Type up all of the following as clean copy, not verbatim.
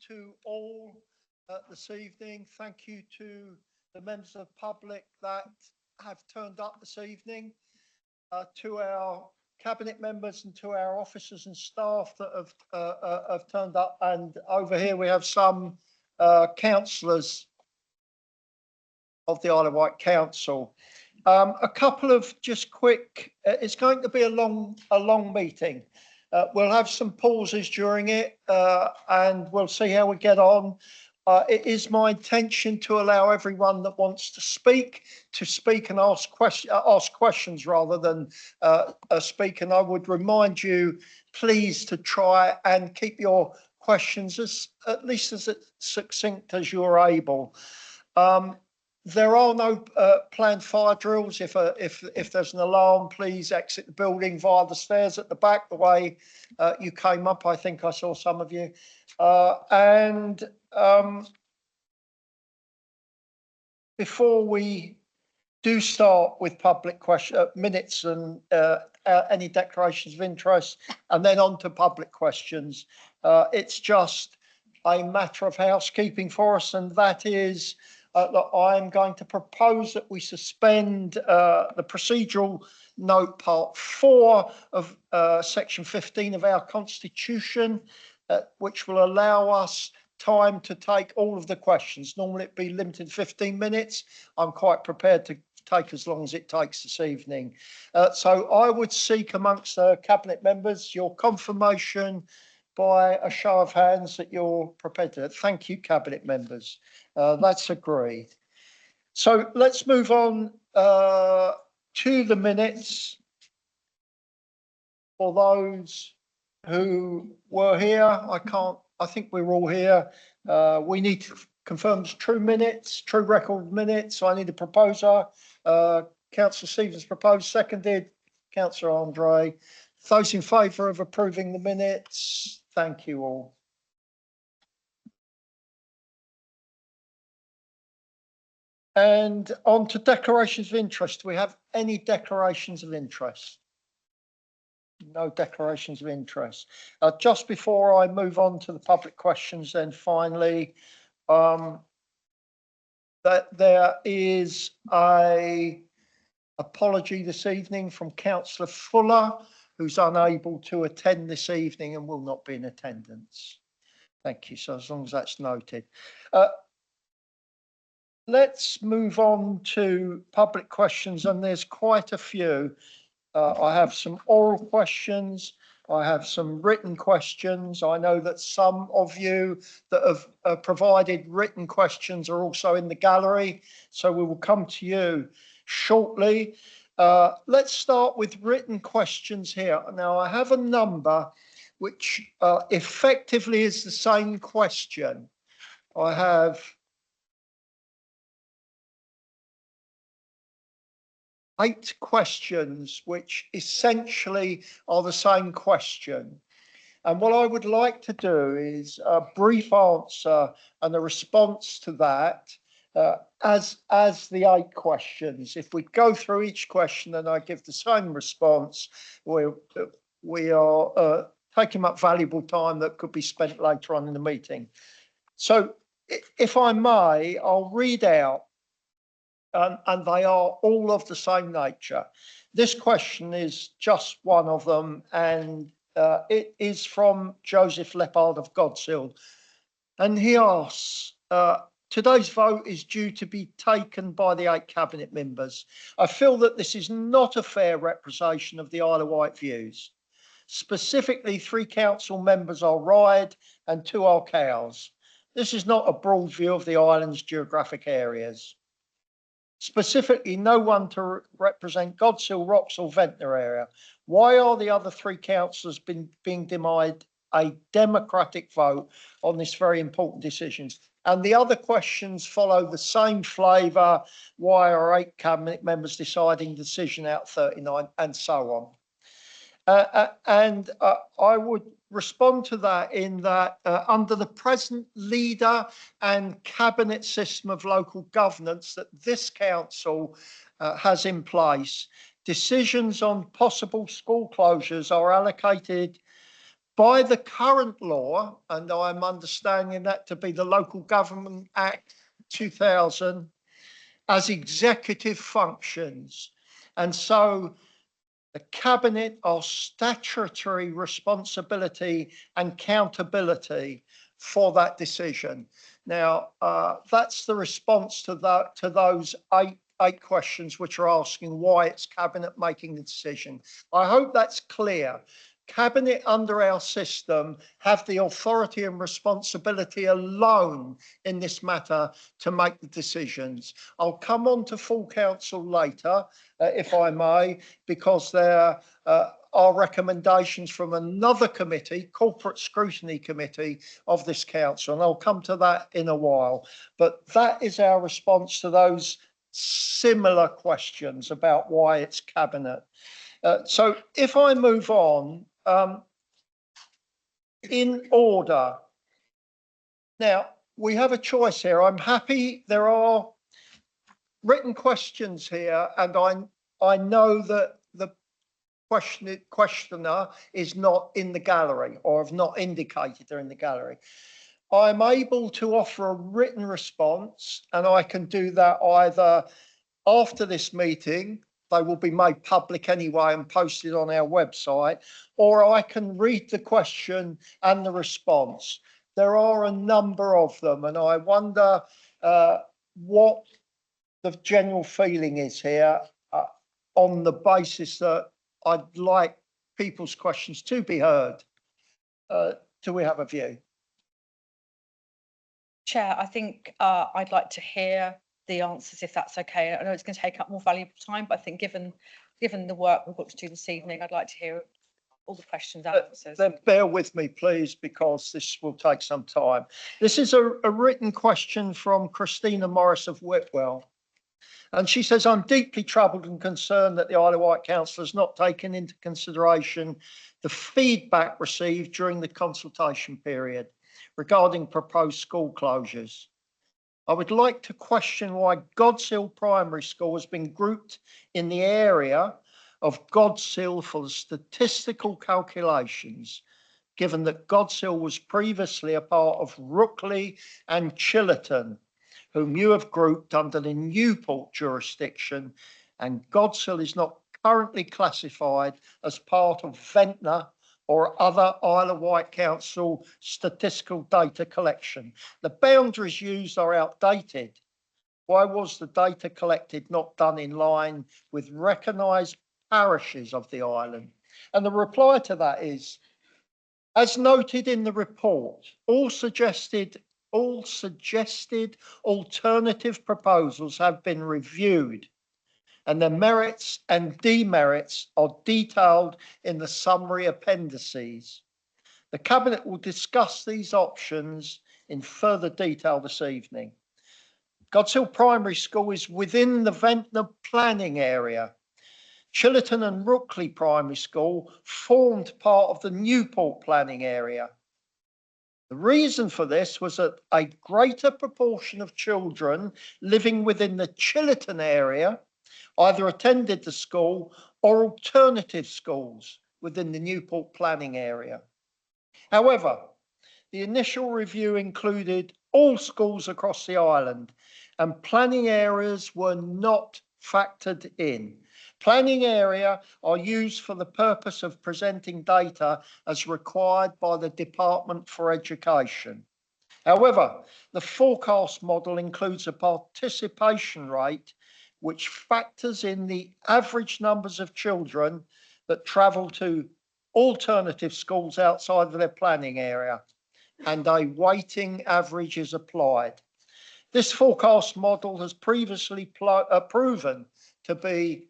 to all this evening. Thank you to the members of the public that have turned up this evening, to our cabinet members and to our officers and staff that have turned up. And over here we have some councillors of the Isle of Wight Council. A couple of just quick, it's going to be a long meeting. We'll have some pauses during it and we'll see how we get on. It is my intention to allow everyone that wants to speak and ask questions rather than speak. And I would remind you, please, to try and keep your questions at least as succinct as you're able. There are no planned fire drills. If there's an alarm, please exit the building via the stairs at the back, the way you came up. I think I saw some of you. Before we do start with public minutes and any declarations of interest, and then on to public questions, it's just a matter of housekeeping for us, and that is that I'm going to propose that we suspend the procedural note part 4 of section 15 of our constitution, which will allow us time to take all of the questions. Normally it'd be limited 15 minutes. I'm quite prepared to take as long as it takes this evening. So I would seek amongst the cabinet members your confirmation by a show of hands that you're prepared to. Thank you, cabinet members. That's agreed. So let's move on to the minutes. For those who were here, I think we're all here. We need to confirm true record minutes. So I need a proposer. Councillor Stevens proposed, seconded. Councillor Andre. Those in favour of approving the minutes, thank you all. And on to declarations of interest. Do we have any declarations of interest? No declarations of interest. Just before I move on to the public questions, then finally, that there is a apology this evening from Councillor Fuller, who's unable to attend this evening and will not be in attendance. Thank you. So as long as that's noted. Let's move on to public questions, and there's quite a few. I have some oral questions. I have some written questions. I know that some of you that have provided written questions are also in the gallery, so we will come to you shortly. Let's start with written questions here. Now, I have a number which effectively is the same question. I have 8 questions which essentially are the same question. And what I would like to do is a brief answer and a response to that as the 8 questions. If we go through each question and I give the same response, we are taking up valuable time that could be spent later on in the meeting. So if I may, I'll read out, and they are all of the same nature. This question is just one of them, and it is from Joseph Leppard of Godsill. And he asks, today's vote is due to be taken by the 8 cabinet members. I feel that this is not a fair representation of the Isle of Wight views. Specifically, 3 council members are Ryde and 2 are Cowes. This is not a broad view of the island's geographic areas. Specifically, no one to represent Godsill, Wroxall, Ventnor area. Why are the other 3 councillors being denied a democratic vote on this very important decision? And the other questions follow the same flavour. Why are 8 cabinet members deciding decision out 39, and so on. I would respond to that in that under the present leader and cabinet system of local governance that this council has in place, decisions on possible school closures are allocated By the current law, and I'm understanding that to be the Local Government Act 2000, as executive functions. And so the Cabinet are statutory responsibility and accountability for that decision. Now, that's the response to those eight questions which are asking why it's Cabinet making the decision. I hope that's clear. Cabinet under our system have the authority and responsibility alone in this matter to make the decisions. I'll come on to full council later, if I may, because there are recommendations from another committee, Corporate Scrutiny Committee of this council, and I'll come to that in a while. But that is our response to those similar questions about why it's Cabinet. So if I move on, in order. Now, we have a choice here. I'm happy there are written questions here, and I know that the questioner is not in the gallery or have not indicated they're in the gallery. I'm able to offer a written response, and I can do that either after this meeting. They will be made public anyway and posted on our website, or I can read the question and the response. There are a number of them, and I wonder what the general feeling is here on the basis that I'd like people's questions to be heard. Do we have a view? Chair, I think I'd like to hear the answers, if that's okay. I know it's going to take up more valuable time, but I think given the work we've got to do this evening, I'd like to hear all the questions and answers. Then bear with me, please, because this will take some time. This is a written question from Christina Morris of Whitwell. And she says, I'm deeply troubled and concerned that the Isle of Wight Council has not taken into consideration the feedback received during the consultation period regarding proposed school closures. I would like to question why Godshill Primary School has been grouped in the area of Godshill for the statistical calculations, given that Godshill was previously a part of Rookley and Chillerton, whom you have grouped under the Newport jurisdiction, and Godshill is not currently classified as part of Ventnor or other Isle of Wight Council statistical data collection. The boundaries used are outdated. Why was the data collected not done in line with recognised parishes of the island? And the reply to that is, as noted in the report, all suggested alternative proposals have been reviewed, and the merits and demerits are detailed in the summary appendices. The Cabinet will discuss these options in further detail this evening. Godshill Primary School is within the Ventnor planning area. Chillerton and Rookley Primary School formed part of the Newport planning area. The reason for this was that a greater proportion of children living within the Chillerton area either attended the school or alternative schools within the Newport planning area. However, the initial review included all schools across the island, and planning areas were not factored in. Planning area are used for the purpose of presenting data as required by the Department for Education. However, the forecast model includes a participation rate which factors in the average numbers of children that travel to alternative schools outside of their planning area, and a weighting average is applied. This forecast model has previously proven to be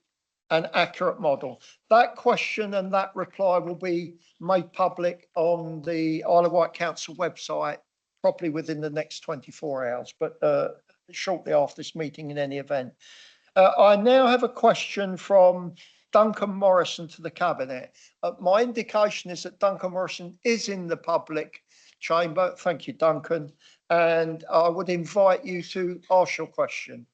an accurate model. That question and that reply will be made public on the Isle of Wight Council website, probably within the next 24 hours, but shortly after this meeting in any event. I now have a question from Duncan Morrison to the Cabinet. My indication is that Duncan Morrison is in the public chamber. Thank you, Duncan. And I would invite you to ask your question.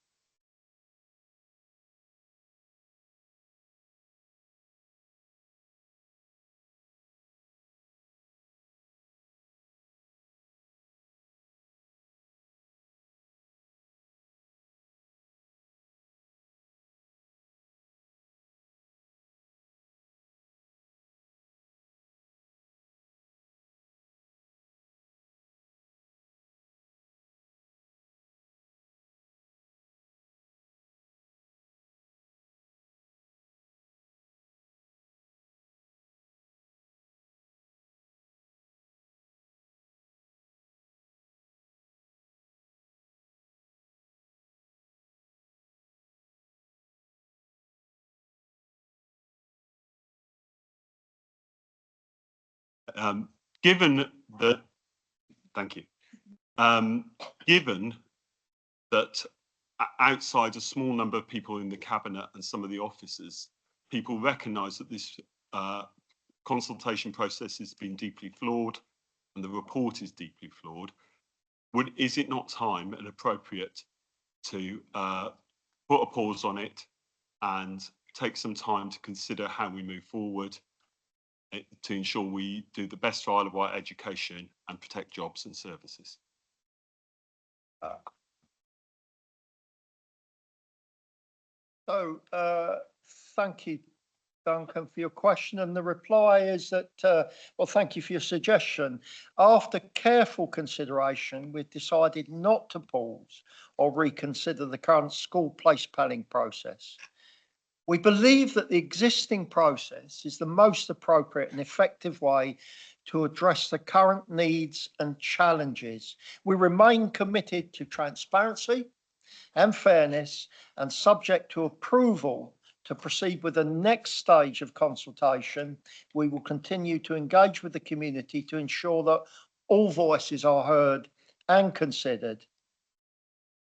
Given that, thank you. Given that outside a small number of people in the cabinet and some of the officers, people recognise that this consultation process has been deeply flawed and the report is deeply flawed, is it not time and appropriate to put a pause on it and take some time to consider how we move forward to ensure we do the best for Isle of Wight education and protect jobs and services? So thank you, Duncan, for your question. And the reply is that, well, thank you for your suggestion. After careful consideration, we've decided not to pause or reconsider the current school place planning process. We believe that the existing process is the most appropriate and effective way to address the current needs and challenges. We remain committed to transparency and fairness, and subject to approval to proceed with the next stage of consultation, we will continue to engage with the community to ensure that all voices are heard and considered.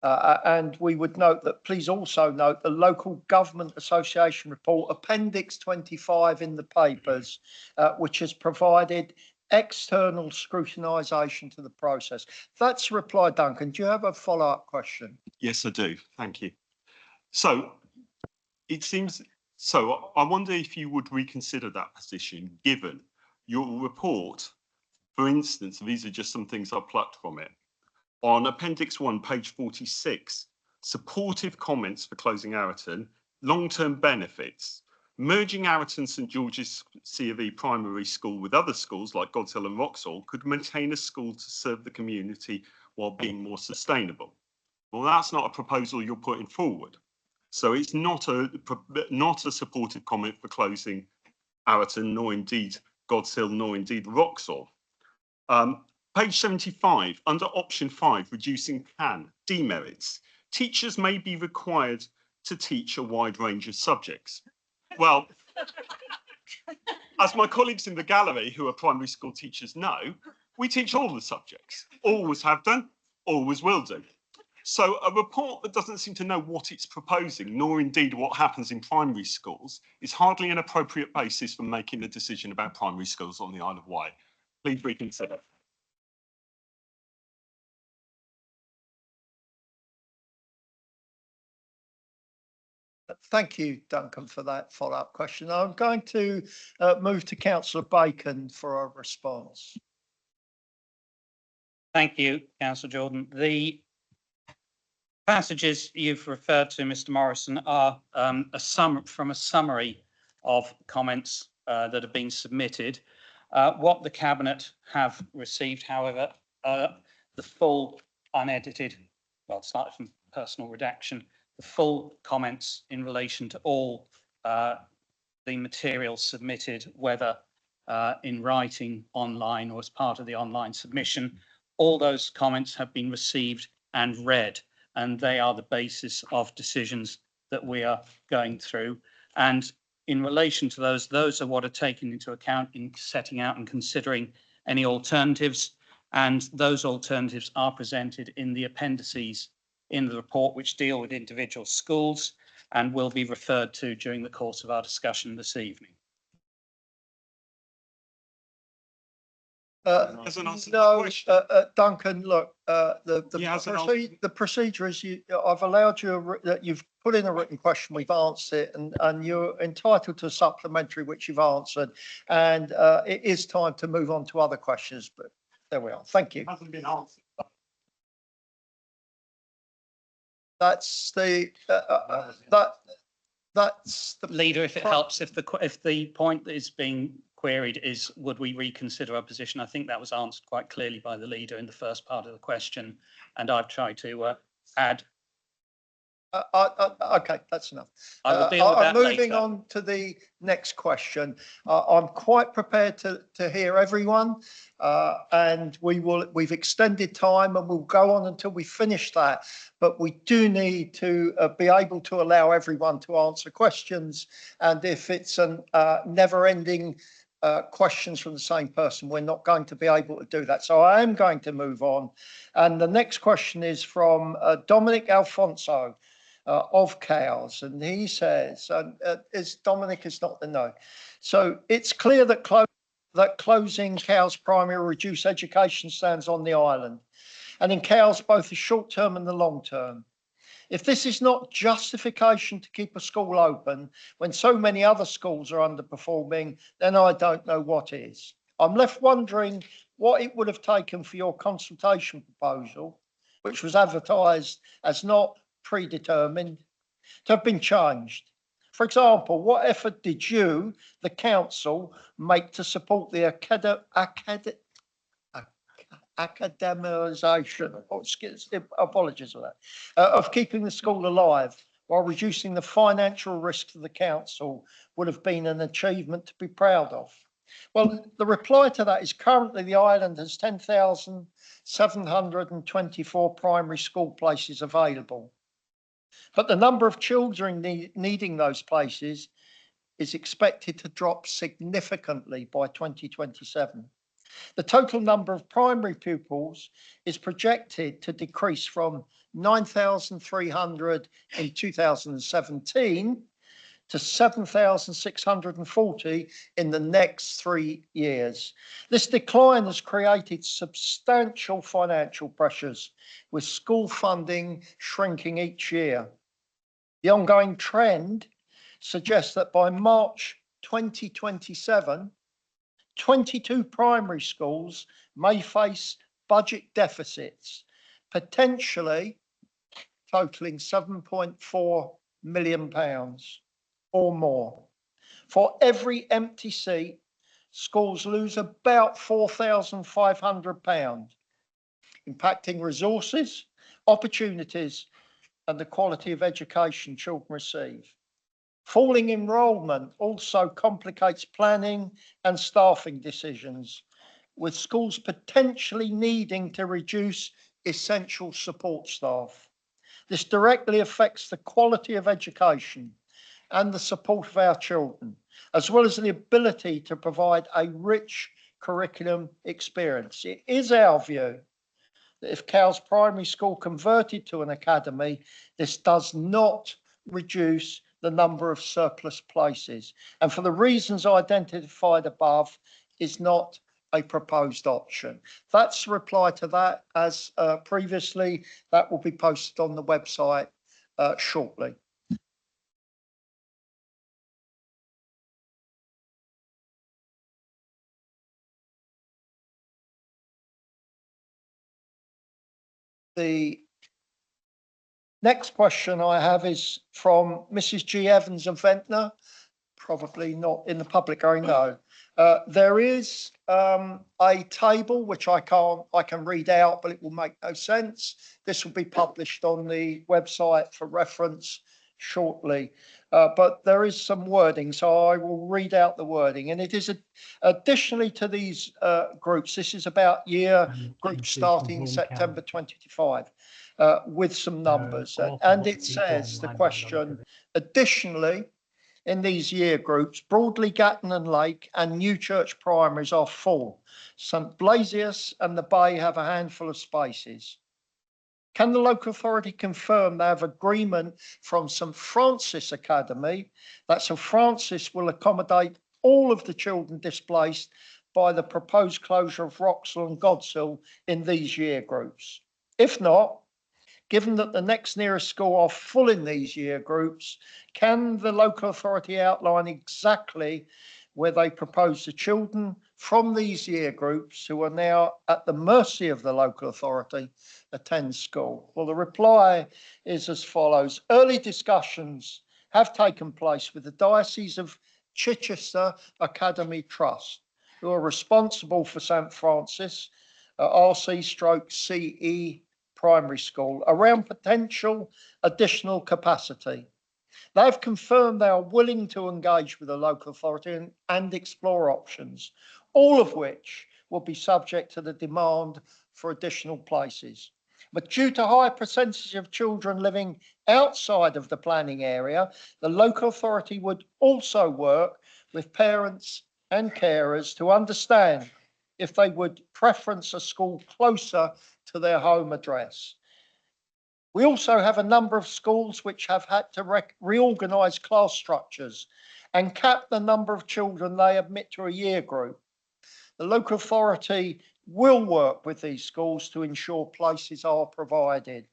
And we would note that, please also note the Local Government Association report, Appendix 25 in the papers, which has provided external scrutinisation to the process. That's a reply, Duncan. Do you have a follow-up question? Yes, I do. Thank you. So it seems, so I wonder if you would reconsider that position, given your report, for instance, these are just some things I plucked from it. On Appendix 1, page 46, supportive comments for closing Arreton, long-term benefits. Merging Arreton St George's C of E primary school with other schools like God's Hill and Wroxall could maintain a school to serve the community while being more sustainable. Well, that's not a proposal you're putting forward. So it's not a supportive comment for closing Arreton, nor indeed God's Hill, nor indeed Wroxall. Page 75, under option 5, reducing CAN, demerits. Teachers may be required to teach a wide range of subjects. Well, as my colleagues in the gallery who are primary school teachers know, we teach all the subjects, always have done, always will do. So a report that doesn't seem to know what it's proposing, nor indeed what happens in primary schools, is hardly an appropriate basis for making a decision about primary schools on the Isle of Wight. Please reconsider. Thank you, Duncan, for that follow-up question. I'm going to move to Councillor Bacon for a response. Thank you, Councillor Jordan. The passages you've referred to, Mr. Morrison, are from a summary of comments that have been submitted. What the Cabinet have received, however, the full unedited, well, started from personal redaction, the full comments in relation to all the material submitted, whether in writing, online, or as part of the online submission. All those comments have been received and read, and they are the basis of decisions that we are going through. And in relation to those are what are taken into account in setting out and considering any alternatives. And those alternatives are presented in the appendices in the report, which deal with individual schools and will be referred to during the course of our discussion this evening. No, Duncan, look, the procedure is I've allowed you that you've put in a written question, we've answered it, and you're entitled to a supplementary, which you've answered. And it is time to move on to other questions, but there we are. Thank you. It hasn't been answered. That's the that's the Leader, if it helps, if the point that is being queried is, would we reconsider our position? I think that was answered quite clearly by the leader in the first part of the question, and I've tried to add. Okay, that's enough. I will deal with that I'm moving later. on to the next question. I'm quite prepared to hear everyone, and we've extended time, and we'll go on until we finish that. But we do need to be able to allow everyone to answer questions, and if it's a never-ending questions from the same person, we're not going to be able to do that. So I am going to move on. And the next question is from Dominic Alfonso of Cowes. And he says, Dominic is not the no. So it's clear that closing Cowes Primary will reduce education standards on the island. And in Cowes, both the short term and the long term. If this is not justification to keep a school open when so many other schools are underperforming, then I don't know what is. I'm left wondering what it would have taken for your consultation proposal, which was advertised as not predetermined, to have been changed. For example, what effort did you, the council, make to support the academisation, apologies for that, of keeping the school alive while reducing the financial risk to the council would have been an achievement to be proud of? Well, the reply to that is currently the island has 10,724 primary school places available. But the number of children needing those places is expected to drop significantly by 2027. The total number of primary pupils is projected to decrease from 9,300 in 2017 to 7,640 in the next 3 years. This decline has created substantial financial pressures, with school funding shrinking each year. The ongoing trend suggests that by March 2027, 22 primary schools may face budget deficits, potentially totaling £7.4 million or more. For every empty seat, schools lose about £4,500, impacting resources, opportunities, and the quality of education children receive. Falling enrolment also complicates planning and staffing decisions, with schools potentially needing to reduce essential support staff. This directly affects the quality of education and the support of our children, as well as the ability to provide a rich curriculum experience. It is our view that if Cowes Primary School converted to an academy, this does not reduce the number of surplus places, and for the reasons identified above, is not a proposed option. That's the reply to that. As previously, that will be posted on the website shortly. The next question I have is from Mrs. G. Evans of Ventnor, probably not in the public area, no. There is a table which I can read out, but it will make no sense. This will be published on the website for reference shortly. But there is some wording, so I will read out the wording. And it is additionally to these groups, this is about year groups starting September 2025 with some numbers. And it says, the question, additionally, in these year groups, Broadley, Gatton and Lake and Newchurch primaries are full. St Blasius and the Bay have a handful of spaces. Can the local authority confirm they have agreement from St Francis Academy that St Francis will accommodate all of the children displaced by the proposed closure of Wroxall and Godshill in these year groups? If not, given that the next nearest school are full in these year groups, can the local authority outline exactly where they propose the children from these year groups who are now at the mercy of the local authority attend school? Well, the reply is as follows. Early discussions have taken place with the Diocese of Chichester Academy Trust, who are responsible for St Francis RC/CE primary school around potential additional capacity. They have confirmed they are willing to engage with the local authority and explore options, all of which will be subject to the demand for additional places. But due to high percentage of children living outside of the planning area, the local authority would also work with parents and carers to understand if they would preference a school closer to their home address. We also have a number of schools which have had to reorganise class structures and cap the number of children they admit to a year group. The local authority will work with these schools to ensure places are provided.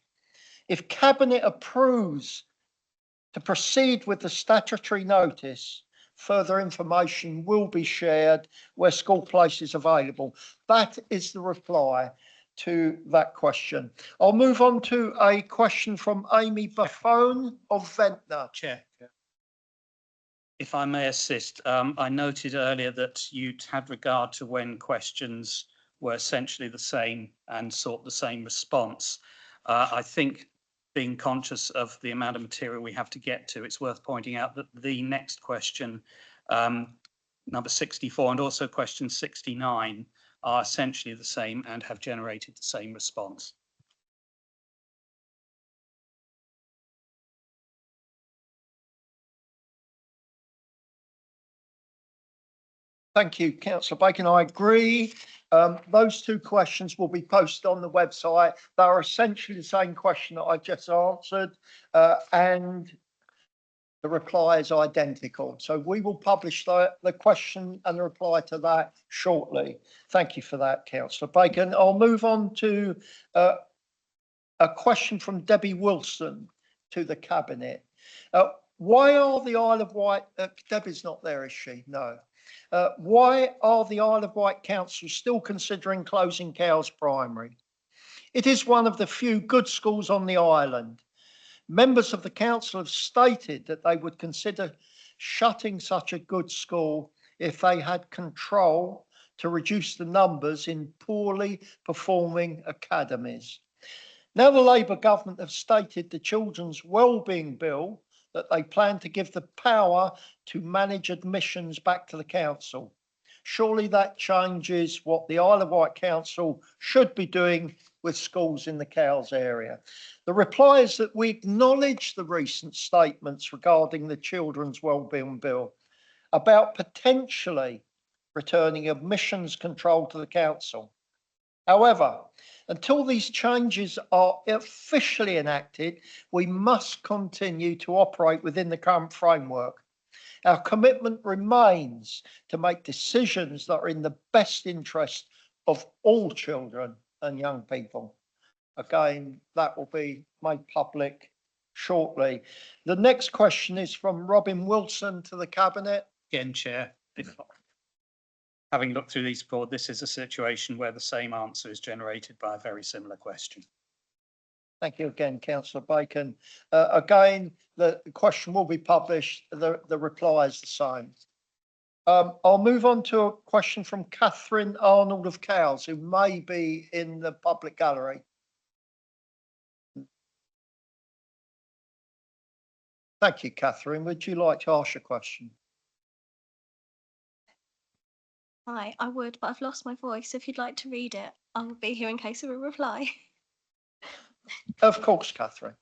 If Cabinet approves to proceed with the statutory notice, further information will be shared where school place is available. That is the reply to that question. I'll move on to a question from Amy Buffone of Ventnor. Chair. If I may assist, I noted earlier that you'd had regard to when questions were essentially the same and sought the same response. I think, being conscious of the amount of material we have to get to, it's worth pointing out that the next question, number 64 and also question 69, are essentially the same and have generated the same response. Thank you, Councillor Bacon. I agree. Those two questions will be posted on the website. They are essentially the same question that I just answered, and the reply is identical. So we will publish the question and the reply to that shortly. Thank you for that, Councillor Bacon. I'll move on to a question from Debbie Wilson to the Cabinet. Why are the Isle of Wight, Debbie's not there, is she? No. Why are the Isle of Wight Council still considering closing Cowes Primary? It is one of the few good schools on the island. Members of the council have stated that they would consider shutting such a good school if they had control to reduce the numbers in poorly performing academies. Now the Labour government have stated the Children's Wellbeing Bill that they plan to give the power to manage admissions back to the council. Surely that changes what the Isle of Wight Council should be doing with schools in the Cowes area. The reply is that we acknowledge the recent statements regarding the Children's Wellbeing Bill about potentially returning admissions control to the council. However, until these changes are officially enacted, we must continue to operate within the current framework. Our commitment remains to make decisions that are in the best interest of all children and young people. Again, that will be made public shortly. The next question is from Robin Wilson to the Cabinet. Again, Chair, having looked through these reports, this is a situation where the same answer is generated by a very similar question. Thank you again, Councillor Bacon. Again, the question will be published. The reply is the same. I'll move on to a question from Catherine Arnold of Cowes, who may be in the public gallery. Thank you, Catherine. Would you like to ask a question? Hi, I would, but I've lost my voice. If you'd like to read it, I will be here in case of a reply. Of course, Catherine.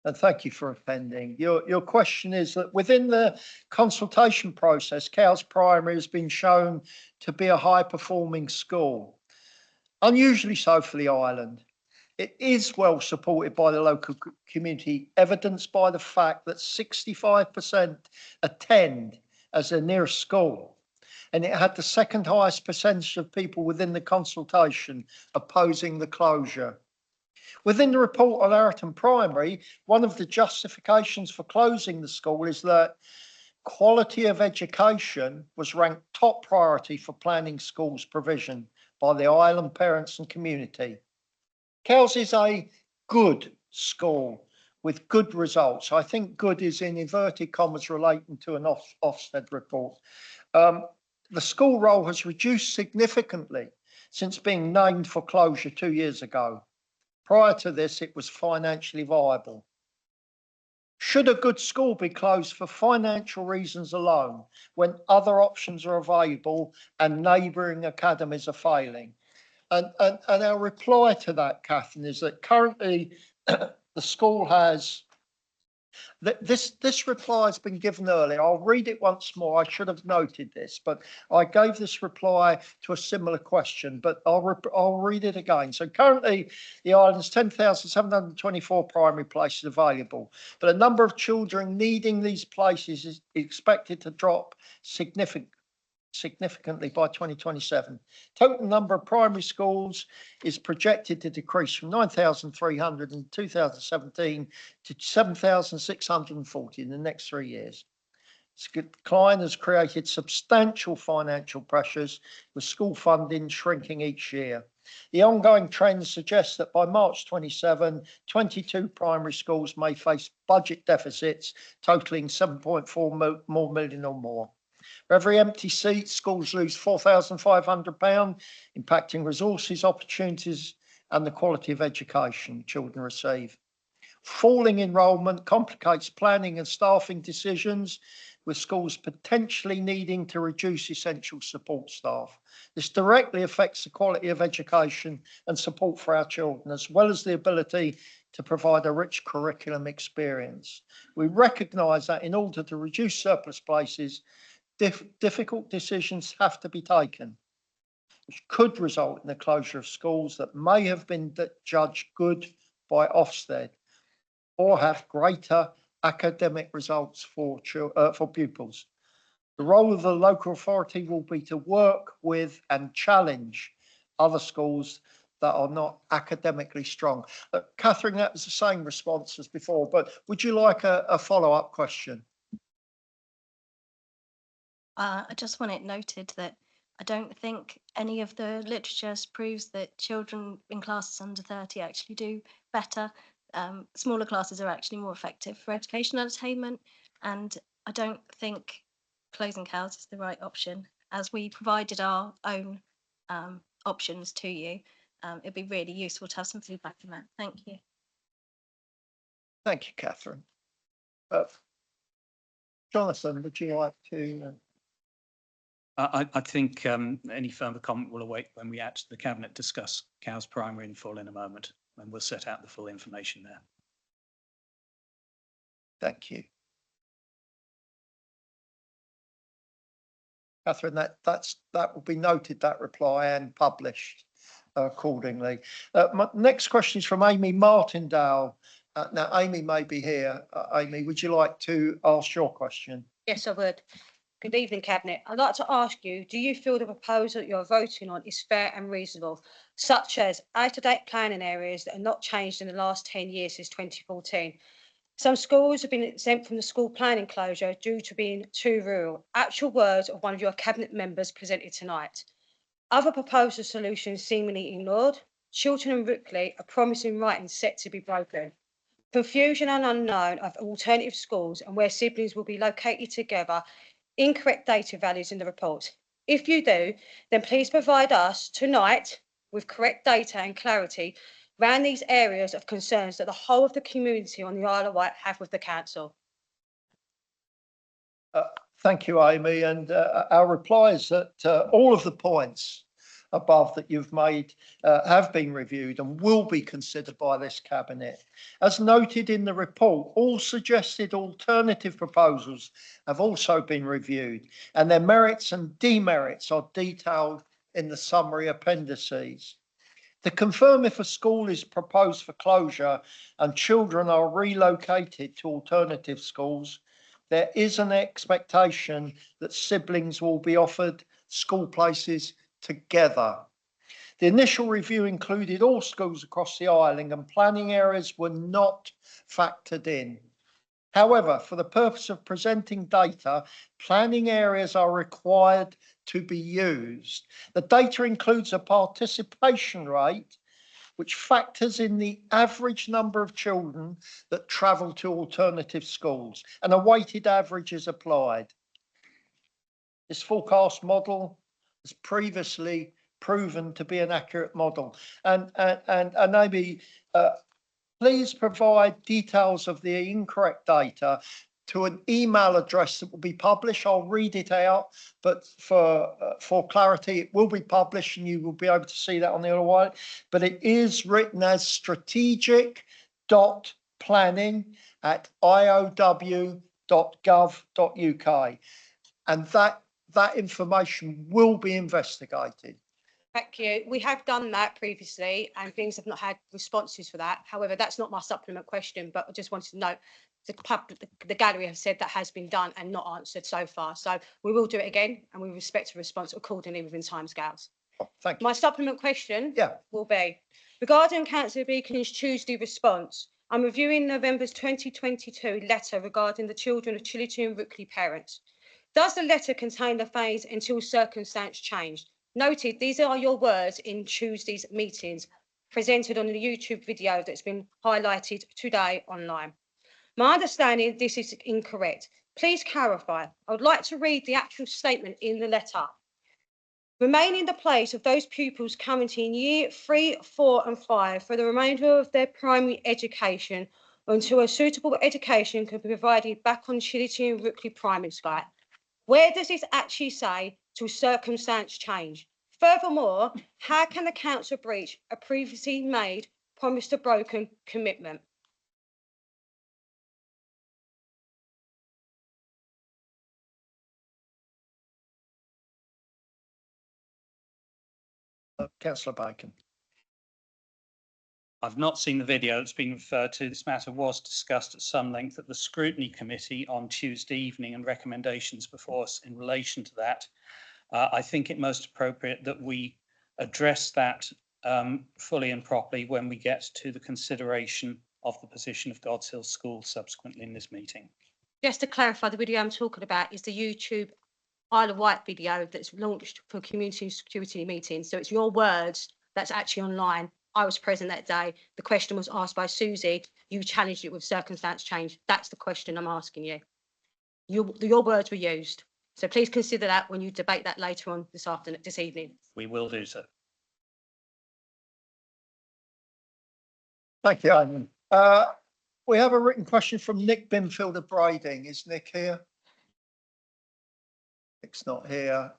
And thank you for attending. Your question is that within the consultation process, Cowes Primary has been shown to be a high-performing school, unusually so for the island. It is well supported by the local community, evidenced by the fact that 65% attend as their nearest school, and it had the second highest percentage of people within the consultation opposing the closure. Within the report on Arreton Primary, one of the justifications for closing the school is that quality of education was ranked top priority for planning schools provision by the island parents and community. Cowes is a good school with good results. I think good is in inverted commas relating to an Ofsted report. The school roll has reduced significantly since being named for closure 2 years ago. Prior to this, it was financially viable. Should a good school be closed for financial reasons alone when other options are available and neighbouring academies are failing? And our reply to that, Catherine, is that currently the school has This reply has been given earlier. I'll read it once more. I should have noted this, but I gave this reply to a similar question, but I'll read it again. So currently the island's 10,724 primary places available, but a number of children needing these places is expected to drop significantly by 2027. Total number of primary schools is projected to decrease from 9,300 in 2017 to 7,640 in the next 3 years. This decline has created substantial financial pressures, with school funding shrinking each year. The ongoing trend suggests that by March 27, 22 primary schools may face budget deficits totaling 7.4 million or more. For every empty seat, schools lose £4,500, impacting resources, opportunities, and the quality of education children receive. Falling enrolment complicates planning and staffing decisions, with schools potentially needing to reduce essential support staff. This directly affects the quality of education and support for our children, as well as the ability to provide a rich curriculum experience. We recognise that in order to reduce surplus places, difficult decisions have to be taken, which could result in the closure of schools that may have been judged good by Ofsted or have greater academic results for pupils. The role of the local authority will be to work with and challenge other schools that are not academically strong. Catherine, that was the same response as before, but would you like a follow-up question? I just want it noted that I don't think any of the literature proves that children in classes under 30 actually do better. Smaller classes are actually more effective for educational attainment, and I don't think closing cows is the right option. As we provided our own options to you, it'd be really useful to have some feedback on that. Thank you. Thank you, Catherine. Jonathan, would you like to? I think any further comment will await when we at the Cabinet discuss Cowes Primary in full in a moment, and we'll set out the full information there. Thank you. Catherine, that will be noted, that reply, and published accordingly. My next question is from Amy Martindale. Now, Amy may be here. Amy, would you like to ask your question? Yes, I would. Good evening, Cabinet. I'd like to ask you, do you feel the proposal that you're voting on is fair and reasonable, such as out-of-date planning areas that are not changed in the last 10 years since 2014? Some schools have been exempt from the school planning closure due to being too rural. Actual words of one of your Cabinet members presented tonight. Other proposal solutions seemingly ignored. Chiltern and Rookley are promising writing set to be broken. Confusion and unknown of alternative schools and where siblings will be located together. Incorrect data values in the report. If you do, then please provide us tonight with correct data and clarity around these areas of concerns that the whole of the community on the Isle of Wight have with the council. Thank you, Amy. And our reply is that all of the points above that you've made have been reviewed and will be considered by this Cabinet. As noted in the report, all suggested alternative proposals have also been reviewed, and their merits and demerits are detailed in the summary appendices. To confirm if a school is proposed for closure and children are relocated to alternative schools, there is an expectation that siblings will be offered school places together. The initial review included all schools across the island, and planning areas were not factored in. However, for the purpose of presenting data, planning areas are required to be used. The data includes a participation rate, which factors in the average number of children that travel to alternative schools, and a weighted average is applied. This forecast model has previously proven to be an accurate model. And Amy, please provide details of the incorrect data to an email address that will be published. I'll read it out, but for clarity, it will be published and you will be able to see that on the other one. But it is written as strategic.planning planning@iow.gov.uk. And that information will be investigated. Thank you. We have done that previously and things have not had responses for that. However, that's not my supplement question, but I just wanted to note the gallery have said that has been done and not answered so far. So we will do it again and we respect a response accordingly within timescales. Oh, thank you. My supplement question Yeah. will be regarding Councillor Beacon's Tuesday response. I'm reviewing November's 2022 letter regarding the children of Chilliton and Rookley parents. Does the letter contain the phase until circumstance changed? Noted, these are your words in Tuesday's meetings presented on the YouTube video that's been highlighted today online. My understanding this is incorrect. Please clarify. I would like to read the actual statement in the letter. Remain in the place of those pupils currently in year 3, 4 and 5 for the remainder of their primary education until a suitable education can be provided back on Chilliton and Rookley Primary School. Where does this actually say to circumstance change? Furthermore, how can the council breach a previously made, promised or broken commitment? Councillor Bacon. I've not seen the video that's been referred to. This matter was discussed at some length at the Scrutiny Committee on Tuesday evening and recommendations before us in relation to that. I think it most appropriate that we address that fully and properly when we get to the consideration of the position of God's Hill School subsequently in this meeting. Just to clarify, the video I'm talking about is the YouTube Isle of Wight video that's launched for community security meetings. So it's your words that's actually online. I was present that day. The question was asked by Susie. You challenged it with circumstance change. That's the question I'm asking you. Your words were used. So please consider that when you debate that later on this evening. We will do so. Thank you, Aiman. We have a written question from Nick Binfield of Brading. Is Nick here? Nick's not here.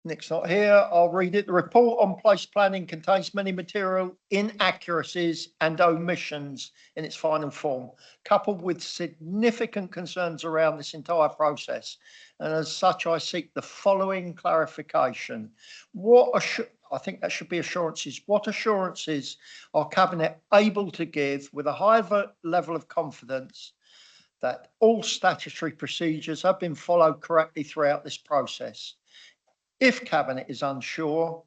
Nick's not here. I'll read it. The report on place planning contains many material inaccuracies and omissions in its final form, coupled with significant concerns around this entire process. And as such, I seek the following clarification. I think that should be assurances. What assurances are Cabinet able to give with a high level of confidence that all statutory procedures have been followed correctly throughout this process? If Cabinet is unsure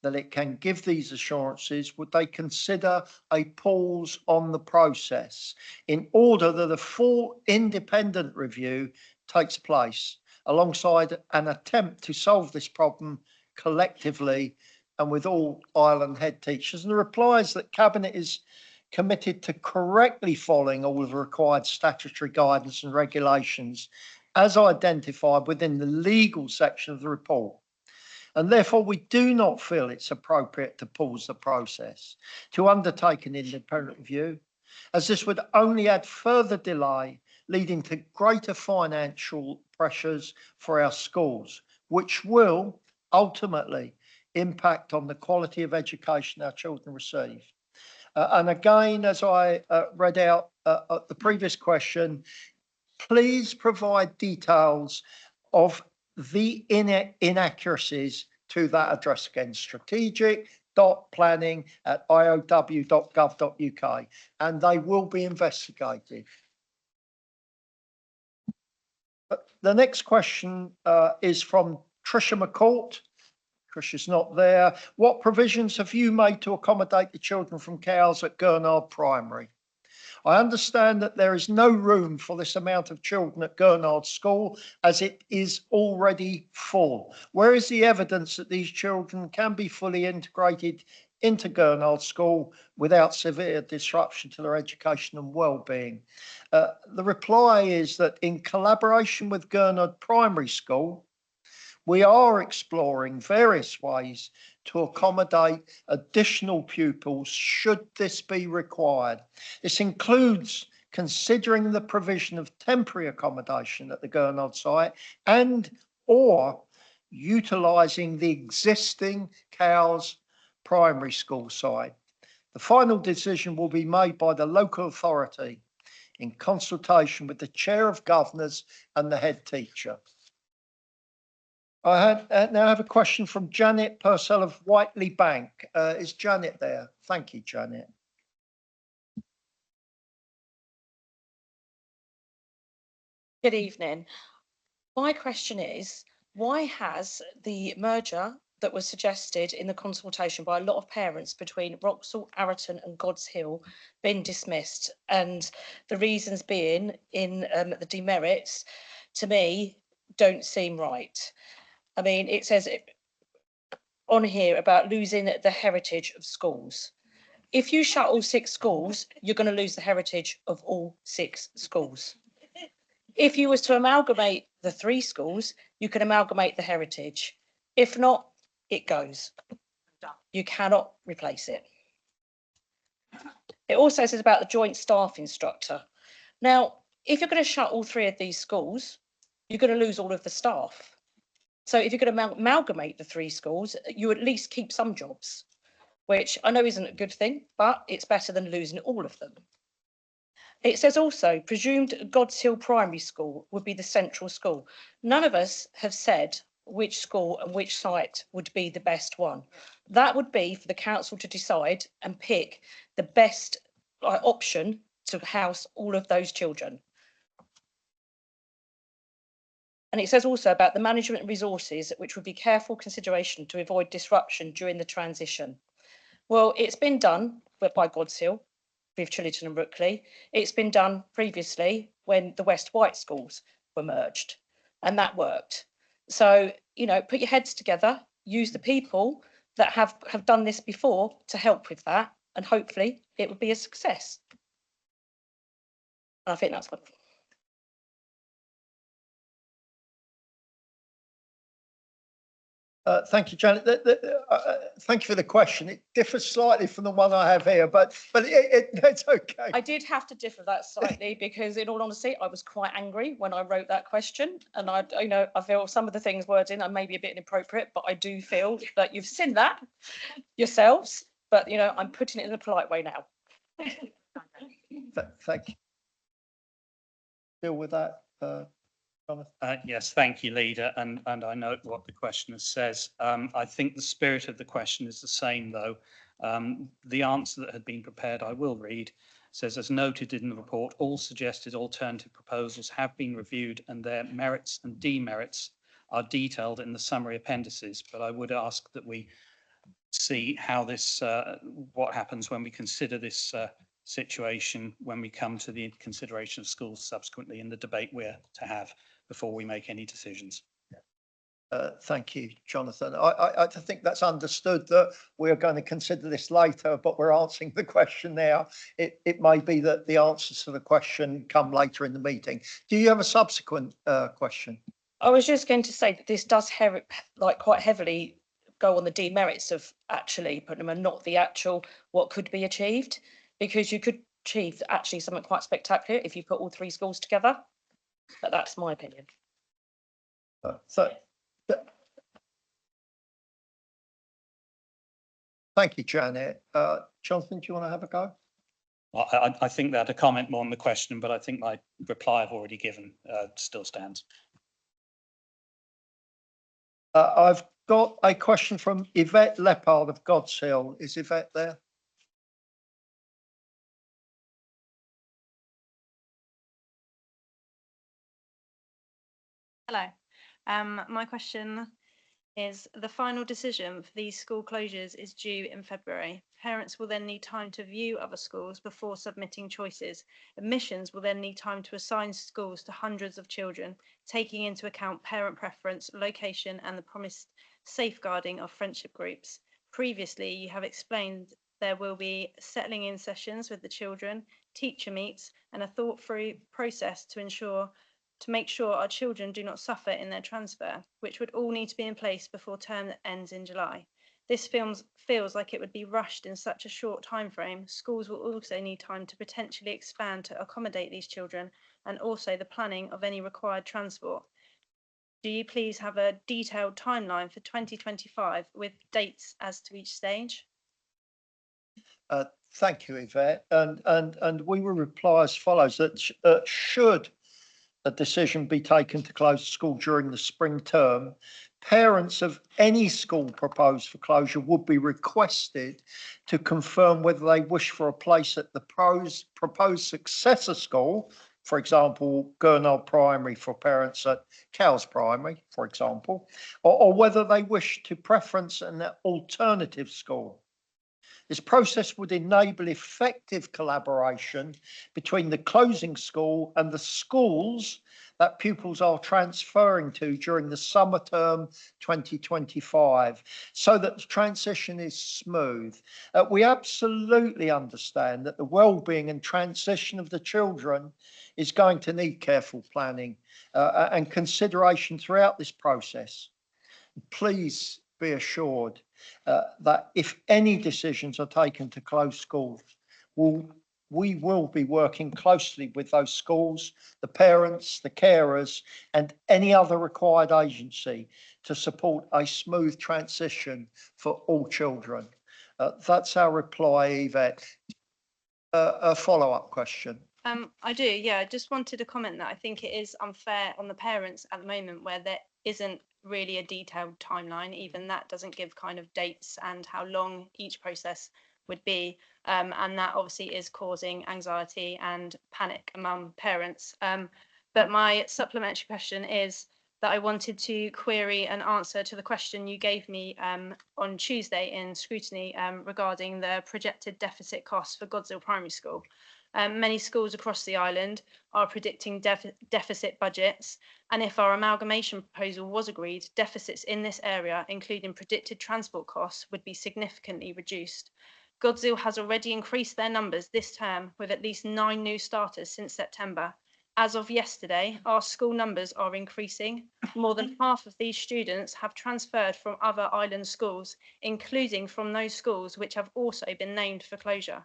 that it can give these assurances, would they consider a pause on the process in order that a full independent review takes place alongside an attempt to solve this problem collectively and with all Island head teachers? And the reply is that Cabinet is committed to correctly following all of the required statutory guidance and regulations as identified within the legal section of the report. And therefore, we do not feel it's appropriate to pause the process to undertake an independent review, as this would only add further delay, leading to greater financial pressures for our schools, which will ultimately impact on the quality of education our children receive. And again, as I read out at the previous question, please provide details of the inaccuracies to that address again, strategic.planning@iow.gov.uk, and they will be investigated. The next question is from Tricia McCourt. Tricia's not there. What provisions have you made to accommodate the children from Cowes at Gurnard Primary? I understand that there is no room for this amount of children at Gurnard School as it is already full. Where is the evidence that these children can be fully integrated into Gurnard School without severe disruption to their education and well-being? The reply is that in collaboration with Gurnard Primary School, we are exploring various ways to accommodate additional pupils should this be required. This includes considering the provision of temporary accommodation at the Gurnard site and or utilising the existing Cowes Primary School site. The final decision will be made by the local authority in consultation with the chair of governors and the head teacher. Now I have a question from Janet Purcell of Whiteley Bank. Is Janet there? Thank you, Janet. Good evening. My question is, why has the merger that was suggested in the consultation by a lot of parents between Wroxall, Arraton and God's Hill been dismissed? And the reasons being in the demerits, to me, don't seem right. I mean, it says on here about losing the heritage of schools. If you shut all 6 schools, you're going to lose the heritage of all 6 schools. If you was to amalgamate the 3 schools, you can amalgamate the heritage. If not, it goes. You cannot replace it. It also says about the joint staff instructor. Now, if you're going to shut all 3 of these schools, you're going to lose all of the staff. So if you're going to amalgamate the 3 schools, you at least keep some jobs, which I know isn't a good thing, but it's better than losing all of them. It says also, presumed God's Hill Primary School would be the central school. None of us have said which school and which site would be the best one. That would be for the council to decide and pick the best option to house all of those children. And it says also about the management resources, which would be careful consideration to avoid disruption during the transition. Well, it's been done by God's Hill with Chillerton and Rookley. It's been done previously when the West White schools were merged, and that worked. So, you know, put your heads together, use the people that have done this before to help with that, and hopefully it would be a success. And I think that's what. Thank you, Janet. Thank you for the question. It differs slightly from the one I have here, but it's okay. I did have to differ that slightly because, in all honesty, I was quite angry when I wrote that question, and I feel some of the things wording are maybe a bit inappropriate, but I do feel that you've seen that yourselves. But I'm putting it in a polite way now. Thank you. Deal with that. Yes, thank you, Leader, and I note what the questioner says. I think the spirit of the question is the same, though. The answer that had been prepared, I will read, says, as noted in the report, all suggested alternative proposals have been reviewed and their merits and demerits are detailed in the summary appendices, but I would ask that we see how this, what happens when we consider this situation when we come to the consideration of schools subsequently in the debate we're to have before we make any decisions. Thank you, Jonathan. I think that's understood that we're going to consider this later, but we're answering the question now. It may be that the answers to the question come later in the meeting. Do you have a subsequent question? I was just going to say that this does quite heavily go on the demerits of actually putting them and not the actual what could be achieved, because you could achieve actually something quite spectacular if you put all 3 schools together. But that's my opinion. Thank you, Janet. Jonathan, do you want to have a go? Well, I think that a comment more on the question, but I think my reply I've already given still stands. I've got a question from Yvette Leppard of God's Hill. Is Yvette there? Hello. My question is, the final decision for these school closures is due in February. Parents will then need time to view other schools before submitting choices. Admissions will then need time to assign schools to hundreds of children, taking into account parent preference, location, and the promised safeguarding of friendship groups. Previously, you have explained there will be settling in sessions with the children, teacher meets, and a thought-through process to make sure our children do not suffer in their transfer, which would all need to be in place before term ends in July. This feels like it would be rushed in such a short time frame. Schools will also need time to potentially expand to accommodate these children, and also the planning of any required transport. Do you please have a detailed timeline for 2025 with dates as to each stage? Thank you, Yvette. And we will reply as follows, that should a decision be taken to close the school during the spring term, parents of any school proposed for closure would be requested to confirm whether they wish for a place at the proposed successor school, for example, Gurnard Primary for parents at Cowes Primary, for example, or whether they wish to preference an alternative school. This process would enable effective collaboration between the closing school and the schools that pupils are transferring to during the summer term 2025, so that the transition is smooth. We absolutely understand that the well-being and transition of the children is going to need careful planning and consideration throughout this process. Please be assured that if any decisions are taken to close schools, we will be working closely with those schools, the parents, the carers, and any other required agency to support a smooth transition for all children. That's our reply, Yvette. A follow-up question. I do, yeah. I just wanted to comment that I think it is unfair on the parents at the moment where there isn't really a detailed timeline. Even that doesn't give kind of dates and how long each process would be. And that obviously is causing anxiety and panic among parents. But my supplementary question is that I wanted to query an answer to the question you gave me on Tuesday in scrutiny regarding the projected deficit costs for Godshill Primary School. Many schools across the island are predicting deficit budgets, and if our amalgamation proposal was agreed, deficits in this area, including predicted transport costs, would be significantly reduced. Godshill has already increased their numbers this term with at least 9 new starters since September. As of yesterday, our school numbers are increasing. More than half of these students have transferred from other island schools, including from those schools which have also been named for closure.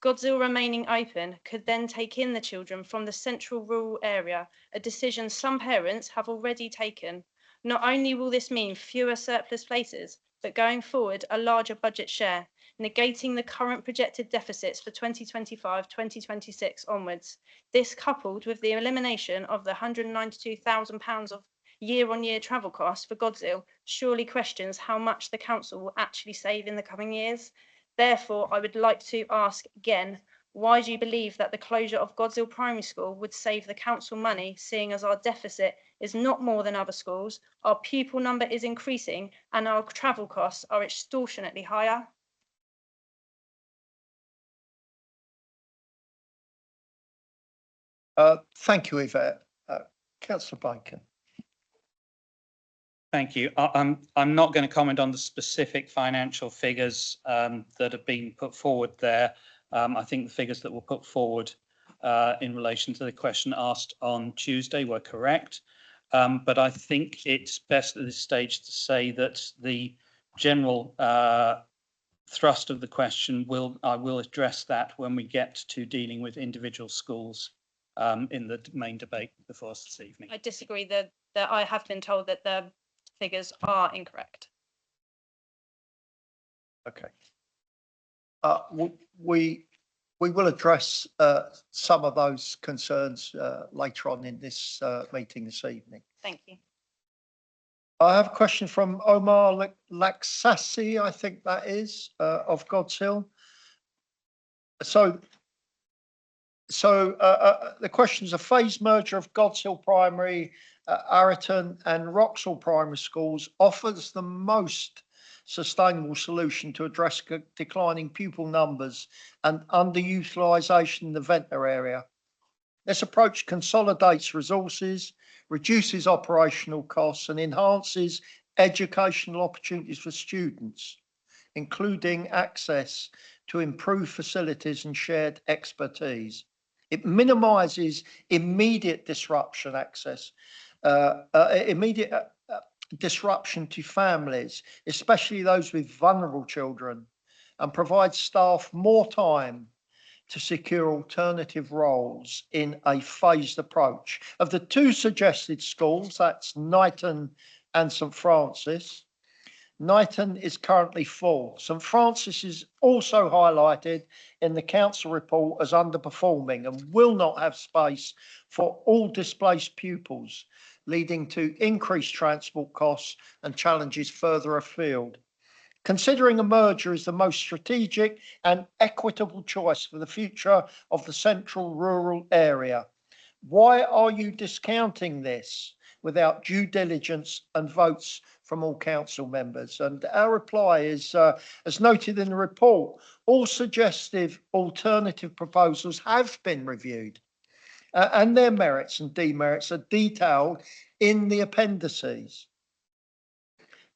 Godshill remaining open could then take in the children from the central rural area, a decision some parents have already taken. Not only will this mean fewer surplus places, but going forward a larger budget share, negating the current projected deficits for 2025-2026 onwards. This, coupled with the elimination of the £192,000 of year-on-year travel costs for Godshill, surely questions how much the council will actually save in the coming years. Therefore, I would like to ask again, why do you believe that the closure of Godshill Primary School would save the council money, seeing as our deficit is not more than other schools, our pupil number is increasing, and our travel costs are extortionately higher? Thank you, Yvette. Councillor Bacon. Thank you. I'm not going to comment on the specific financial figures that have been put forward there. I think the figures that were put forward in relation to the question asked on Tuesday were correct. But I think it's best at this stage to say that the general thrust of the question I will address that when we get to dealing with individual schools in the main debate before us this evening. I disagree that I have been told that the figures are incorrect. Okay. We will address some of those concerns later on in this meeting this evening. Thank you. I have a question from Omar Laksasi, I think that is, of Godshill. So the question is, a phased merger of Godshill Primary, Arreton and Wroxall Primary Schools offers the most sustainable solution to address declining pupil numbers and underutilisation in the Ventnor area. This approach consolidates resources, reduces operational costs and enhances educational opportunities for students, including access to improved facilities and shared expertise. It minimises immediate disruption disruption to families, especially those with vulnerable children, and provides staff more time to secure alternative roles in a phased approach. Of the 2 suggested schools, that's Knighton and St Francis, Knighton is currently full. St Francis is also highlighted in the council report as underperforming and will not have space for all displaced pupils, leading to increased transport costs and challenges further afield. Considering a merger is the most strategic and equitable choice for the future of the central rural area, why are you discounting this without due diligence and votes from all council members? And our reply is, as noted in the report, all suggestive alternative proposals have been reviewed and their merits and demerits are detailed in the appendices.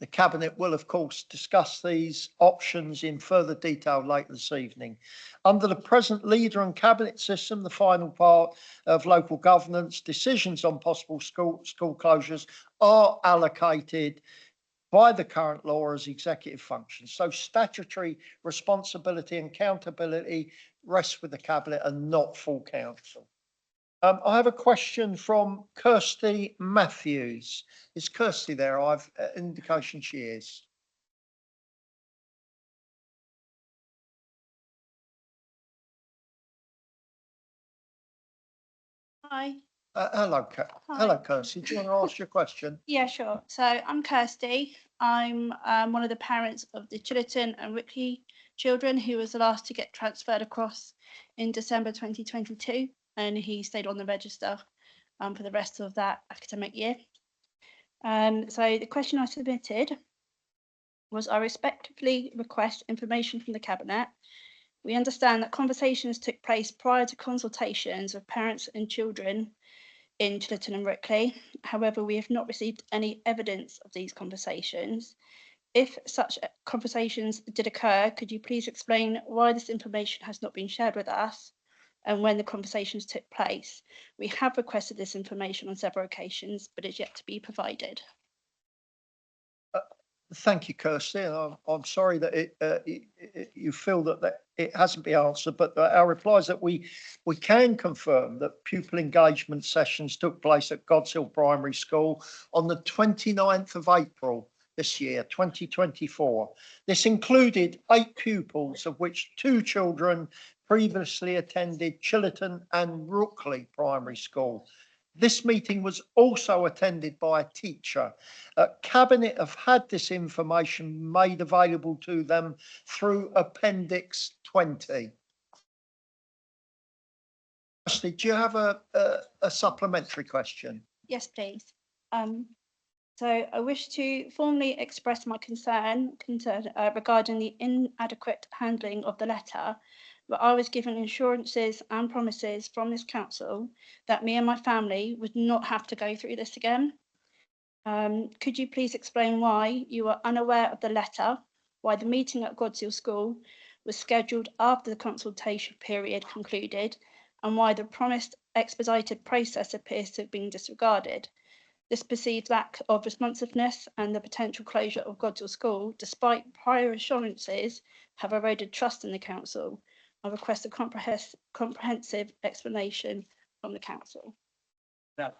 The Cabinet will, of course, discuss these options in further detail later this evening. Under the present leader and Cabinet system, the final part of local governance, decisions on possible school closures are allocated by the current law as executive functions. So statutory responsibility and accountability rests with the Cabinet and not full council. I have a question from Kirsty Matthews. Is Kirsty there? I've indication she is. Hi. Hello, hello, Kirsty. Do you want to ask your question? Yeah, sure. So I'm Kirsty. I'm one of the parents of the Chillerton and Rickley children who was the last to get transferred across in December 2022, and he stayed on the register for the rest of that academic year. So the question I submitted was, I respectfully request information from the Cabinet. We understand that conversations took place prior to consultations with parents and children in Chillerton and Rickley. However, we have not received any evidence of these conversations. If such conversations did occur, could you please explain why this information has not been shared with us and when the conversations took place? We have requested this information on several occasions, but it's yet to be provided. Thank you, Kirsty. And I'm sorry that you feel that it hasn't been answered, but our reply is that we can confirm that pupil engagement sessions took place at God's Hill Primary School on the 29th of April this year, 2024. This included 8 pupils, of which 2 children previously attended Chillerton and Rookley Primary School. This meeting was also attended by a teacher. Cabinet have had this information made available to them through Appendix 20. Kirsty, do you have a supplementary question? Yes, please. So I wish to formally express my concern regarding the inadequate handling of the letter, but I was given assurances and promises from this council that me and my family would not have to go through this again. Could you please explain why you are unaware of the letter, why the meeting at God's Hill School was scheduled after the consultation period concluded, and why the promised expedited process appears to have been disregarded? This perceived lack of responsiveness and the potential closure of God's Hill School, despite prior assurances, have eroded trust in the council. I request a comprehensive explanation from the council. No.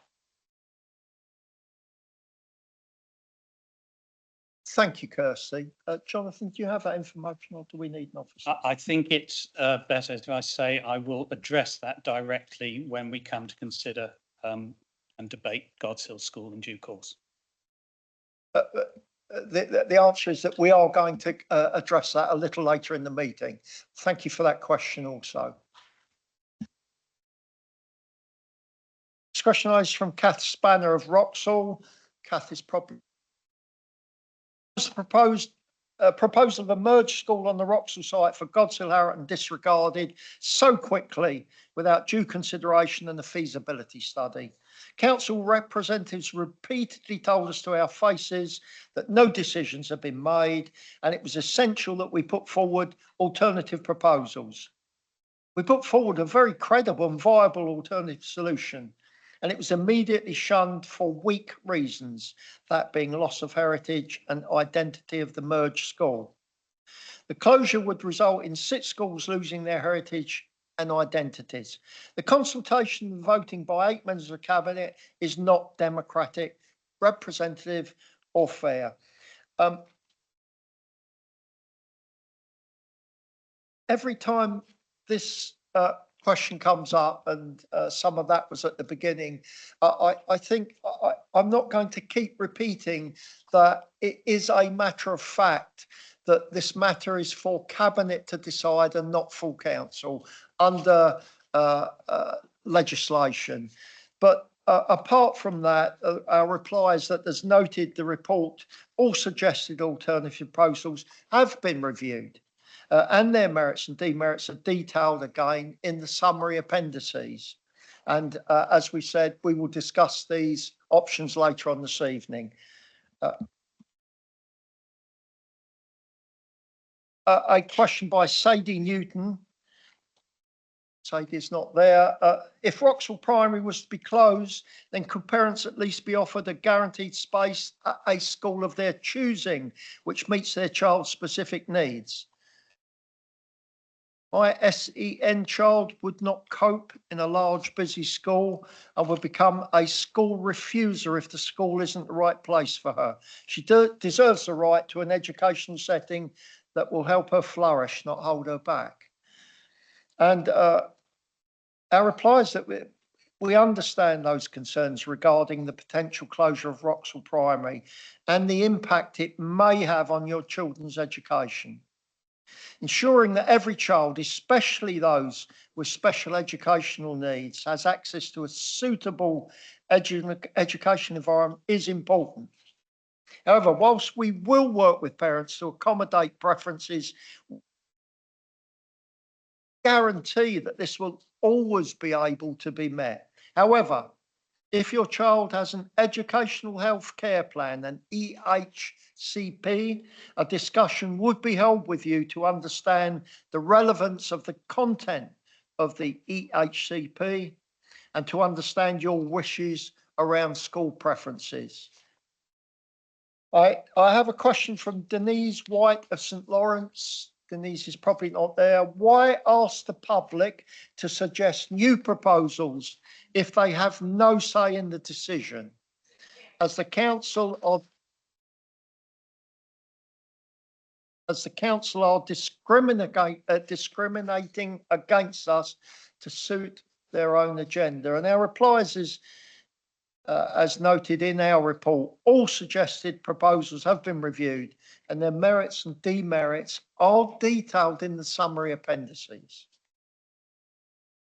Thank you, Kirsty. Jonathan, do you have that information or do we need an officer? I think it's better if I say I will address that directly when we come to consider and debate God's Hill School in due course. The answer is that we are going to address that a little later in the meeting. Thank you for that question also. This question is from Kath Spanner of Wroxall. Kath is probably proposal of a merged school on the Wroxall site for God's Hill Harroton disregarded so quickly without due consideration and a feasibility study. Council representatives repeatedly told us to our faces that no decisions have been made and it was essential that we put forward alternative proposals. We put forward a very credible and viable alternative solution, and it was immediately shunned for weak reasons, that being loss of heritage and identity of the merged school. The closure would result in 6 schools losing their heritage and identities. The consultation and voting by 8 members of the Cabinet is not democratic, representative or fair. every time this question comes up, and some of that was at the beginning, I think I'm not going to keep repeating that it is a matter of fact that this matter is for Cabinet to decide and not full council under legislation. But apart from that, our reply is that, as noted, the report, all suggested alternative proposals have been reviewed, and their merits and demerits are detailed again in the summary appendices. And as we said, we will discuss these options later on this evening. A question by Sadie Newton. Sadie's not there. If Wroxall Primary was to be closed, then could parents at least be offered a guaranteed space at a school of their choosing, which meets their child's specific needs? My SEN child would not cope in a large, busy school and would become a school refuser if the school isn't the right place for her. She deserves the right to an educational setting that will help her flourish, not hold her back. And our reply is that we understand those concerns regarding the potential closure of Wroxall Primary and the impact it may have on your children's education. Ensuring that every child, especially those with special educational needs, has access to a suitable education environment is important. However, whilst we will work with parents to accommodate preferences, guarantee that this will always be able to be met. However, if your child has an educational health care plan, an EHCP, a discussion would be held with you to understand the relevance of the content of the EHCP and to understand your wishes around school preferences. I have a question from Denise White of St Lawrence. Denise is probably not there. Why ask the public to suggest new proposals if they have no say in the decision? As the council are discriminating against us to suit their own agenda. And our replies is, as noted in our report, all suggested proposals have been reviewed and their merits and demerits are detailed in the summary appendices.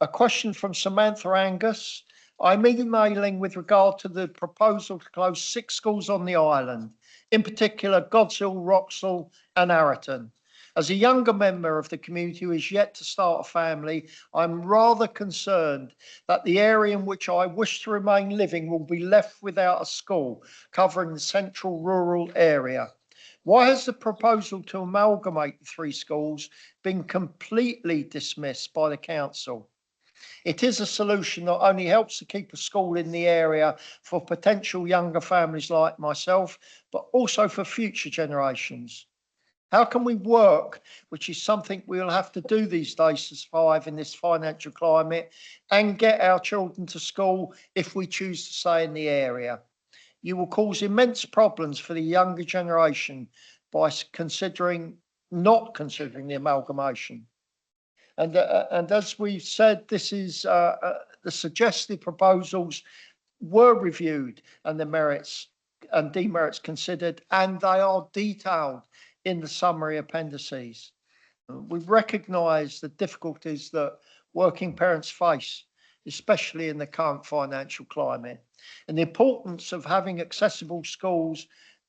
A question from Samantha Angus. I'm emailing with regard to the proposal to close 6 schools on the island, in particular God's Hill, Wroxall and Arraton. As a younger member of the community who is yet to start a family, I'm rather concerned that the area in which I wish to remain living will be left without a school covering the central rural area. Why has the proposal to amalgamate the 3 schools been completely dismissed by the council? It is a solution that only helps to keep a school in the area for potential younger families like myself, but also for future generations. How can we work, which is something we'll have to do these days to survive in this financial climate, and get our children to school if we choose to stay in the area? You will cause immense problems for the younger generation by not considering the amalgamation. And as we've said, this is the suggested proposals were reviewed and the merits and demerits considered, and they are detailed in the summary appendices. We recognise the difficulties that working parents face, especially in the current financial climate, and the importance of having accessible schools,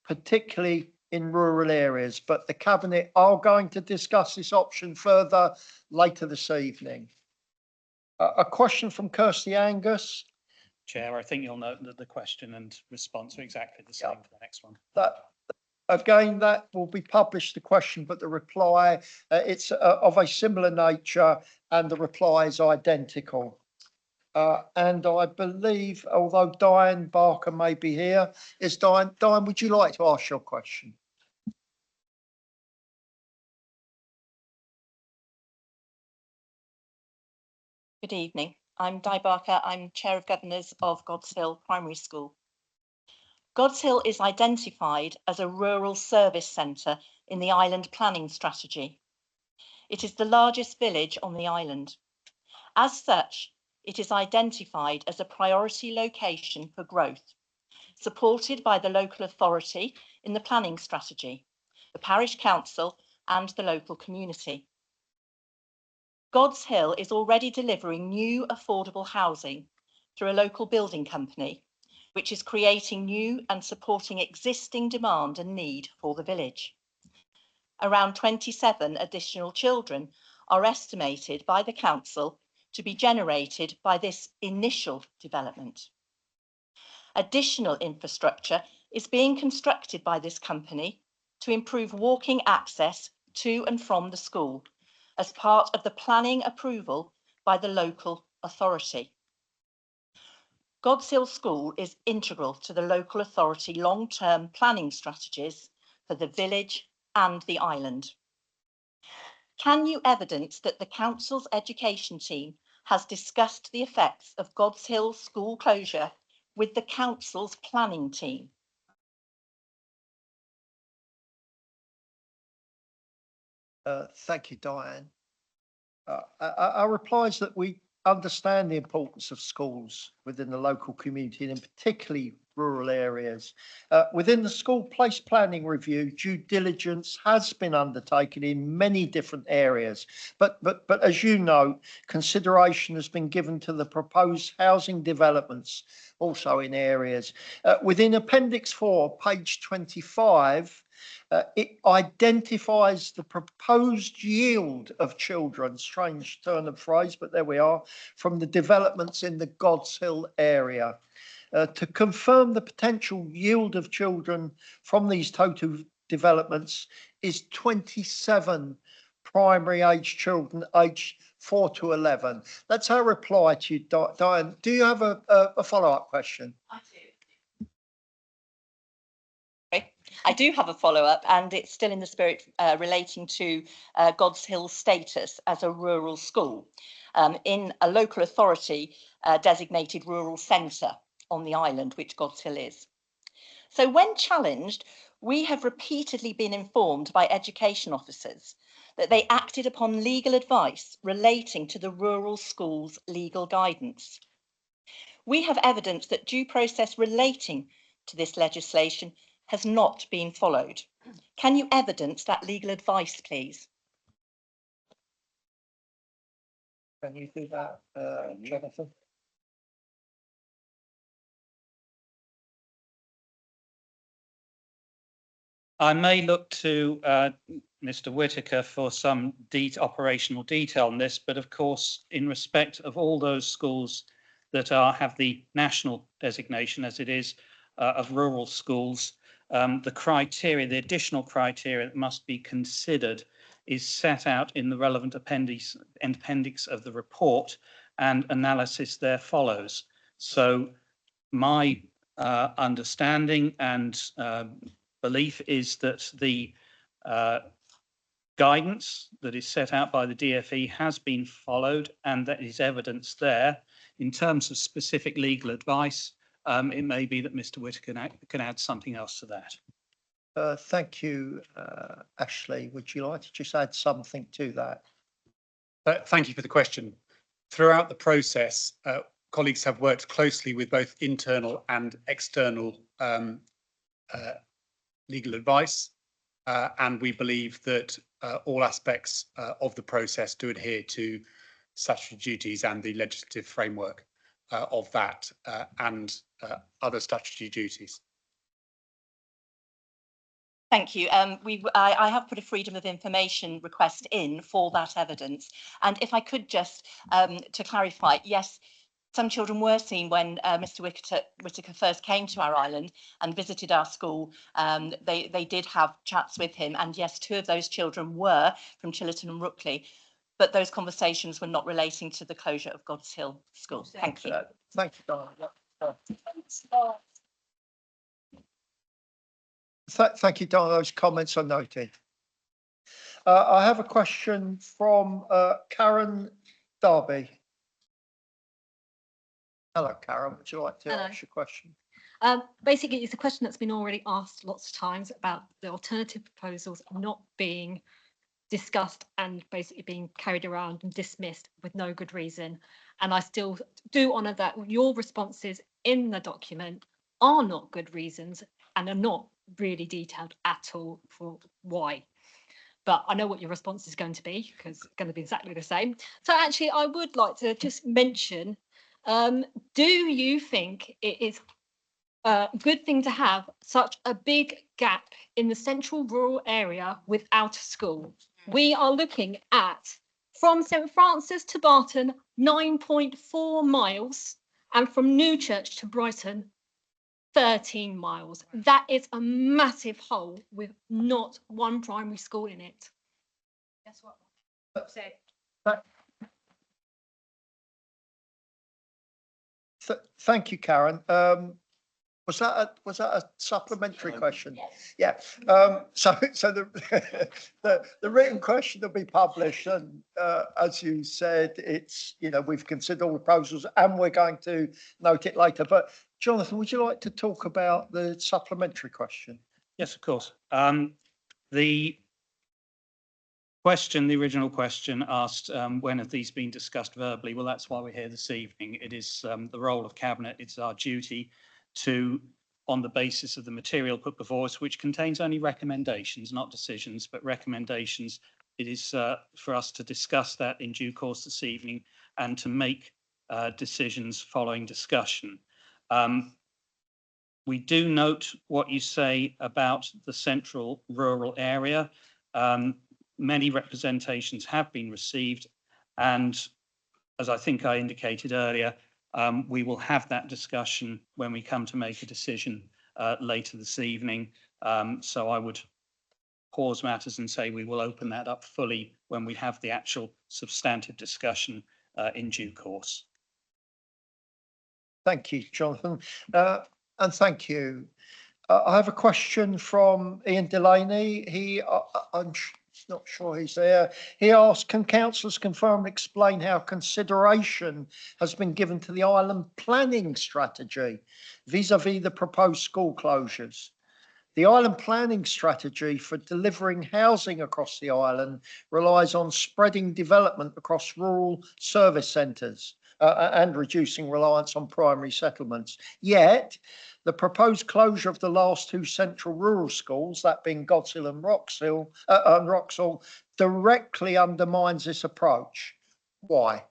particularly in rural areas. But the Cabinet are going to discuss this option further later this evening. A question from Kirsty Angus. Chair, I think you'll note that the question and response are exactly the same for the next one. Again, that will be published, the question, but the reply, it's of a similar nature and the reply is identical. And I believe, although Diane Barker may be here, is Diane, would you like to ask your question? Good evening. I'm Di Barker. I'm Chair of Governors of God's Hill Primary School. God's Hill is identified as a rural service centre in the island planning strategy. It is the largest village on the island. As such, it is identified as a priority location for growth, supported by the local authority in the planning strategy, the parish council and the local community. God's Hill is already delivering new affordable housing through a local building company, which is creating new and supporting existing demand and need for the village. Around 27 additional children are estimated by the council to be generated by this initial development. Additional infrastructure is being constructed by this company to improve walking access to and from the school as part of the planning approval by the local authority. God's Hill School is integral to the local authority long-term planning strategies for the village and the island. Can you evidence that the council's education team has discussed the effects of God's Hill school closure with the council's planning team? Thank you, Diane. Our reply is that we understand the importance of schools within the local community and in particularly rural areas. Within the school place planning review, due diligence has been undertaken in many different areas, but as you know, consideration has been given to the proposed housing developments also in areas. Within Appendix 4, page 25, it identifies the proposed yield of children, strange turn of phrase, but there we are, from the developments in the God's Hill area. To confirm the potential yield of children from these total developments is 27 primary age children aged 4 to 11. That's our reply to you, Diane. Do you have a follow-up question? I do have a follow-up, and it's still in the spirit relating to God's Hill status as a rural school in a local authority designated rural centre on the island, which God's Hill is. So when challenged, we have repeatedly been informed by education officers that they acted upon legal advice relating to the rural school's legal guidance. We have evidence that due process relating to this legislation has not been followed. Can you evidence that legal advice, please? Can you do that, Jonathan? I may look to Mr. Whitaker for some operational detail on this, but of course, in respect of all those schools that have the national designation, as it is, of rural schools, the additional criteria that must be considered is set out in the relevant appendix of the report, and analysis there follows. So my understanding and belief is that the guidance that is set out by the DFE has been followed, and that is evidence there. In terms of specific legal advice, it may be that Mr. Whitaker can add something else to that. Thank you, Ashley. Would you like to just add something to that? Thank you for the question. Throughout the process, colleagues have worked closely with both internal and external legal advice, and we believe that all aspects of the process do adhere to statutory duties and the legislative framework of that and other statutory duties. Thank you. I have put a freedom of information request in for that evidence. And if I could just, to clarify, yes, some children were seen when Mr. Whitaker first came to our island and visited our school. They did have chats with him. And yes, 2 of those children were from Chillerton and Rookley, but those conversations were not relating to the closure of God's Hill School. Thank you. Thank you, Diane. Thank you, Diane. Those comments are noted. I have a question from Karen Darby. Hello, Karen. Would you like to ask your question? Basically, it's a question that's been already asked lots of times about the alternative proposals not being discussed and basically being carried around and dismissed with no good reason. And I still do honour that your responses in the document are not good reasons and are not really detailed at all for why. But I know what your response is going to be, because it's going to be exactly the same. So actually, I would like to just mention, do you think it is a good thing to have such a big gap in the central rural area without a school? We are looking at, from St Francis to Barton, 9.4 miles, and from Newchurch to Brighton, 13 miles. That is a massive hole with not one primary school in it. That's what I said. Thank you, Karen. Was that a supplementary question? Yes. Yeah. So the written question will be published, and as you said, it's, we've considered all the proposals, and we're going to note it later. But Jonathan, would you like to talk about the supplementary question? Yes, of course. The question, the original question asked, when have these been discussed verbally? Well, that's why we're here this evening. It is the role of Cabinet, it's our duty to, on the basis of the material put before us, which contains only recommendations, not decisions, but recommendations, it is for us to discuss that in due course this evening and to make decisions following discussion. We do note what you say about the central rural area. Many representations have been received, and as I think I indicated earlier, we will have that discussion when we come to make a decision later this evening. So I would pause matters and say we will open that up fully when we have the actual substantive discussion in due course. Thank you, Jonathan. And thank you. I have a question from Ian Delaney. I'm not sure he's there. He asked, can councillors confirm and explain how consideration has been given to the island planning strategy vis-à-vis the proposed school closures? The island planning strategy for delivering housing across the island relies on spreading development across rural service centres and reducing reliance on primary settlements. Yet, the proposed closure of the last two central rural schools, that being Godshill and Wroxall, directly undermines this approach. Why?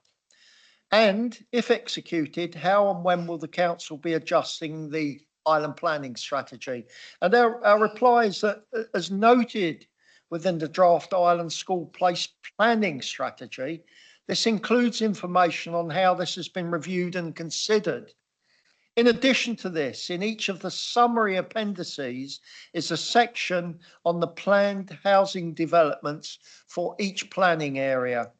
And if executed, how and when will the council be adjusting the island planning strategy? And our reply is that, as noted within the draft island school place planning strategy, this includes information on how this has been reviewed and considered. In addition to this, in each of the summary appendices is a section on the planned housing developments for each planning area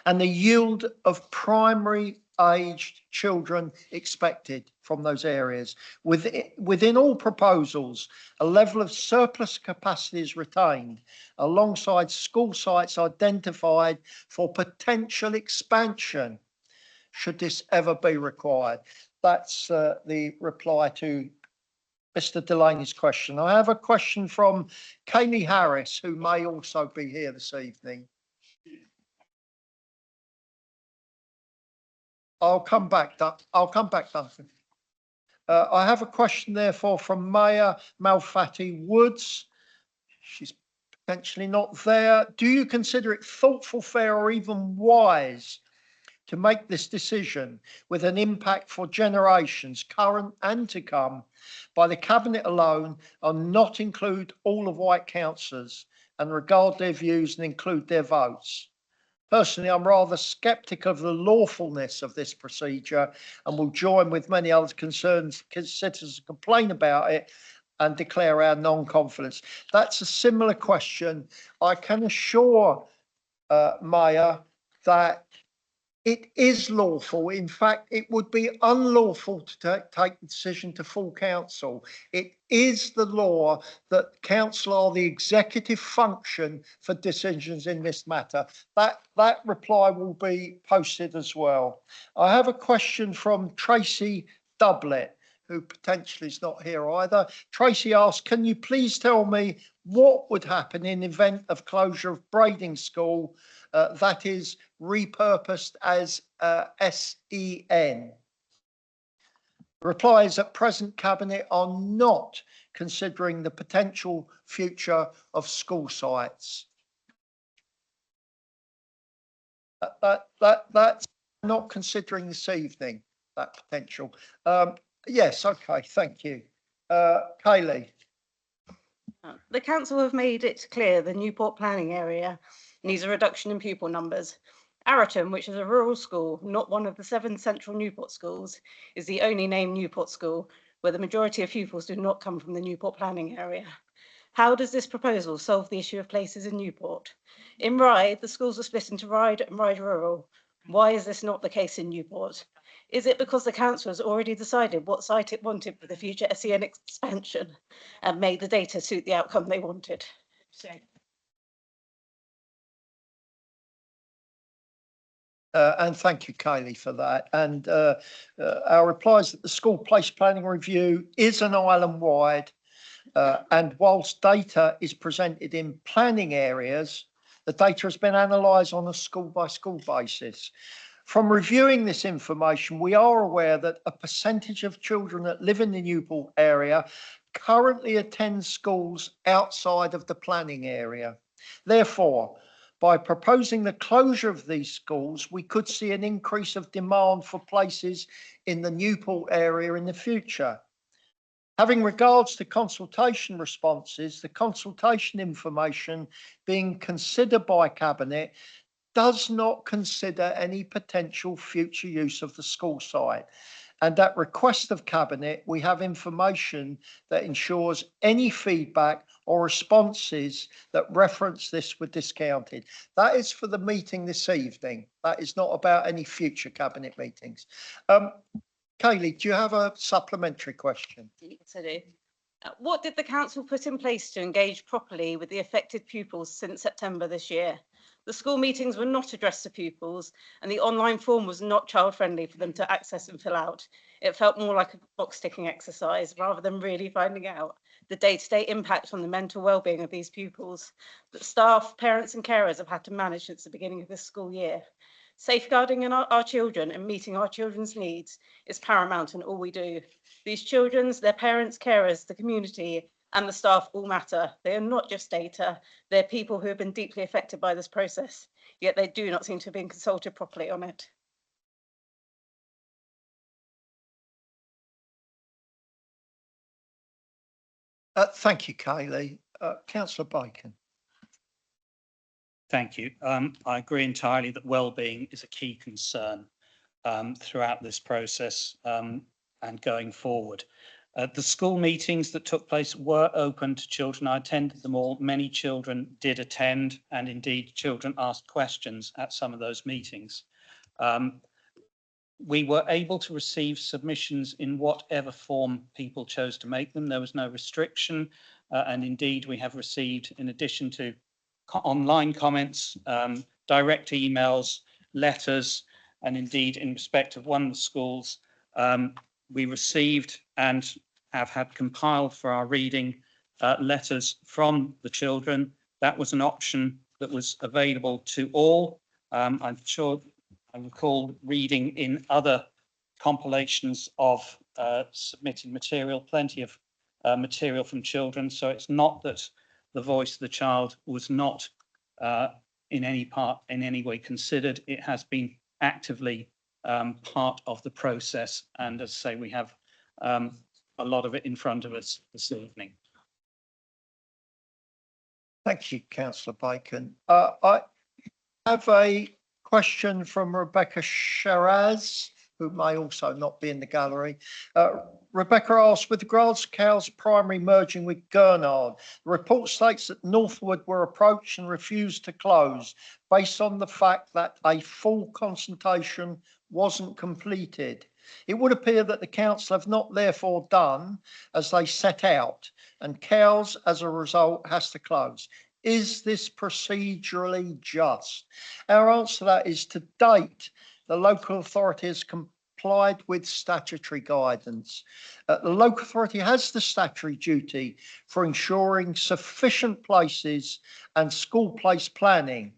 and the yield of primary aged children expected from those areas. Within all proposals, a level of surplus capacity is retained alongside school sites identified for potential expansion should this ever be required. That's the reply to Mr. Delaney's question. I have a question from Kaylee Harris, who may also be here this evening. I'll come back, Duncan. I have a question, therefore, from Maya Malfatti Woods. She's potentially not there. Do you consider it thoughtful, fair, or even wise to make this decision with an impact for generations, current and to come, by the Cabinet alone and not include all of White councillors and regard their views and include their votes? Personally, I'm rather sceptical of the lawfulness of this procedure and will join with many other concerned citizens to complain about it and declare our non-confidence. That's a similar question. I can assure Maya that it is lawful. In fact, it would be unlawful to take the decision to full council. It is the law that council are the executive function for decisions in this matter. That reply will be posted as well. I have a question from Tracy Doublet, who potentially is not here either. Tracy asked, can you please tell me what would happen in event of closure of Brading School, that is repurposed as SEN? The reply is at present Cabinet are not considering the potential future of school sites. That's not considering this evening, that potential. Yes, okay, thank you. Kaylee. The council have made it clear the Newport planning area needs a reduction in pupil numbers. Arraton, which is a rural school, not one of the 7 central Newport schools, is the only named Newport school where the majority of pupils do not come from the Newport planning area. How does this proposal solve the issue of places in Newport? In Ryde, the schools are split into Ryde and Ryde Rural. Why is this not the case in Newport? Is it because the council has already decided what site it wanted for the future SEN expansion and made the data suit the outcome they wanted? And thank you, Kaylee, for that. And our reply is that the school place planning review is an island-wide, and whilst data is presented in planning areas, the data has been analysed on a school-by-school basis. From reviewing this information, we are aware that a percentage of children that live in the Newport area currently attend schools outside of the planning area. Therefore, by proposing the closure of these schools, we could see an increase of demand for places in the Newport area in the future. Having regards to consultation responses, the consultation information being considered by Cabinet does not consider any potential future use of the school site. And at request of Cabinet, we have information that ensures any feedback or responses that reference this were discounted. That is for the meeting this evening. That is not about any future Cabinet meetings. Kaylee, do you have a supplementary question? Yes, I do. What did the council put in place to engage properly with the affected pupils since September this year? The school meetings were not addressed to pupils and the online form was not child friendly for them to access and fill out. It felt more like a box ticking exercise rather than really finding out the day-to-day impact on the mental well-being of these pupils that staff, parents and carers have had to manage since the beginning of this school year. Safeguarding our children and meeting our children's needs is paramount in all we do. These children, their parents, carers, the community and the staff all matter. They are not just data, they're people who have been deeply affected by this process, yet they do not seem to have been consulted properly on it. Thank you, Kaylee. Councillor Bacon. Thank you. I agree entirely that well-being is a key concern throughout this process and going forward. The school meetings that took place were open to children. I attended them all. Many children did attend, and indeed children asked questions at some of those meetings. We were able to receive submissions in whatever form people chose to make them. There was no restriction, and indeed we have received, in addition to online comments, direct emails, letters, and indeed in respect of one of the schools, we received and have had compiled for our reading letters from the children. That was an option that was available to all. I'm sure I recall reading in other compilations of submitted material, plenty of material from children. So it's not that the voice of the child was not in any way considered. It has been actively part of the process, and as I say, we have a lot of it in front of us this evening. Thank you, Councillor Bacon. I have a question from Rebecca Shiraz, who may also not be in the gallery. Rebecca asks, with regards to Cowes Primary merging with Gurnard, the report states that Northwood were approached and refused to close based on the fact that a full consultation wasn't completed. It would appear that the council have not therefore done as they set out, and Cowes as a result has to close. Is this procedurally just? Our answer to that is, to date, the local authority has complied with statutory guidance. The local authority has the statutory duty for ensuring sufficient places and school place planning,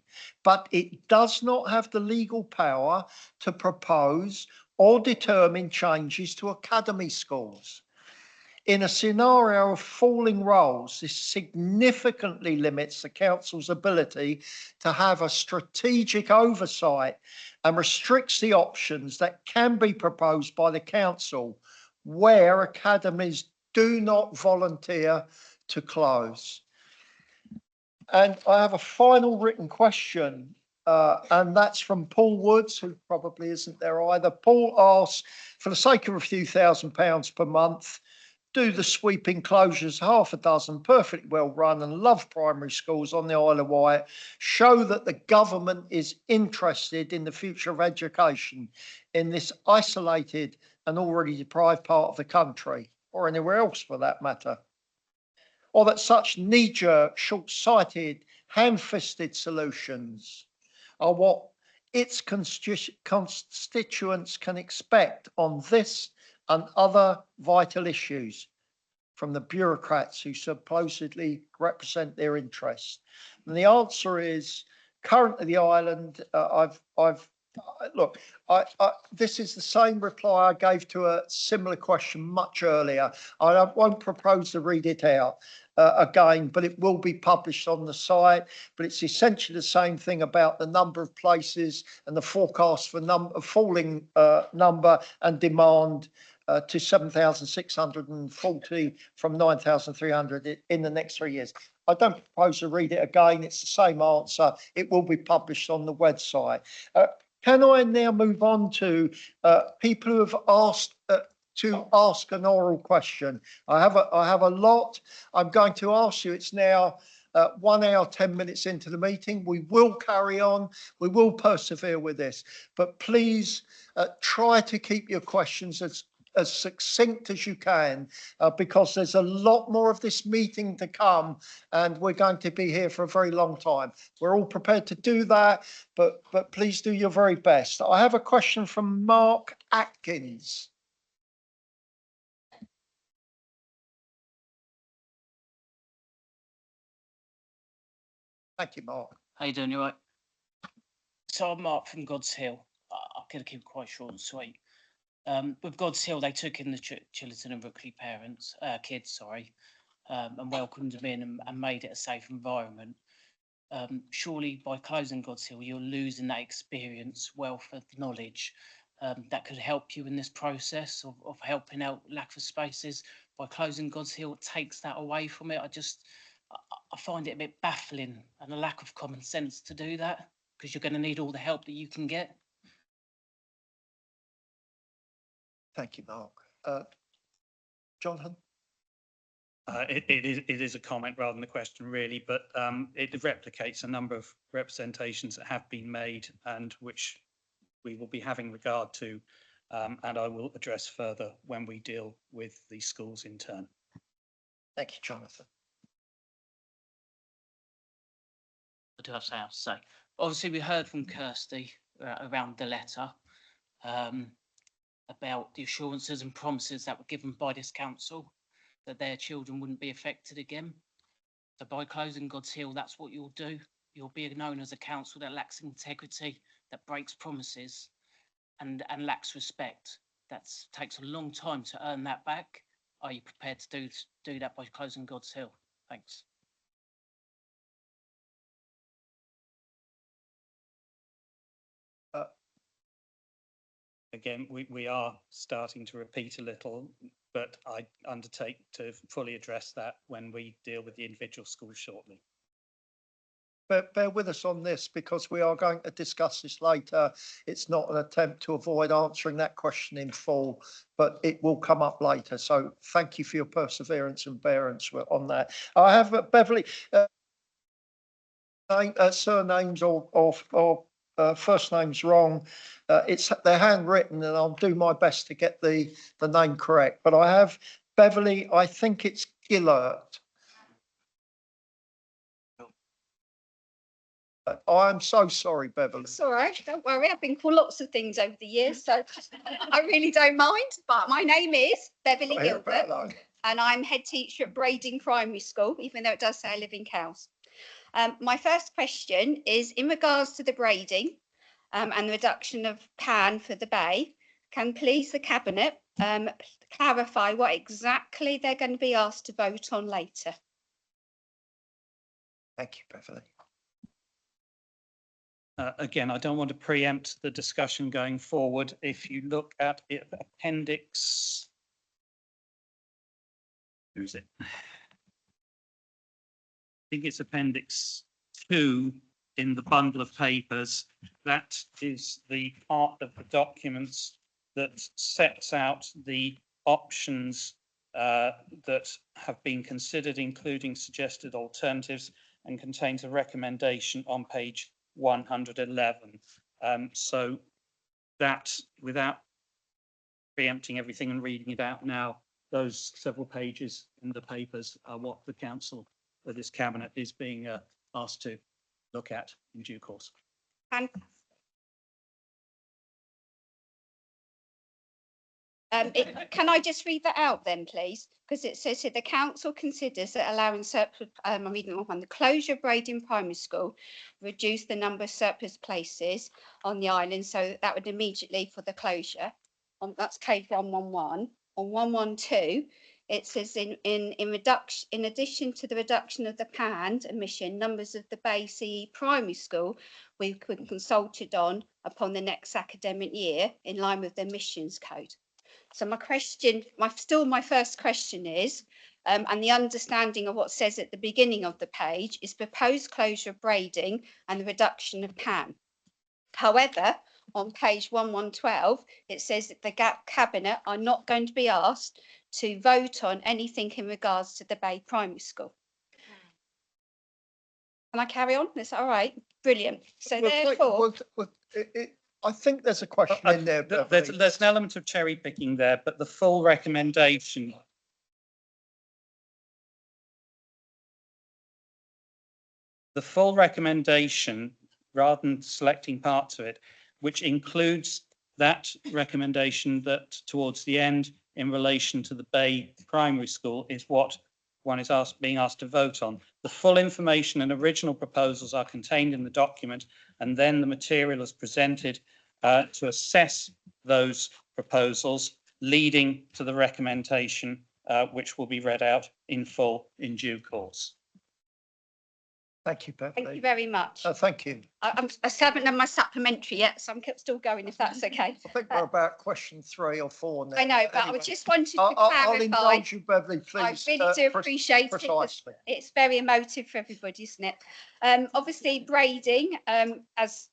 but it does not have the legal power to propose or determine changes to academy schools. In a scenario of falling roles, this significantly limits the council's ability to have a strategic oversight and restricts the options that can be proposed by the council where academies do not volunteer to close. And I have a final written question, and that's from Paul Woods, who probably isn't there either. Paul asks, for the sake of a few £1,000s per month, do the sweeping closures, half a dozen perfectly well run and loved primary schools on the Isle of Wight, show that the government is interested in the future of education in this isolated and already deprived part of the country, or anywhere else for that matter? Or that such knee-jerk, short-sighted, ham-fisted solutions are what its constituents can expect on this and other vital issues from the bureaucrats who supposedly represent their interests? And the answer is, currently the island, this is the same reply I gave to a similar question much earlier. I won't propose to read it out again, but it will be published on the site. But it's essentially the same thing about the number of places and the forecast for falling number and demand to 7,640 from 9,300 in the next 3 years. I don't propose to read it again. It's the same answer. It will be published on the website. Can I now move on to people who have asked to ask an oral question? I have a lot. I'm going to ask you. It's now 1 hour, 10 minutes into the meeting. We will carry on. We will persevere with this. But please try to keep your questions as succinct as you can, because there's a lot more of this meeting to come and we're going to be here for a very long time. We're all prepared to do that, but please do your very best. I have a question from Mark Atkins. Thank you, Mark. How you doing? You right? So I'm Mark from God's Hill. I'm going to keep it quite short and sweet. With God's Hill, they took in the Chillerton and Rookley kids, and welcomed them in and made it a safe environment. Surely by closing God's Hill, you're losing that experience, wealth of knowledge that could help you in this process of helping out lack of spaces. By closing God's Hill, it takes that away from it. I find it a bit baffling and a lack of common sense to do that, because you're going to need all the help that you can get. Thank you, Mark. Jonathan? It is a comment rather than a question, really, but it replicates a number of representations that have been made and which we will be having regard to, and I will address further when we deal with the schools in turn. Thank you, Jonathan. What do I have to say? Obviously, we heard from Kirsty around the letter about the assurances and promises that were given by this council that their children wouldn't be affected again. So by closing God's Hill, that's what you'll do. You'll be known as a council that lacks integrity, that breaks promises and lacks respect. That takes a long time to earn that back. Are you prepared to do that by closing God's Hill? Thanks. Again, we are starting to repeat a little, but I undertake to fully address that when we deal with the individual schools shortly. Bear with us on this, because we are going to discuss this later. It's not an attempt to avoid answering that question in full, but it will come up later. So thank you for your perseverance and bearance on that. I have Beverly, surnames or first names wrong. They're handwritten, and I'll do my best to get the name correct. But I have Beverly, I think it's Gillert. I'm so sorry, Beverly. It's all right, don't worry. I've been called lots of things over the years, so I really don't mind. But my name is Beverly I hear about Gilbert, that. and I'm head teacher at Brading Primary School, even though it does say I live in Cowes. My first question is in regards to the braiding and the reduction of pan for the bay. Can please the Cabinet clarify what exactly they're going to be asked to vote on later? Thank you, Beverly. Again, I don't want to preempt the discussion going forward. If you look at it, appendix, who's it? I think it's appendix 2 in the bundle of papers. That is the part of the documents that sets out the options that have been considered, including suggested alternatives, and contains a recommendation on page 111. So that, without preempting everything and reading it out now, those several pages in the papers are what the council, or this Cabinet, is being asked to look at in due course. And can I just read that out then, please? Because it says here the council considers that allowing surplus, I'm reading it on the closure of Brading Primary School, reduce the number of surplus places on the island. So that would immediately for the closure. That's code 111. On 112, it says in addition to the reduction of the planned emission, numbers of the Bay CE Primary School we've been consulted on upon the next academic year in line with the emissions code. So my question, my first question is, and the understanding of what says at the beginning of the page is proposed closure of Brading and the reduction of PAN. However, on page 1112, it says that the Cabinet are not going to be asked to vote on anything in regards to the Bay Primary School. Can I carry on? Is that all right? Brilliant. So therefore, I think there's a question in there. There's an element of cherry picking there, but the full recommendation. The full recommendation, rather than selecting parts of it, which includes that recommendation that towards the end in relation to the Bay Primary School, is what one is being asked to vote on. The full information and original proposals are contained in the document, and then the material is presented to assess those proposals, leading to the recommendation, which will be read out in full in due course. Thank you, Beverly. thank you very much. Thank you. I haven't done my supplementary yet, so I'm still going if that's okay. I think we're about question 3 or 4 now. I know, but Anyway, I just wanted to I'll clarify. indulge you, Beverly, I please. really do appreciate it. 'Cause Precisely. it's very emotive for everybody, isn't it? Obviously, Brading as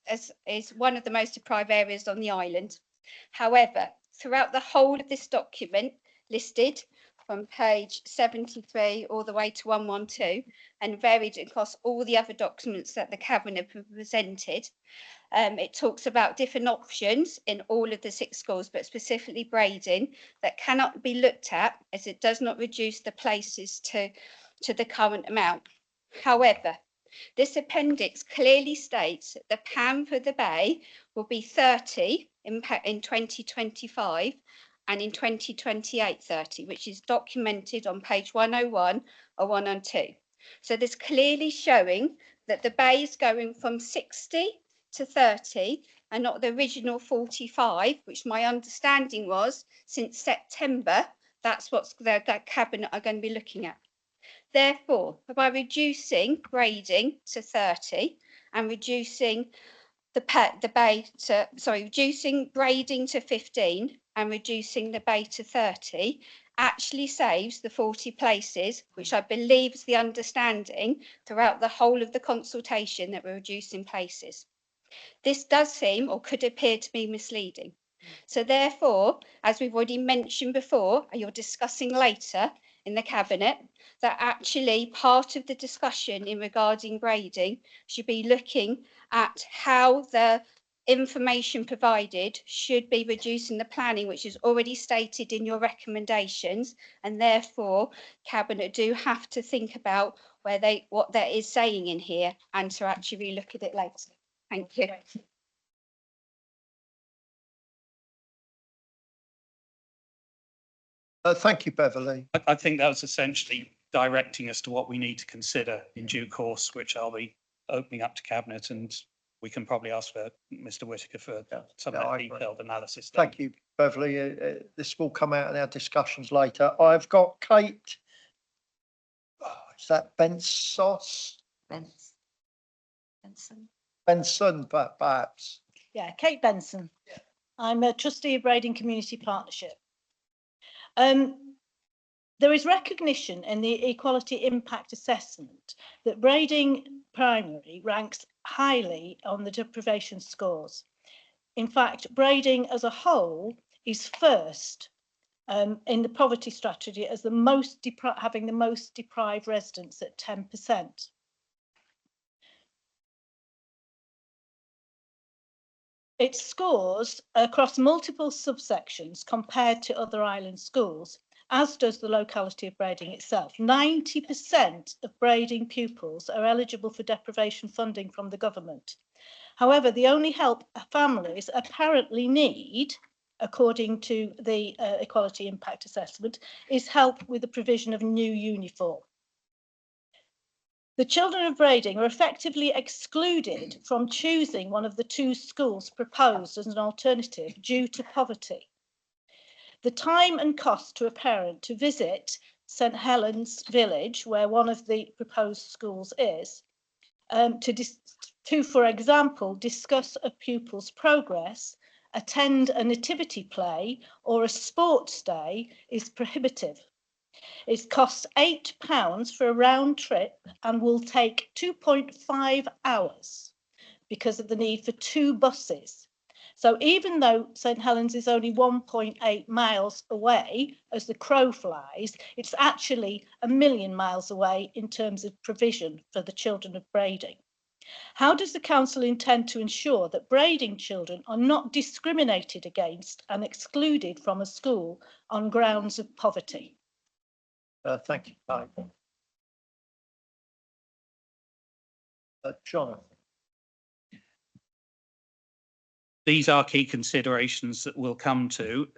is one of the most deprived areas on the island. However, throughout the whole of this document listed from page 73 all the way to 112 and varied across all the other documents that the Cabinet presented, it talks about different options in all of the 6 schools, but specifically Brading, that cannot be looked at as it does not reduce the places to the current amount. However, this appendix clearly states that the PAN for the Bay will be 30 in 2025 and in 2028 30, which is documented on page 101 or 102. So this clearly showing that the Bay is going from 60 to 30 and not the original 45, which my understanding was since September, that's what the Cabinet are going to be looking at. Therefore, by reducing Brading to 30 and reducing reducing Brading to 15 and reducing the Bay to 30 actually saves the 40 places, which I believe is the understanding throughout the whole of the consultation, that we're reducing places. This does seem or could appear to be misleading. So therefore, as we've already mentioned before, and you're discussing later in the Cabinet, that actually part of the discussion in regarding Brading should be looking at how the information provided should be reducing the planning, which is already stated in your recommendations, and therefore Cabinet do have to think about what that is saying in here and to actually look at it later. Thank you. Thank you, Beverly. I think that was essentially directing us to what we need to consider in due course, which I'll be opening up to Cabinet, and we can probably ask for Mr. Whitaker for some of that detailed analysis. Thank you, Beverly. This will come out in our discussions later. I've got Kate. Is that Bensos? Benson, perhaps. Yeah, Kate Benson. I'm a trustee of Brading Community Partnership. There is recognition in the Equality Impact Assessment that Brading Primary ranks highly on the deprivation scores. In fact, Brading as a whole is first in the poverty strategy as the most having the most deprived residents at 10%. It scores across multiple subsections compared to other island schools, as does the locality of Brading itself. 90% of Brading pupils are eligible for deprivation funding from the government. However, the only help families apparently need, according to the Equality Impact Assessment, is help with the provision of new uniform. The children of Brading are effectively excluded from choosing one of the two schools proposed as an alternative due to poverty. The time and cost to a parent to visit St Helens Village, where one of the proposed schools is, to, for example, discuss a pupil's progress, attend a nativity play or a sports day is prohibitive. It costs £8 for a round trip and will take 2.5 hours because of the need for 2 buses. So even though St Helens is only 1.8 miles away as the crow flies, it's actually 1,000,000 miles away in terms of provision for the children of Brading. How does the council intend to ensure that Brading children are not discriminated against and excluded from a school on grounds of poverty? Thank you, Kate. Jonathan. These are key considerations that we'll come to.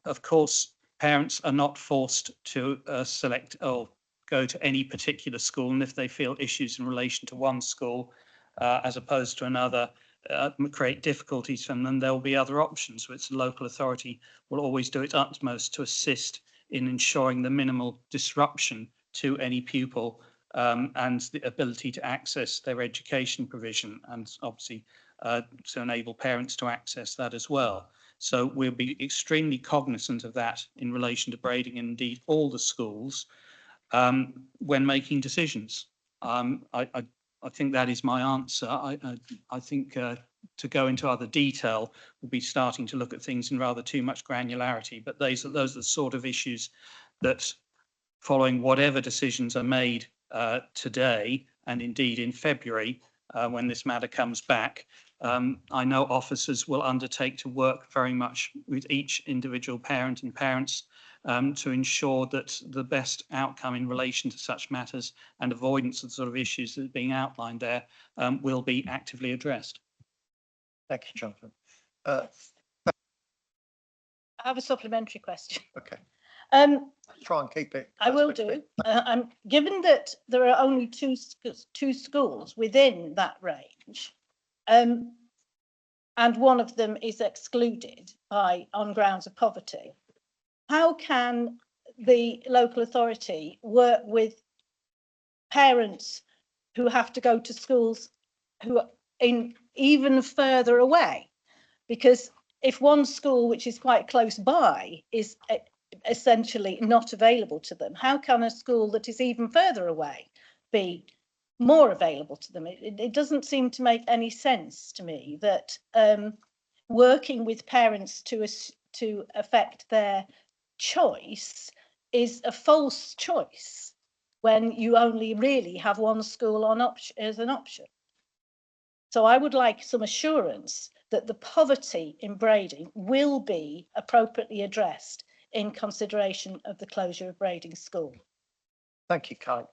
Of course, parents are not forced to select or go to any particular school, and if they feel issues in relation to one school as opposed to another create difficulties for them, there will be other options, which the local authority will always do its utmost to assist in ensuring the minimal disruption to any pupil and the ability to access their education provision, and obviously to enable parents to access that as well. So we'll be extremely cognizant of that in relation to Brading and indeed all the schools when making decisions. I think that is my answer. I think to go into other detail, we'll be starting to look at things in rather too much granularity, but those are the sort of issues that, following whatever decisions are made today and indeed in February, when this matter comes back, I know officers will undertake to work very much with each individual parent and parents to ensure that the best outcome in relation to such matters and avoidance of the sort of issues that are being outlined there will be actively addressed. Thank you, Jonathan. I have a supplementary question. Okay. Let's try and keep it. I will do. Given that there are only two schools within that range, and one of them is excluded on grounds of poverty, how can the local authority work with parents who have to go to schools who are even further away? Because if one school which is quite close by is essentially not available to them, how can a school that is even further away be more available to them? It doesn't seem to make any sense to me that working with parents to affect their choice is a false choice when you only really have one school as an option. So I would like some assurance that the poverty in Brading will be appropriately addressed in consideration of the closure of Brading School. Thank you, Kate.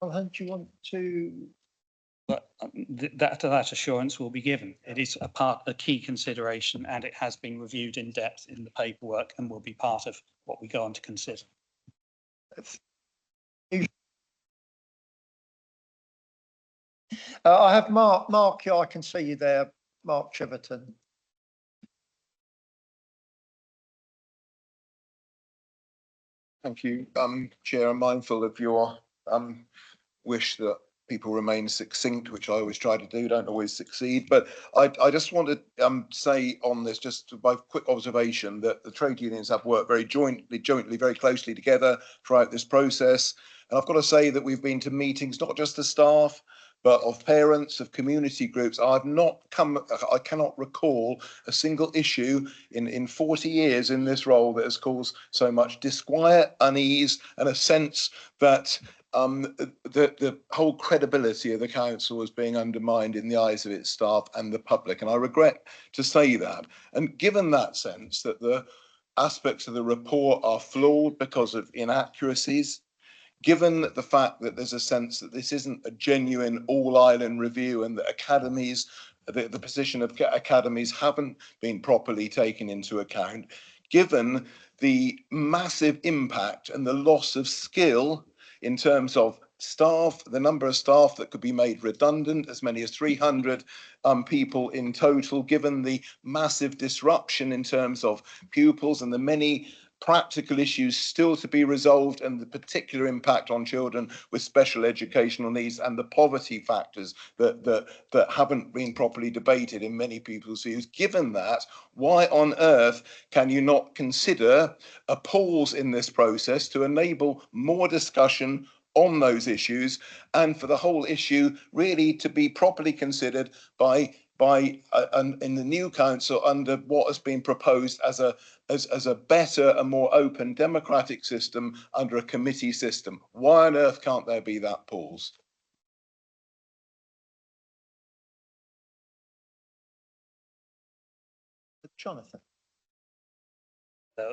Well, do you want to? But that assurance will be given. It is a key consideration, and it has been reviewed in depth in the paperwork and will be part of what we go on to consider. I have Mark, I can see you there, Mark Chiverton. Thank you, Chair. I'm mindful of your wish that people remain succinct, which I always try to do, don't always succeed. But I just want to say on this, just by quick observation, that the trade unions have worked very jointly, very closely together throughout this process. And I've got to say that we've been to meetings, not just the staff, but of parents, of community groups. I cannot recall a single issue in 40 years in this role that has caused so much disquiet, unease, and a sense that the whole credibility of the council is being undermined in the eyes of its staff and the public. And I regret to say that. And given that sense that the aspects of the report are flawed because of inaccuracies, given the fact that there's a sense that this isn't a genuine all-island review and that academies, the position of academies haven't been properly taken into account, given the massive impact and the loss of skill in terms of staff, the number of staff that could be made redundant, as many as 300 people in total, given the massive disruption in terms of pupils and the many practical issues still to be resolved, and the particular impact on children with special educational needs and the poverty factors that haven't been properly debated in many people's views. Given that, why on earth can you not consider a pause in this process to enable more discussion on those issues, and for the whole issue really to be properly considered by in the new council under what has been proposed as a better and more open democratic system under a committee system? Why on earth can't there be that pause? Jonathan.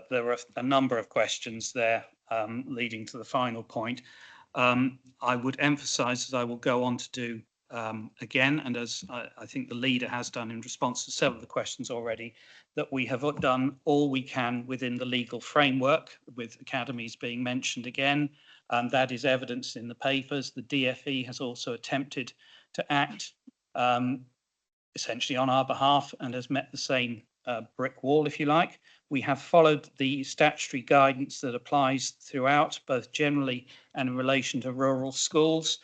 There are a number of questions there leading to the final point. I would emphasise, as I will go on to do again, and as I think the leader has done in response to several of the questions already, that we have done all we can within the legal framework, with academies being mentioned again. That is evidenced in the papers. The DFE has also attempted to act essentially on our behalf and has met the same brick wall, if you like. We have followed the statutory guidance that applies throughout, both generally and in relation to rural schools.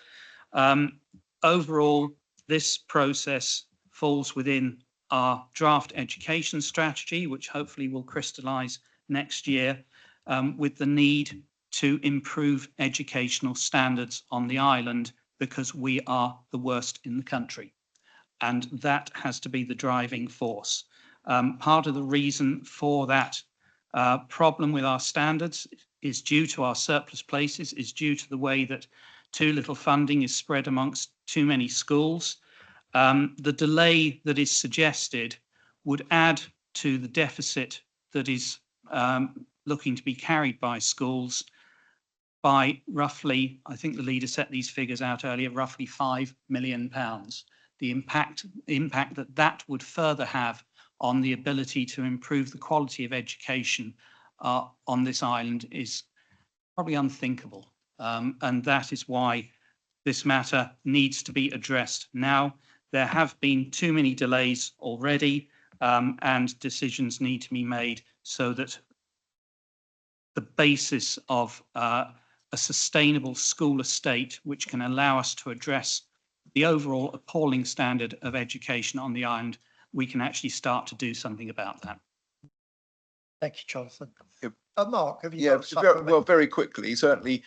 Overall, this process falls within our draft education strategy, which hopefully will crystallise next year, with the need to improve educational standards on the island, because we are the worst in the country. And that has to be the driving force. Part of the reason for that problem with our standards is due to our surplus places, is due to the way that too little funding is spread amongst too many schools. The delay that is suggested would add to the deficit that is looking to be carried by schools by roughly, I think the leader set these figures out earlier, roughly £5 million. The impact that would further have on the ability to improve the quality of education on this island is probably unthinkable. And that is why this matter needs to be addressed now. There have been too many delays already, and decisions need to be made so that the basis of a sustainable school estate, which can allow us to address the overall appalling standard of education on the island, we can actually start to do something about that. Thank you, Jonathan. Mark, have you Yeah, got something? well, very quickly, certainly,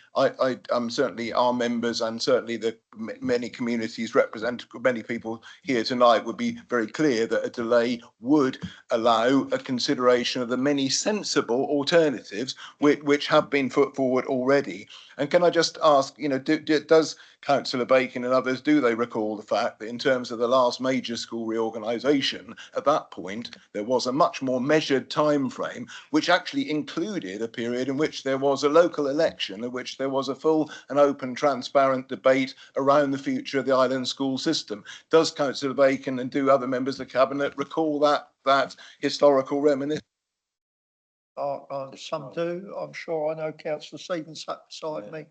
certainly our members and certainly the many communities represented, many people here tonight would be very clear that a delay would allow a consideration of the many sensible alternatives which have been put forward already. And can I just ask, you know, does Councillor Bacon and others, do they recall the fact that in terms of the last major school reorganisation, at that point, there was a much more measured time frame, which actually included a period in which there was a local election, in which there was a full and open, transparent debate around the future of the island school system. Does Councillor Bacon and do other members of the Cabinet recall that historical reminiscence? Some do. I'm sure I know Councillor Stevens sat beside me.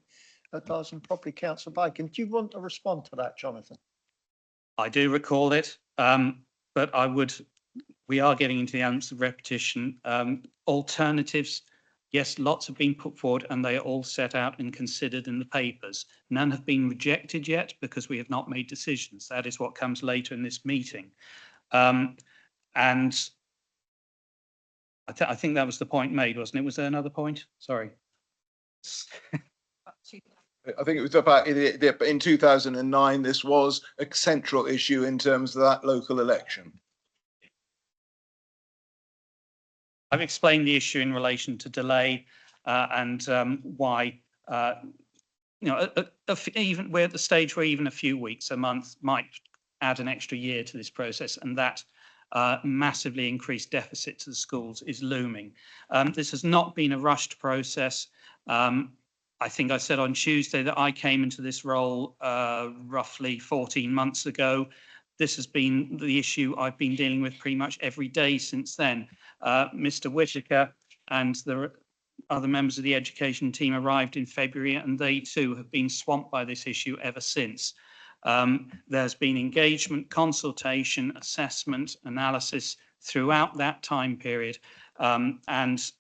That doesn't probably Councillor Bacon. Do you want to respond to that, Jonathan? I do recall it, but we are getting into the elements of repetition. Alternatives, yes, lots have been put forward and they are all set out and considered in the papers. None have been rejected yet because we have not made decisions. That is what comes later in this meeting. And I think that was the point made, wasn't it? Was there another point? Sorry. I think it was about in 2009, this was a central issue in terms of that local election. I've explained the issue in relation to delay and why, you know, even we're at the stage where even a few weeks, a month might add an extra year to this process, and that massively increased deficit to the schools is looming. This has not been a rushed process. I think I said on Tuesday that I came into this role roughly 14 months ago. This has been the issue I've been dealing with pretty much every day since then. Mr. Whitaker and the other members of the education team arrived in February, and they too have been swamped by this issue ever since. There's been engagement, consultation, assessment, analysis throughout that time period, and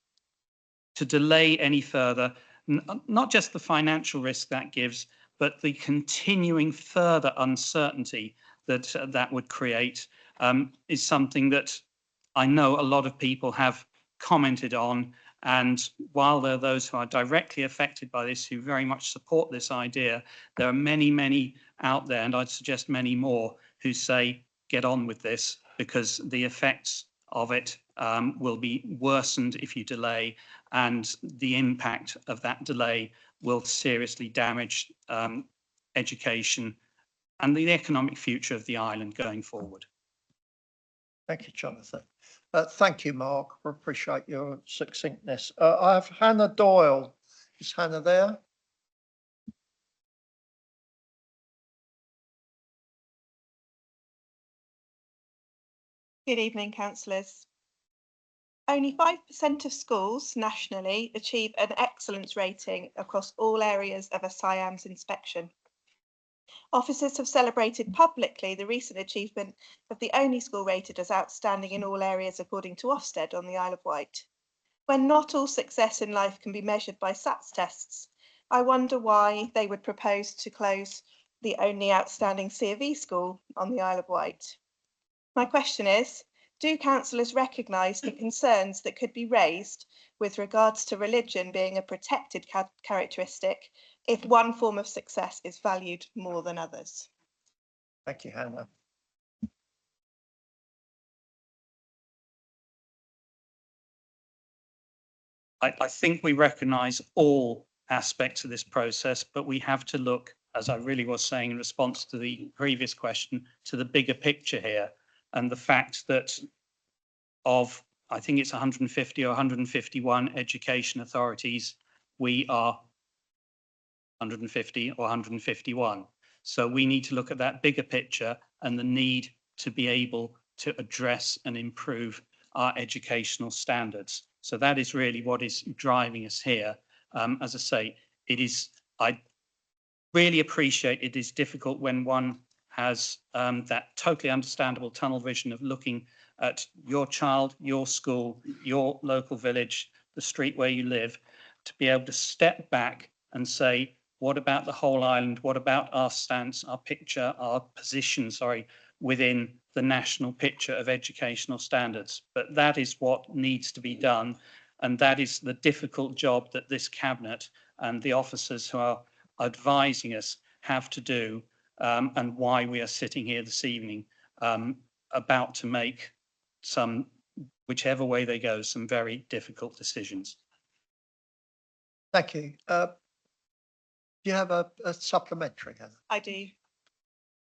to delay any further, not just the financial risk that gives, but the continuing further uncertainty that that would create is something that I know a lot of people have commented on. And while there are those who are directly affected by this, who very much support this idea, there are many, many out there, and I'd suggest many more, who say, get on with this, because the effects of it will be worsened if you delay, and the impact of that delay will seriously damage education and the economic future of the island going forward. Thank you, Jonathan. Thank you, Mark. I appreciate your succinctness. I have Hannah Doyle. Is Hannah there? Good evening, councillors. Only 5% of schools nationally achieve an excellence rating across all areas of a SIAMS inspection. Officers have celebrated publicly the recent achievement of the only school rated as outstanding in all areas according to Ofsted on the Isle of Wight. When not all success in life can be measured by SATS tests, I wonder why they would propose to close the only outstanding C of E school on the Isle of Wight. My question is, do councillors recognise the concerns that could be raised with regards to religion being a protected characteristic if one form of success is valued more than others? Thank you, Hannah. I think we recognise all aspects of this process, but we have to look, as I really was saying in response to the previous question, to the bigger picture here, and the fact that of, I think it's 150 or 151 education authorities, we are 150 or 151. So we need to look at that bigger picture and the need to be able to address and improve our educational standards. So that is really what is driving us here. As I say, I really appreciate it is difficult when one has that totally understandable tunnel vision of looking at your child, your school, your local village, the street where you live, to be able to step back and say, what about the whole island? What about our stance, our picture, our position, within the national picture of educational standards? But that is what needs to be done. And that is the difficult job that this cabinet and the officers who are advising us have to do, and why we are sitting here this evening about to make some, whichever way they go, some very difficult decisions. Thank you. Do you have a supplementary, Hannah? I do.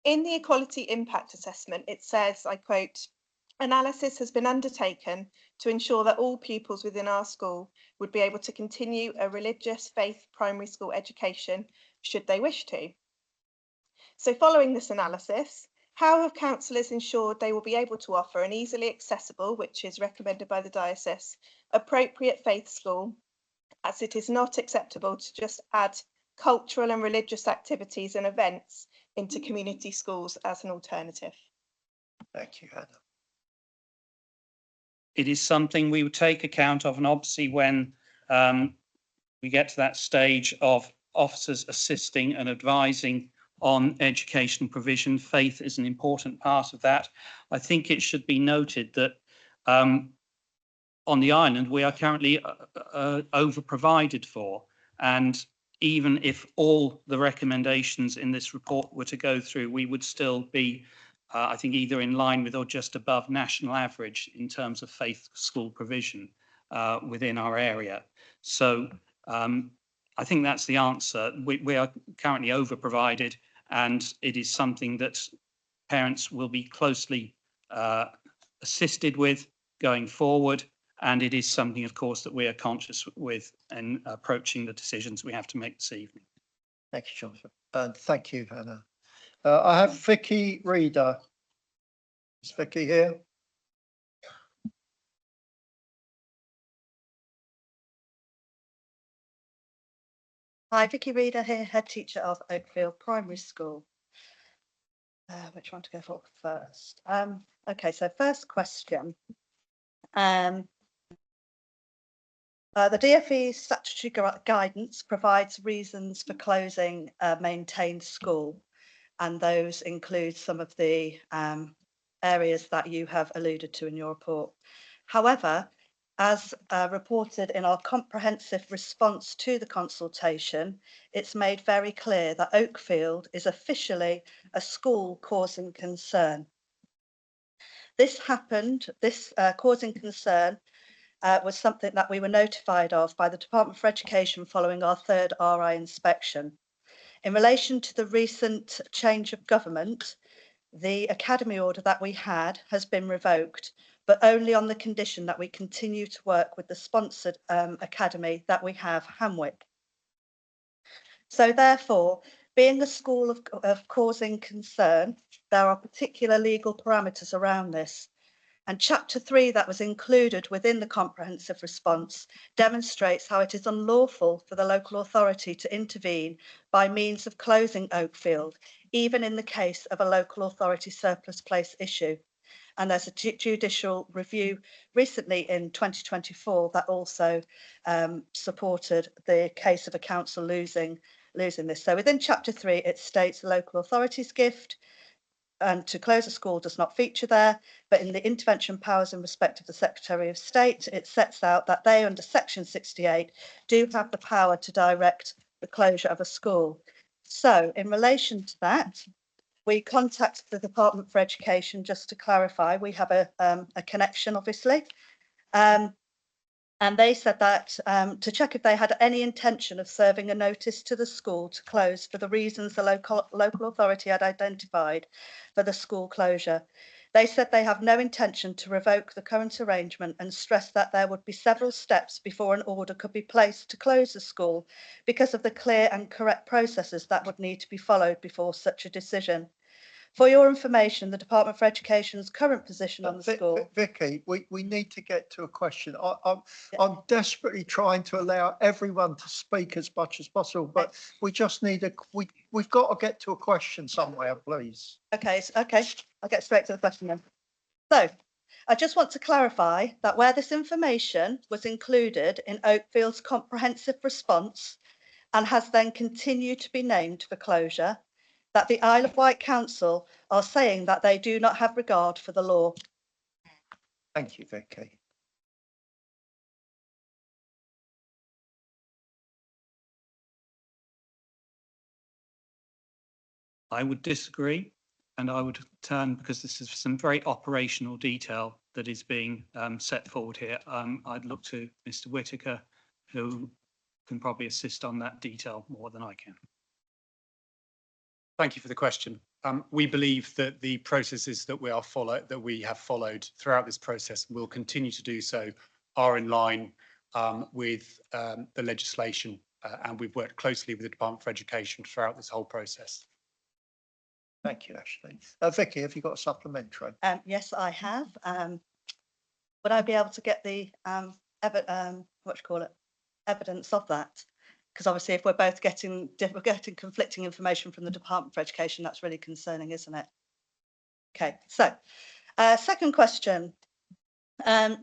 In the equality impact assessment, it says, I quote, analysis has been undertaken to ensure that all pupils within our school would be able to continue a religious faith primary school education should they wish to. So following this analysis, how have councillors ensured they will be able to offer an easily accessible, which is recommended by the diocese, appropriate faith school, as it is not acceptable to just add cultural and religious activities and events into community schools as an alternative? Thank you, Hannah. It is something we would take account of, and obviously when we get to that stage of officers assisting and advising on education provision, faith is an important part of that. I think it should be noted that on the island we are currently over provided for, and even if all the recommendations in this report were to go through, we would still be I think either in line with or just above national average in terms of faith school provision within our area. So I think that's the answer. We are currently over provided, and it is something that parents will be closely assisted with going forward. And it is something, of course, that we are conscious with in approaching the decisions we have to make this evening. Thank you, Jonathan. And thank you, Hannah. I have Vicky Reader. Is Vicky here? Hi, Vicky Reader here, head teacher of Oakfield Primary School. Which one to go for first? Okay, so first question. The DfE's statutory guidance provides reasons for closing a maintained school, and those include some of the areas that you have alluded to in your report. However, as reported in our comprehensive response to the consultation, it's made very clear that Oakfield is officially a school causing concern. This causing concern was something that we were notified of by the Department for Education following our third RI inspection. In relation to the recent change of government, the academy order that we had has been revoked, but only on the condition that we continue to work with the sponsored academy that we have, Hamwick. So therefore, being a school of causing concern, there are particular legal parameters around this. And Chapter 3 that was included within the comprehensive response demonstrates how it is unlawful for the local authority to intervene by means of closing Oakfield, even in the case of a local authority surplus place issue. And there's a judicial review recently in 2024 that also supported the case of a council losing this. So within Chapter 3, it states the local authority's gift and to close a school does not feature there, but in the intervention powers in respect of the Secretary of State, it sets out that they, under Section 68, do have the power to direct the closure of a school. So in relation to that, we contacted the Department for Education just to clarify. We have a connection, obviously. And they said that to check if they had any intention of serving a notice to the school to close for the reasons the local authority had identified for the school closure. They said they have no intention to revoke the current arrangement and stressed that there would be several steps before an order could be placed to close the school because of the clear and correct processes that would need to be followed before such a decision. For your information, the Department for Education's current position on the school. Vicky, we need to get to a question. I'm desperately trying to allow everyone to speak as much as possible, but we just need we've got to get to a question somewhere, please. Okay, I'll get straight to the question then. So, I just want to clarify that where this information was included in Oakfield's comprehensive response and has then continued to be named for closure, that the Isle of Wight Council are saying that they do not have regard for the law. Thank you, Vicky. I would disagree, and I would turn, because this is some very operational detail that is being set forward here. I'd look to Mr. Whitaker, who can probably assist on that detail more than I can. Thank you for the question. We believe that the processes that we have followed throughout this process, will continue to do so, are in line with the legislation, and we've worked closely with the Department for Education throughout this whole process. Thank you, Ashley. Vicky, have you got a supplementary? Yes, I have. Would I be able to get the evidence of that? Because obviously, if we're both getting conflicting information from the Department for Education, that's really concerning, isn't it? Okay, so second question.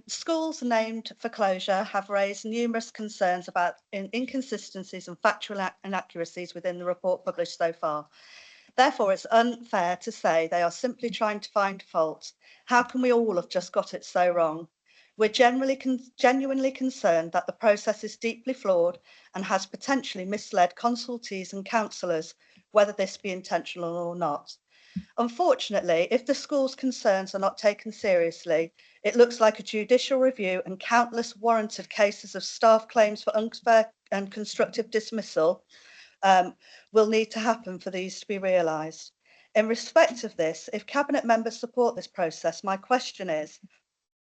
Schools named for closure have raised numerous concerns about inconsistencies and factual inaccuracies within the report published so far. Therefore, it's unfair to say they are simply trying to find fault. How can we all have just got it so wrong? We're genuinely concerned that the process is deeply flawed and has potentially misled consultees and counsellors, whether this be intentional or not. Unfortunately, if the school's concerns are not taken seriously, it looks like a judicial review and countless warranted cases of staff claims for unfair and constructive dismissal will need to happen for these to be realised. In respect of this, if Cabinet members support this process, my question is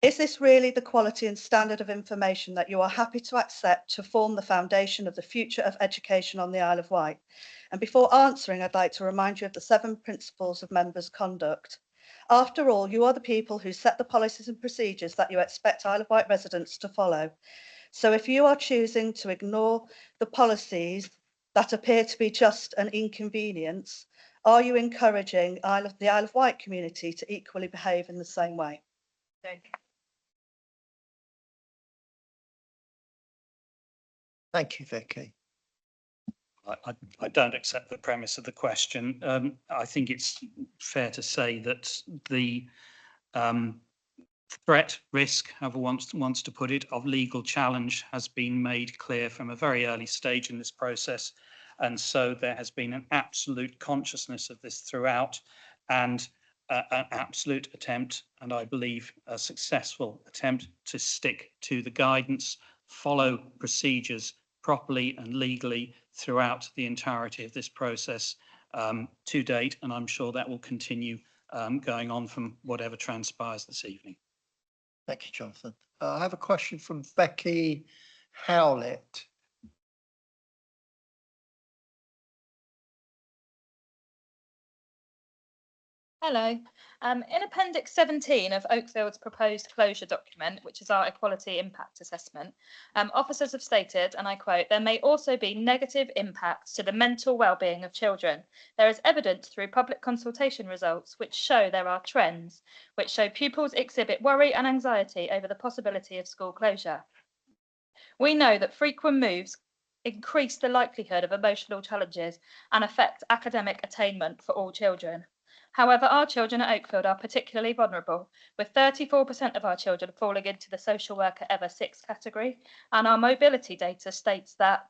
this really the quality and standard of information that you are happy to accept to form the foundation of the future of education on the Isle of Wight? And before answering, I'd like to remind you of the 7 principles of members' conduct. After all, you are the people who set the policies and procedures that you expect Isle of Wight residents to follow. So if you are choosing to ignore the policies that appear to be just an inconvenience, are you encouraging the Isle of Wight community to equally behave in the same way? Thank you, Vicky. I don't accept the premise of the question. I think it's fair to say that the threat, risk, however wants to put it, of legal challenge has been made clear from a very early stage in this process. And so there has been an absolute consciousness of this throughout, and an absolute attempt, and I believe a successful attempt, to stick to the guidance, follow procedures properly and legally throughout the entirety of this process to date. And I'm sure that will continue going on from whatever transpires this evening. Thank you, Jonathan. I have a question from Becky Howlett. Hello. In Appendix 17 of Oakfield's proposed closure document, which is our equality impact assessment, officers have stated, and I quote, "There may also be negative impacts to the mental well-being of children. There is evidence through public consultation results which show there are trends, which show pupils exhibit worry and anxiety over the possibility of school closure. We know that frequent moves increase the likelihood of emotional challenges and affect academic attainment for all children. However, our children at Oakfield are particularly vulnerable, with 34% of our children falling into the social worker Ever 6 category, and our mobility data shows that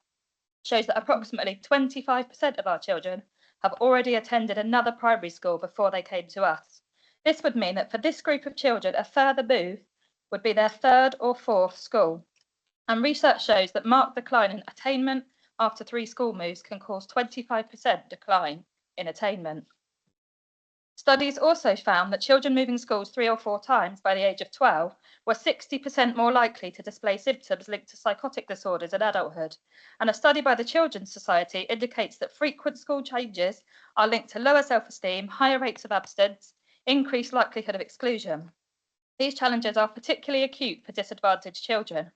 approximately 25% of our children have already attended another primary school before they came to us. This would mean that for this group of children, a further move would be their 3rd or 4th school. And research shows that marked decline in attainment after 3 school moves can cause 25% decline in attainment. Studies also found that children moving schools 3 or 4 times by the age of 12 were 60% more likely to display symptoms linked to psychotic disorders in adulthood. And a study by the Children's Society indicates that frequent school changes are linked to lower self-esteem, higher rates of abstinence, increased likelihood of exclusion. These challenges are particularly acute for disadvantaged children.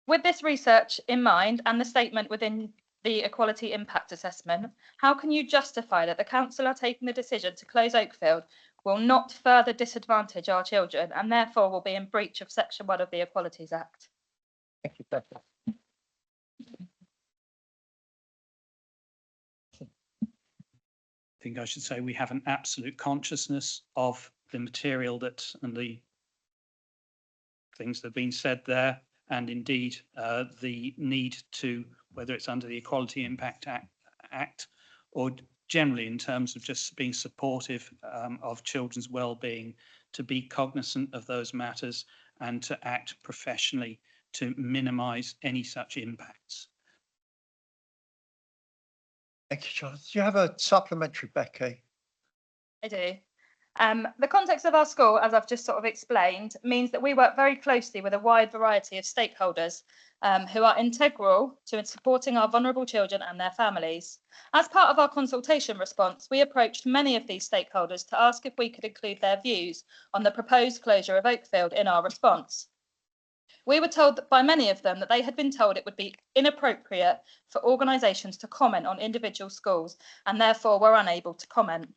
With this research in mind and the statement within the equality impact assessment, how can you justify that the council are taking the decision to close Oakfield will not further disadvantage our children and therefore will be in breach of Section 1 of the Equalities Act? Thank you, Becky. I think I should say we have an absolute consciousness of the material and the things that have been said there, and indeed the need to, whether it's under the Equality Impact Act or generally in terms of just being supportive of children's well-being, to be cognizant of those matters and to act professionally to minimise any such impacts. Thank you, Jonathan. Do you have a supplementary, Becky? I do. The context of our school, as I've just sort of explained, means that we work very closely with a wide variety of stakeholders who are integral to supporting our vulnerable children and their families. As part of our consultation response, we approached many of these stakeholders to ask if we could include their views on the proposed closure of Oakfield in our response. We were told that by many of them that they had been told it would be inappropriate for organisations to comment on individual schools and therefore were unable to comment.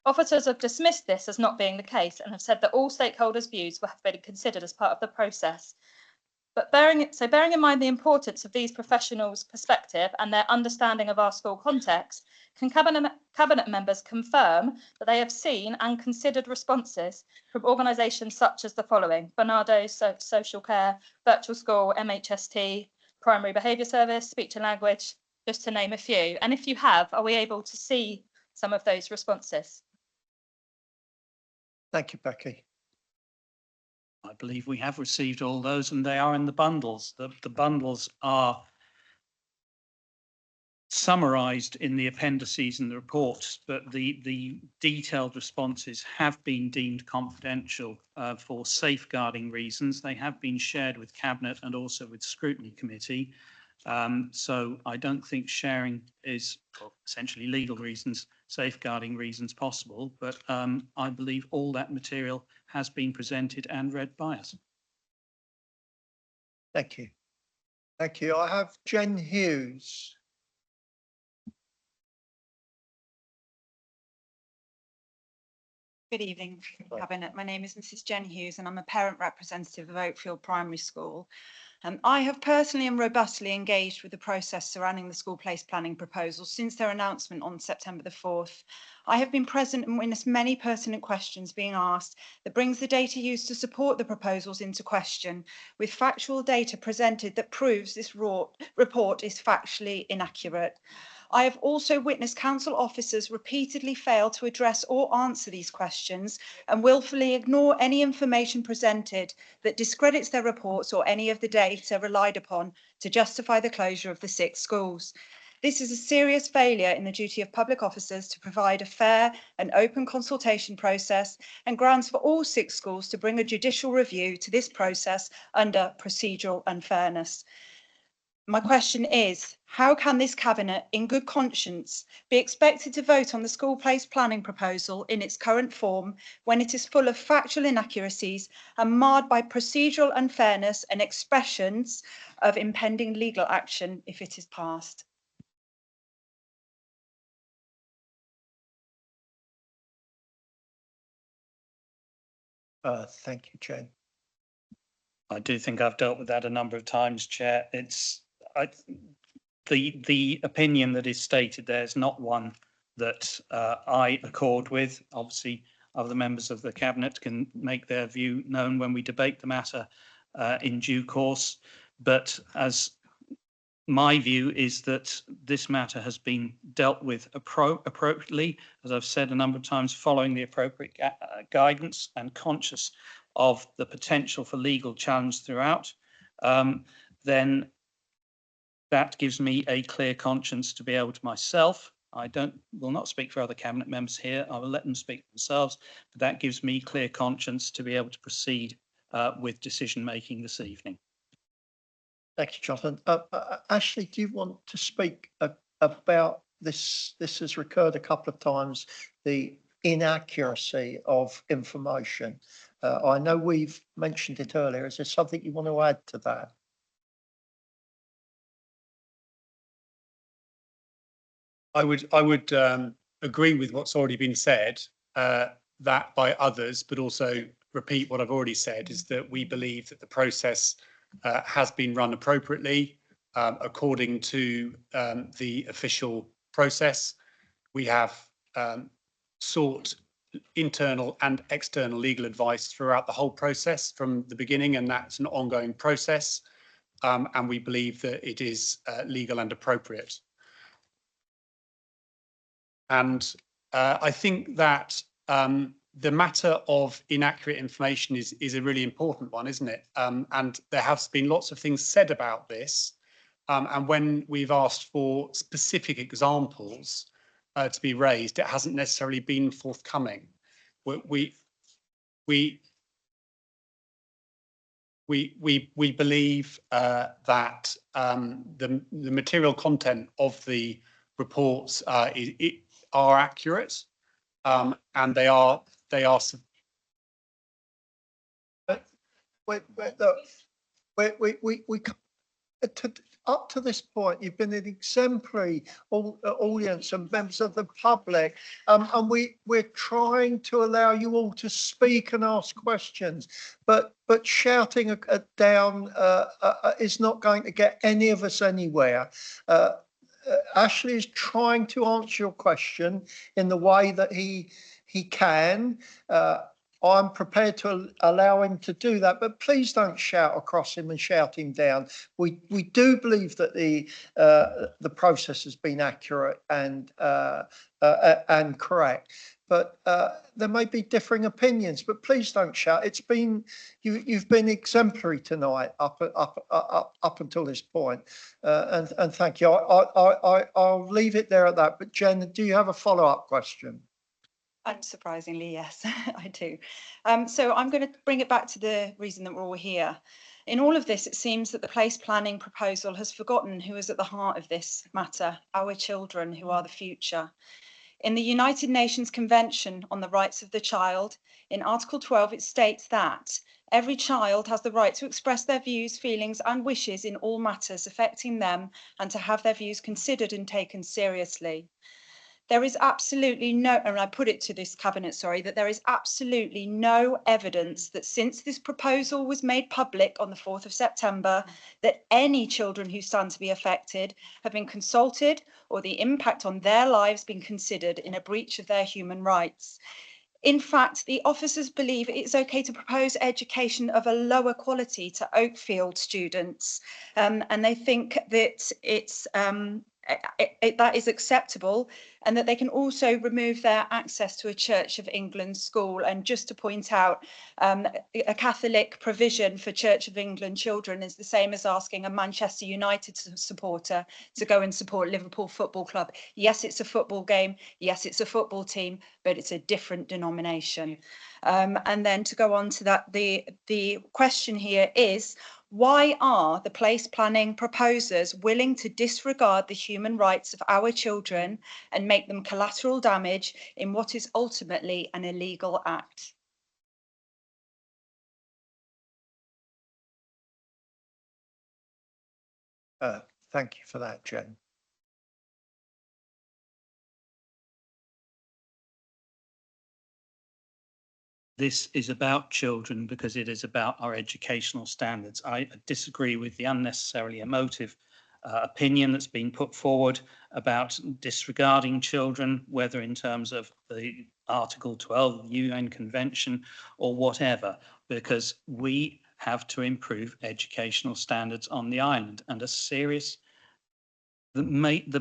Officers have dismissed this as not being the case and have said that all stakeholders' views have been considered as part of the process. But bearing in mind the importance of these professionals' perspective and their understanding of our school context, can Cabinet members confirm that they have seen and considered responses from organisations such as the following: Barnardo's Social Care, Virtual School, MHST, Primary Behaviour Service, Speech and Language, just to name a few? And if you have, are we able to see some of those responses? Thank you, Becky. I believe we have received all those and they are in the bundles. The bundles are summarised in the appendices and the reports, but the detailed responses have been deemed confidential for safeguarding reasons. They have been shared with Cabinet and also with Scrutiny Committee. So I don't think sharing is, for essentially legal reasons, safeguarding reasons, possible, but I believe all that material has been presented and read by us. Thank you. Thank you. I have Jen Hughes. Good evening, Cabinet. My name is Mrs. Jen Hughes and I'm a parent representative of Oakfield Primary School. I have personally and robustly engaged with the process surrounding the school place planning proposals since their announcement on September the 4th. I have been present and witnessed many pertinent questions being asked that brings the data used to support the proposals into question, with factual data presented that proves this report is factually inaccurate. I have also witnessed council officers repeatedly fail to address or answer these questions and willfully ignore any information presented that discredits their reports or any of the data relied upon to justify the closure of the 6 schools. This is a serious failure in the duty of public officers to provide a fair and open consultation process and grounds for all 6 schools to bring a judicial review to this process under procedural unfairness. My question is, how can this Cabinet, in good conscience, be expected to vote on the school place planning proposal in its current form when it is full of factual inaccuracies and marred by procedural unfairness and expressions of impending legal action if it is passed? Thank you, Jen. I do think I've dealt with that a number of times, Chair. The opinion that is stated there is not one that I accord with. Obviously, other members of the Cabinet can make their view known when we debate the matter in due course. But as my view is that this matter has been dealt with appropriately, as I've said a number of times, following the appropriate guidance and conscious of the potential for legal challenge throughout, then that gives me a clear conscience to be able to myself. Will not speak for other Cabinet members here. I will let them speak for themselves, but that gives me clear conscience to be able to proceed with decision making this evening. Thank you, Jonathan. Ashley, do you want to speak about this? This has recurred a couple of times, the inaccuracy of information. I know we've mentioned it earlier. Is there something you want to add to that? I would agree with what's already been said, that by others, but also repeat what I've already said, is that we believe that the process has been run appropriately according to the official process. We have sought internal and external legal advice throughout the whole process from the beginning, and that's an ongoing process. And we believe that it is legal and appropriate. And I think that the matter of inaccurate information is a really important one, isn't it? And there has been lots of things said about this. And when we've asked for specific examples to be raised, it hasn't necessarily been forthcoming. We believe that the material content of the reports are accurate, and they are. Up to this point, you've been an exemplary audience and members of the public, and we're trying to allow you all to speak and ask questions, but shouting down is not going to get any of us anywhere. Ashley is trying to answer your question in the way that he can. I'm prepared to allow him to do that, but please don't shout across him and shout him down. We do believe that the process has been accurate and correct, but there may be differing opinions. But please don't shout. It's been you've been exemplary tonight up until this point, and thank you. I'll leave it there at that. But Jen, do you have a follow-up question? Unsurprisingly, yes, I do. So I'm going to bring it back to the reason that we're all here. In all of this, it seems that the place planning proposal has forgotten who is at the heart of this matter, our children, who are the future. In the United Nations Convention on the Rights of the Child, in Article 12, it states that every child has the right to express their views, feelings and wishes in all matters affecting them and to have their views considered and taken seriously. There is absolutely no, and I put it to this cabinet, sorry, that there is absolutely no evidence that since this proposal was made public on the 4th of September, that any children who stand to be affected have been consulted or the impact on their lives been considered in a breach of their human rights. In fact, the officers believe it's okay to propose education of a lower quality to Oakfield students, and they think that it's that is acceptable, and that they can also remove their access to a Church of England school. And just to point out, a Catholic provision for Church of England children is the same as asking a Manchester United supporter to go and support Liverpool Football Club. Yes, it's a football game. Yes, it's a football team, but it's a different denomination. And then to go on to that, the question here is, why are the place planning proposers willing to disregard the human rights of our children and make them collateral damage in what is ultimately an illegal act? Thank you for that, Jen. This is about children because it is about our educational standards. I disagree with the unnecessarily emotive opinion that's been put forward about disregarding children, whether in terms of the Article 12 of the UN Convention or whatever, because we have to improve educational standards on the island, and the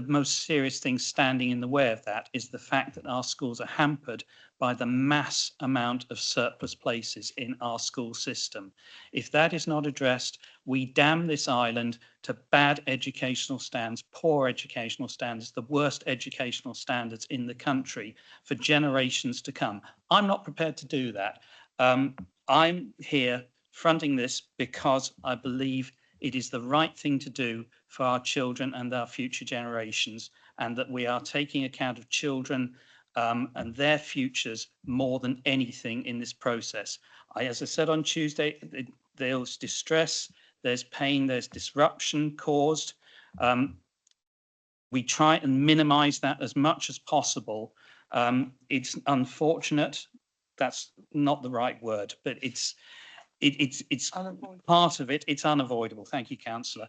most serious thing standing in the way of that is the fact that our schools are hampered by the mass amount of surplus places in our school system. If that is not addressed, we damn this island to bad educational standards, poor educational standards, the worst educational standards in the country for generations to come. I'm not prepared to do that. I'm here fronting this because I believe it is the right thing to do for our children and our future generations, and that we are taking account of children and their futures more than anything in this process. As I said on Tuesday, there's distress, there's pain, there's disruption caused. We try and minimize that as much as possible. It's unfortunate, that's not the right word, but it's part of it. It's unavoidable. Thank you, Councillor.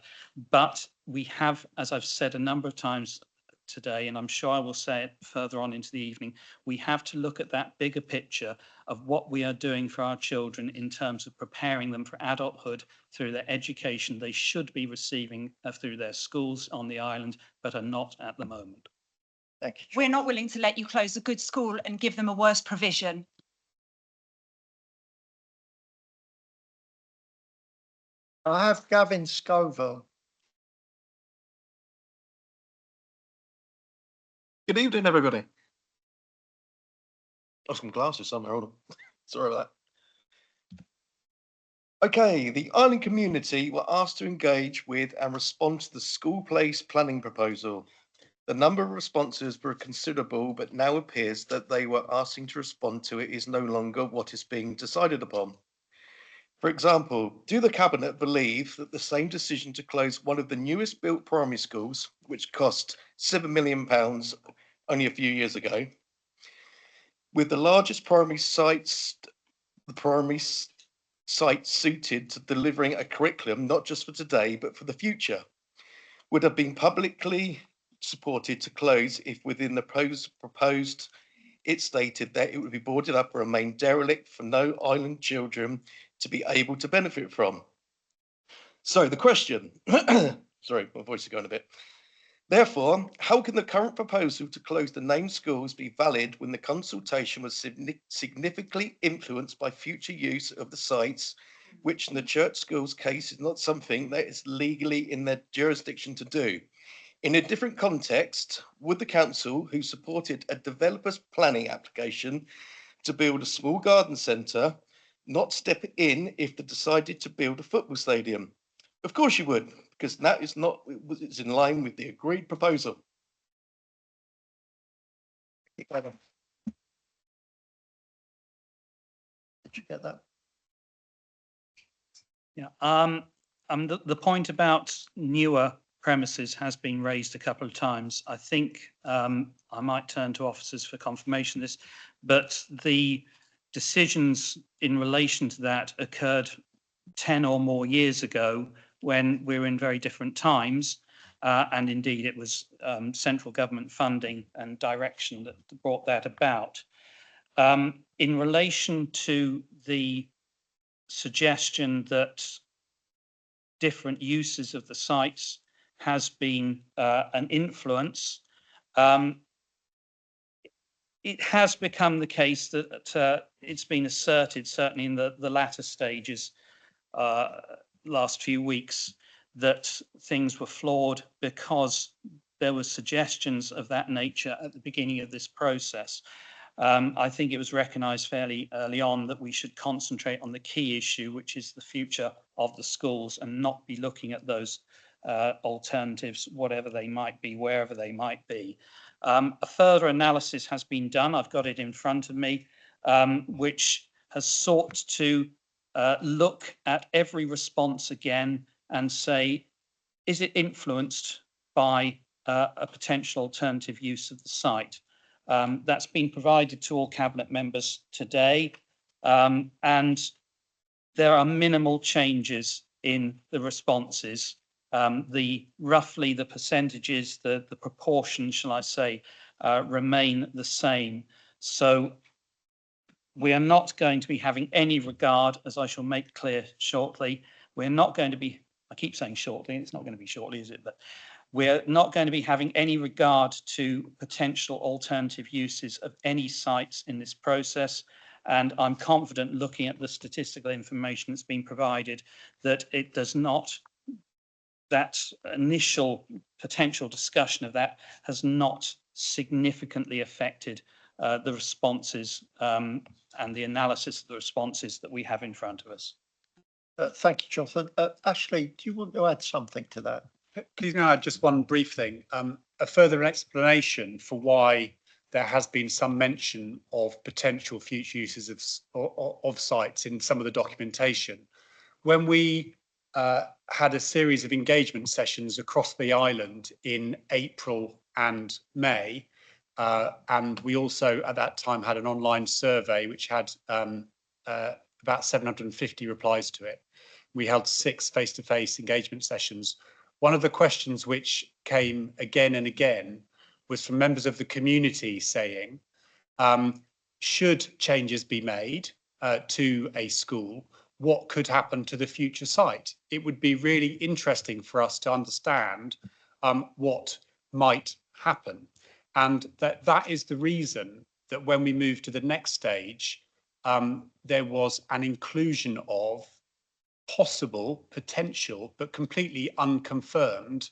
But we have, as I've said a number of times today, and I'm sure I will say it further on into the evening, we have to look at that bigger picture of what we are doing for our children in terms of preparing them for adulthood through their education they should be receiving through their schools on the island, but are not at the moment. Thank you. We're not willing to let you close a good school and give them a worse provision. I have Gavin Scoville. Good evening, everybody. I've some glasses somewhere, hold on. Sorry about that. Okay, the Island community were asked to engage with and respond to the school place planning proposal. The number of responses were considerable, but now appears that they were asking to respond to it is no longer what is being decided upon. For example, do the Cabinet believe that the same decision to close one of the newest built primary schools, which cost £7 million only a few years ago, with the largest primary sites, suited to delivering a curriculum not just for today but for the future, would have been publicly supported to close if within the proposed it stated that it would be boarded up or remain derelict for no island children to be able to benefit from. So the question, sorry, my voice is going a bit. Therefore, how can the current proposal to close the named schools be valid when the consultation was significantly influenced by future use of the sites, which in the church schools case is not something that is legally in their jurisdiction to do? In a different context, would the council, who supported a developer's planning application to build a small garden centre, not step in if they decided to build a football stadium? Of course you would, because that is not, it's in line with the agreed proposal. Did you get that? Yeah. The point about newer premises has been raised a couple of times. I think I might turn to officers for confirmation of this, but the decisions in relation to that occurred 10 or more years ago when we were in very different times. And indeed, it was central government funding and direction that brought that about. In relation to the suggestion that different uses of the sites has been an influence, it has become the case that it's been asserted, certainly in the latter stages, last few weeks, that things were flawed because there were suggestions of that nature at the beginning of this process. I think it was recognised fairly early on that we should concentrate on the key issue, which is the future of the schools, and not be looking at those alternatives, whatever they might be, wherever they might be. A further analysis has been done, I've got it in front of me, which has sought to look at every response again and say, is it influenced by a potential alternative use of the site? That's been provided to all Cabinet members today, and there are minimal changes in the responses. Roughly the percentages, the proportion, shall I say, remain the same. So we are not going to be having any regard, as I shall make clear shortly. We're not going to be, I keep saying shortly, it's not going to be shortly, is it? But we're not going to be having any regard to potential alternative uses of any sites in this process. And I'm confident, looking at the statistical information that's been provided, that it does not, that initial potential discussion of that has not significantly affected the responses and the analysis of the responses that we have in front of us. Thank you, Jonathan. Ashley, do you want to add something to that? Please now add just one brief thing. A further explanation for why there has been some mention of potential future uses of sites in some of the documentation. When we had a series of engagement sessions across the island in April and May, and we also at that time had an online survey which had about 750 replies to it. We held 6 face-to-face engagement sessions. One of the questions which came again and again was from members of the community saying, should changes be made to a school, what could happen to the future site? It would be really interesting for us to understand what might happen. And that is the reason that when we moved to the next stage, there was an inclusion of possible, potential, but completely unconfirmed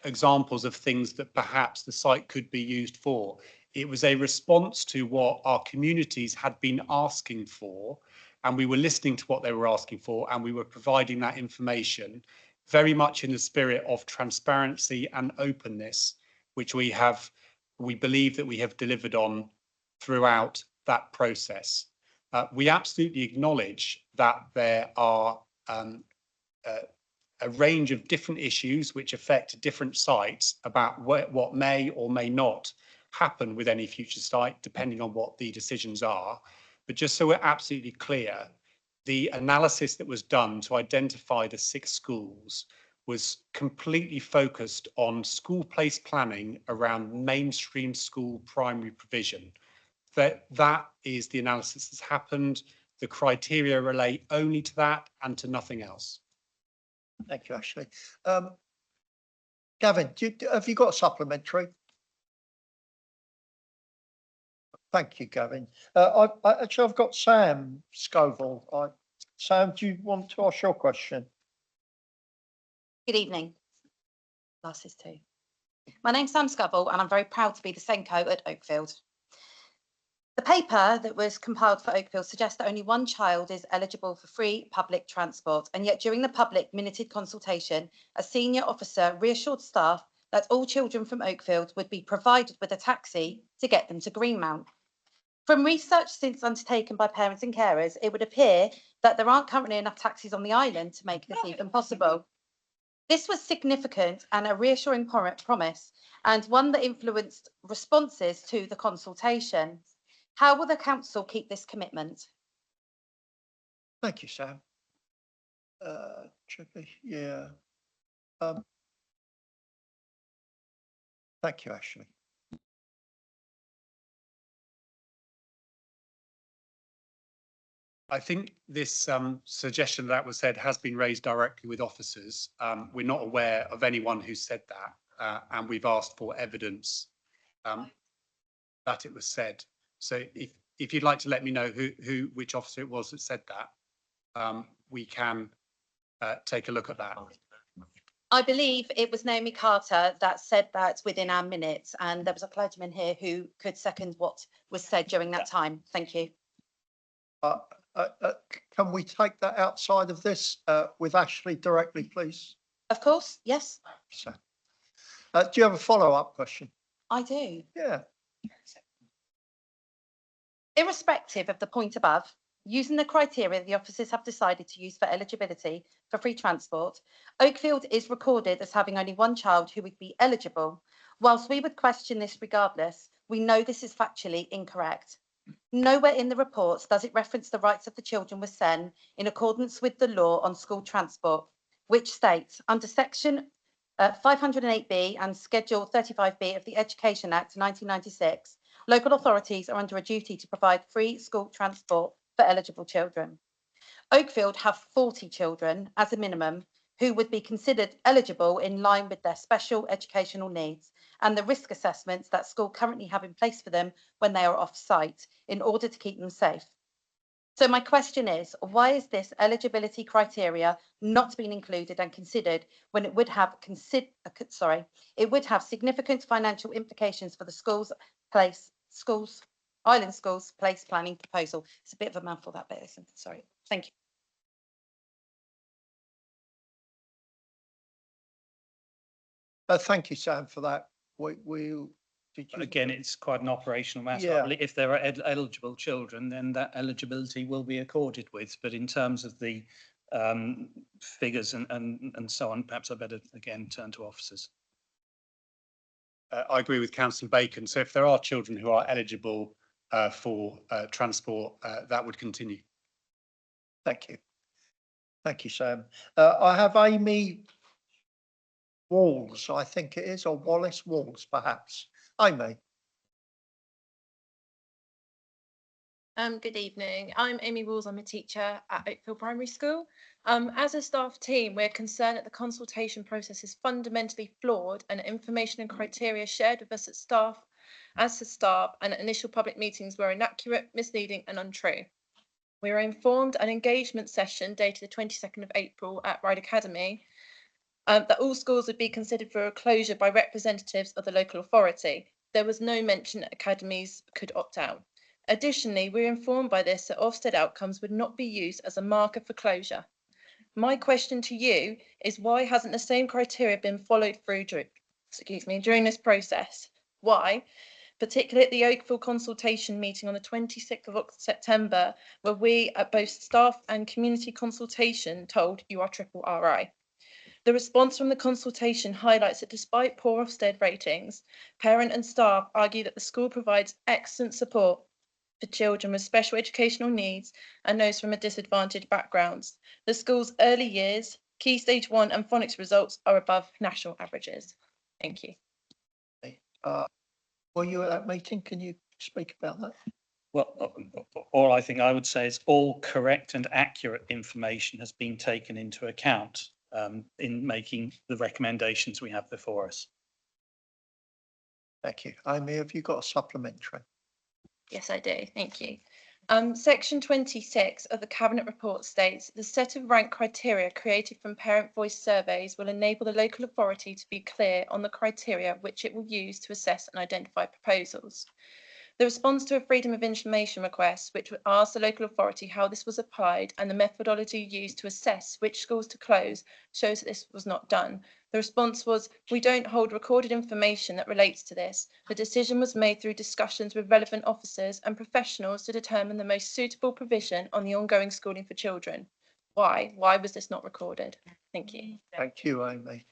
examples of things that perhaps the site could be used for. It was a response to what our communities had been asking for, and we were listening to what they were asking for, and we were providing that information very much in the spirit of transparency and openness, which we believe that we have delivered on throughout that process. We absolutely acknowledge that there are a range of different issues which affect different sites about what may or may not happen with any future site, depending on what the decisions are. But just so we're absolutely clear, the analysis that was done to identify the 6 schools was completely focused on school place planning around mainstream school primary provision. That is the analysis that's happened. The criteria relate only to that and to nothing else. Thank you, Ashley. Gavin, have you got a supplementary? Thank you, Gavin. I've got Sam Scoville. Sam, do you want to ask your question? Good evening. Glasses too. My name's Sam Scoville and I'm very proud to be the Senko at Oakfield. The paper that was compiled for Oakfield suggests that only 1 child is eligible for free public transport, and yet during the public minuted consultation, a senior officer reassured staff that all children from Oakfield would be provided with a taxi to get them to Greenmount. From research since undertaken by parents and carers, it would appear that there aren't currently enough taxis on the island to make this even possible. This was significant and a reassuring promise, and one that influenced responses to the consultation. How will the council keep this commitment? Thank you, Sam. Yeah. Thank you, Ashley. I think this suggestion that was said has been raised directly with officers. We're not aware of anyone who said that, and we've asked for evidence that it was said. So if you'd like to let me know which officer it was that said that, we can take a look at that. I believe it was Naomi Carter that said that within our minutes, and there was a clergyman here who could second what was said during that time. Thank you. Can we take that outside of this with Ashley directly, please? Of course, yes. So, do you have a follow-up question? I do. Yeah. Irrespective of the point above, using the criteria the officers have decided to use for eligibility for free transport, Oakfield is recorded as having only 1 child who would be eligible. Whilst we would question this regardless, we know this is factually incorrect. Nowhere in the reports does it reference the rights of the children with SEN in accordance with the law on school transport, which states under section 508B and schedule 35B of the Education Act 1996, local authorities are under a duty to provide free school transport for eligible children. Oakfield have 40 children as a minimum who would be considered eligible in line with their special educational needs and the risk assessments that school currently have in place for them when they are off-site in order to keep them safe. So my question is, why is this eligibility criteria not being included and considered when it would have significant financial implications for the island schools place planning proposal? It's a bit of a mouthful, that bit, isn't it? Sorry. Thank you. Thank you, Sam, for that. Again, it's quite an operational matter. Yeah. If there are eligible children, then that eligibility will be accorded with. But in terms of the figures and so on, perhaps I better again turn to officers. I agree with Councillor Bacon. So if there are children who are eligible for transport, that would continue. Thank you. Thank you, Sam. I have Amy Walls, I think it is, or Wallace Walls, perhaps. Amy. Good evening. I'm Amy Walls. I'm a teacher at Oakfield Primary School. As a staff team, we're concerned that the consultation process is fundamentally flawed and information and criteria shared with us as staff and at initial public meetings were inaccurate, misleading and untrue. We were informed an engagement session dated the 22nd of April at Ryde Academy that all schools would be considered for a closure by representatives of the local authority. There was no mention that academies could opt out. Additionally, we were informed by this that Ofsted outcomes would not be used as a marker for closure. My question to you is why hasn't the same criteria been followed through during this process? Why? Particularly at the Oakfield consultation meeting on the 26th of September, where we at both staff and community consultation told you are triple RI. The response from the consultation highlights that despite poor Ofsted ratings, parent and staff argue that the school provides excellent support for children with special educational needs and those from a disadvantaged backgrounds. The school's early years, Key Stage 1 and phonics results are above national averages. Thank you. Were you at that meeting? Can you speak about that? Well, all I think I would say is all correct and accurate information has been taken into account in making the recommendations we have before us. Thank you. Amy, have you got a supplementary? Yes, I do. Thank you. Section 26 of the Cabinet report states the set of rank criteria created from parent voice surveys will enable the local authority to be clear on the criteria which it will use to assess and identify proposals. The response to a Freedom of Information request, which asked the local authority how this was applied and the methodology used to assess which schools to close, shows that this was not done. The response was, we don't hold recorded information that relates to this. The decision was made through discussions with relevant officers and professionals to determine the most suitable provision on the ongoing schooling for children. Why? Why was this not recorded? Thank you. Thank you, Amy.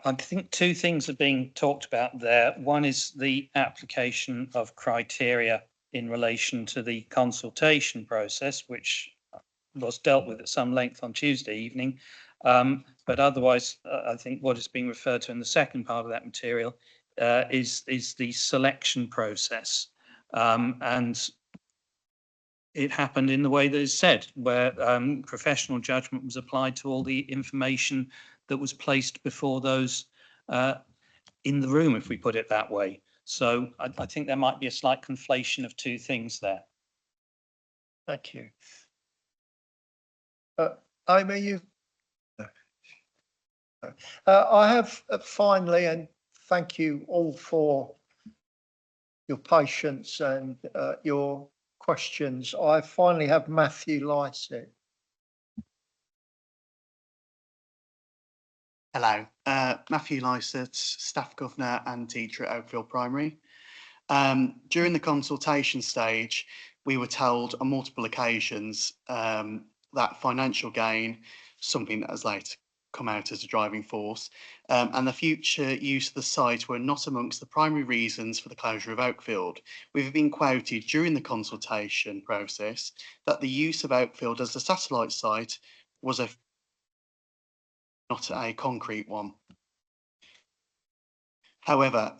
I think two things are being talked about there. One is the application of criteria in relation to the consultation process, which was dealt with at some length on Tuesday evening. But otherwise, I think what is being referred to in the second part of that material is the selection process. And it happened in the way that is said, where professional judgment was applied to all the information that was placed before those in the room, if we put it that way. So I think there might be a slight conflation of two things there. Thank you. Amy, you. I have finally, and thank you all for your patience and your questions. I finally have Matthew Lycett. Hello, Matthew Lycett, staff governor and teacher at Oakfield Primary. During the consultation stage, we were told on multiple occasions that financial gain, something that has later come out as a driving force, and the future use of the site were not amongst the primary reasons for the closure of Oakfield. We've been quoted during the consultation process that the use of Oakfield as a satellite site was not a concrete one. However,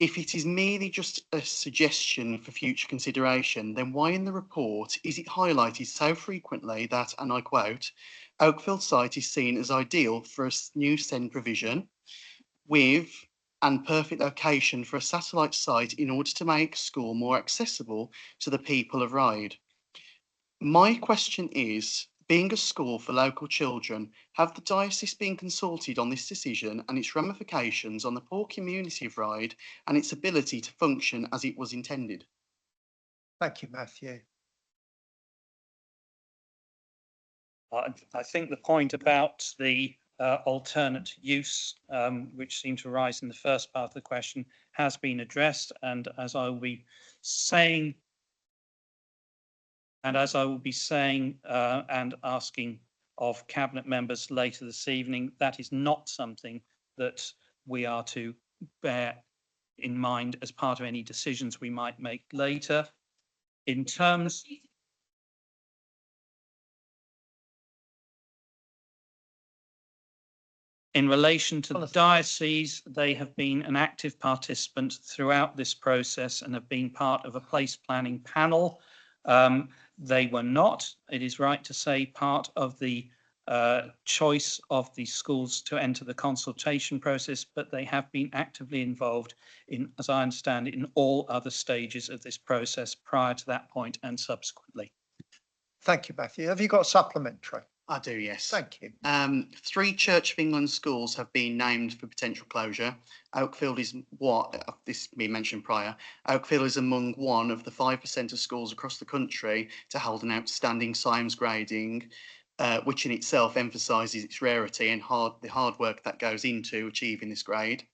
if it is merely just a suggestion for future consideration, then why in the report is it highlighted so frequently that, and I quote, Oakfield site is seen as ideal for a new SEND provision with and perfect location for a satellite site in order to make school more accessible to the people of Ryde? My question is, being a school for local children, have the diocese been consulted on this decision and its ramifications on the poor community of Ryde and its ability to function as it was intended? Thank you, Matthew. I think the point about the alternate use, which seemed to arise in the first part of the question, has been addressed. And as I will be saying, and asking of Cabinet members later this evening, that is not something that we are to bear in mind as part of any decisions we might make later. In terms In relation to the diocese, they have been an active participant throughout this process and have been part of a place planning panel. They were not, it is right to say, part of the choice of the schools to enter the consultation process, but they have been actively involved in, as I understand it, in all other stages of this process prior to that point and subsequently. Thank you, Matthew. Have you got a supplementary? I do, yes. Thank you. 3 Church of England schools have been named for potential closure. Oakfield is what, this has been mentioned prior, Oakfield is among one of the 5% of schools across the country to hold an outstanding SIAMS grading, which in itself emphasises its rarity and the hard work that goes into achieving this grade.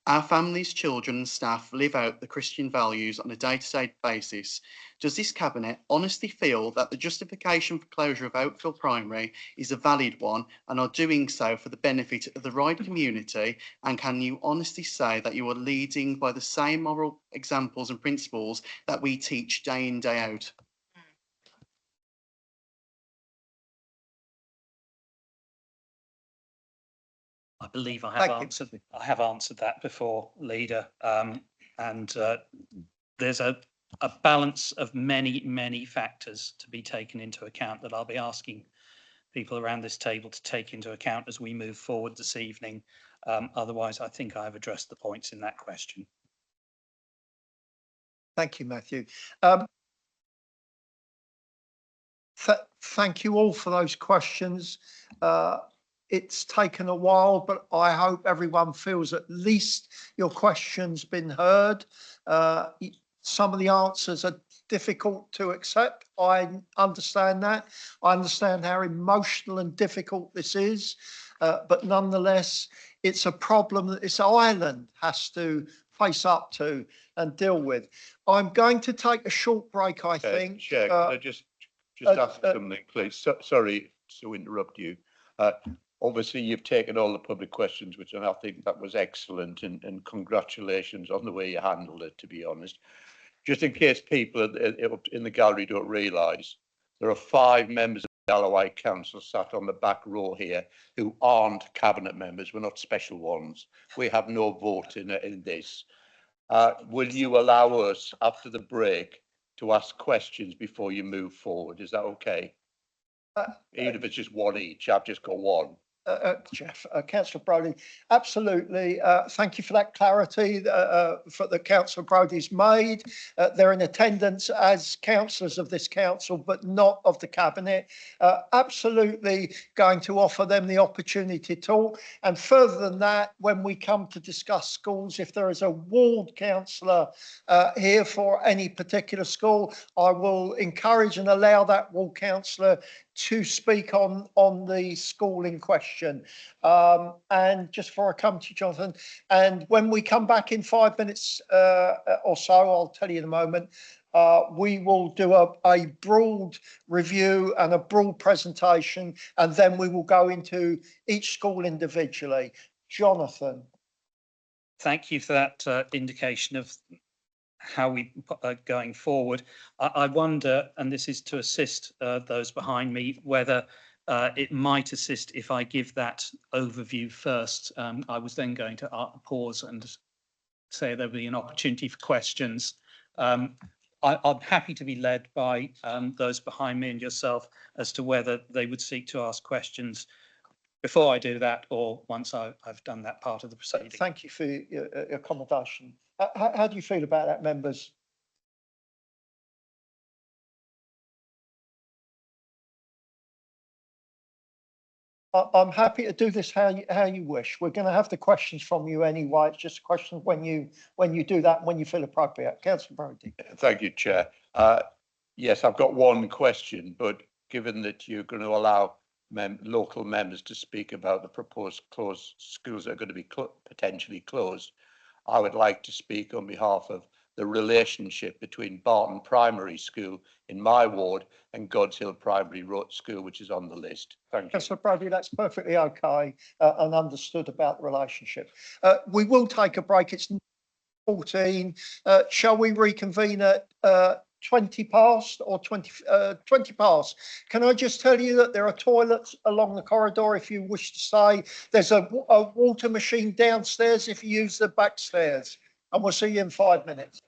Our families, children and staff live out the Christian values on a day-to-day basis. Does this Cabinet honestly feel that the justification for closure of Oakfield Primary is a valid one and are doing so for the benefit of the right community? And can you honestly say that you are leading by the same moral examples and principles that we teach day in, day out? I believe I have answered that before, Leader. There's a balance of many factors to be taken into account that I'll be asking people around this table to take into account as we move forward this evening. Otherwise, I think I've addressed the points in that question. Thank you, Matthew. Thank you all for those questions. It's taken a while, but I hope everyone feels at least your questions been heard. Some of the answers are difficult to accept. I understand that. I understand how emotional and difficult this is, but nonetheless, it's a problem that this island has to face up to and deal with. I'm going to take a short break, I think. Chair, can I just ask something, please? Sorry to interrupt you. Obviously, you've taken all the public questions, which I think that was excellent, and congratulations on the way you handled it, to be honest. Just in case people in the gallery don't realise, there are 5 members of the Alloway Council sat on the back row here who aren't Cabinet members. We're not special ones. We have no vote in this. Will you allow us, after the break, to ask questions before you move forward? Is that okay? Even if it's just one each, I've just got one. Jeff, Councillor Brodie, absolutely. Thank you for that clarity for the Councillor Brodie's made. They're in attendance as councillors of this council, but not of the Cabinet. Absolutely going to offer them the opportunity to talk. And further than that, when we come to discuss schools, if there is a ward councillor here for any particular school, I will encourage and allow that ward councillor to speak on the school in question. And just before I come to you, Jonathan, and when we come back in 5 minutes or so, I'll tell you in a moment, we will do a broad review and a broad presentation, and then we will go into each school individually. Jonathan. Thank you for that indication of how we going forward. I wonder, and this is to assist those behind me, whether it might assist if I give that overview first. I was then going to pause and say there'll be an opportunity for questions. I'm happy to be led by those behind me and yourself as to whether they would seek to ask questions before I do that or once I've done that part of the proceeding. Thank you for your accommodation. How do you feel about that, members? I'm happy to do this how you wish. We're going to have the questions from you anyway. It's just a question of when you do that, when you feel appropriate. Councillor Brodie. Thank you, Chair. Yes, I've got one question, but given that you're going to allow local members to speak about the proposed schools that are going to be potentially closed, I would like to speak on behalf of the relationship between Barton Primary School in my ward and God's Hill Primary School, which is on the list. Thank you. Councillor Brodie, that's perfectly okay and understood about the relationship. We will take a break. It's 14. Shall we reconvene at 20 past or 20 past. Can I just tell you that there are toilets along the corridor if you wish to stay. There's a water machine downstairs if you use the back stairs. And we'll see you in 5 minutes.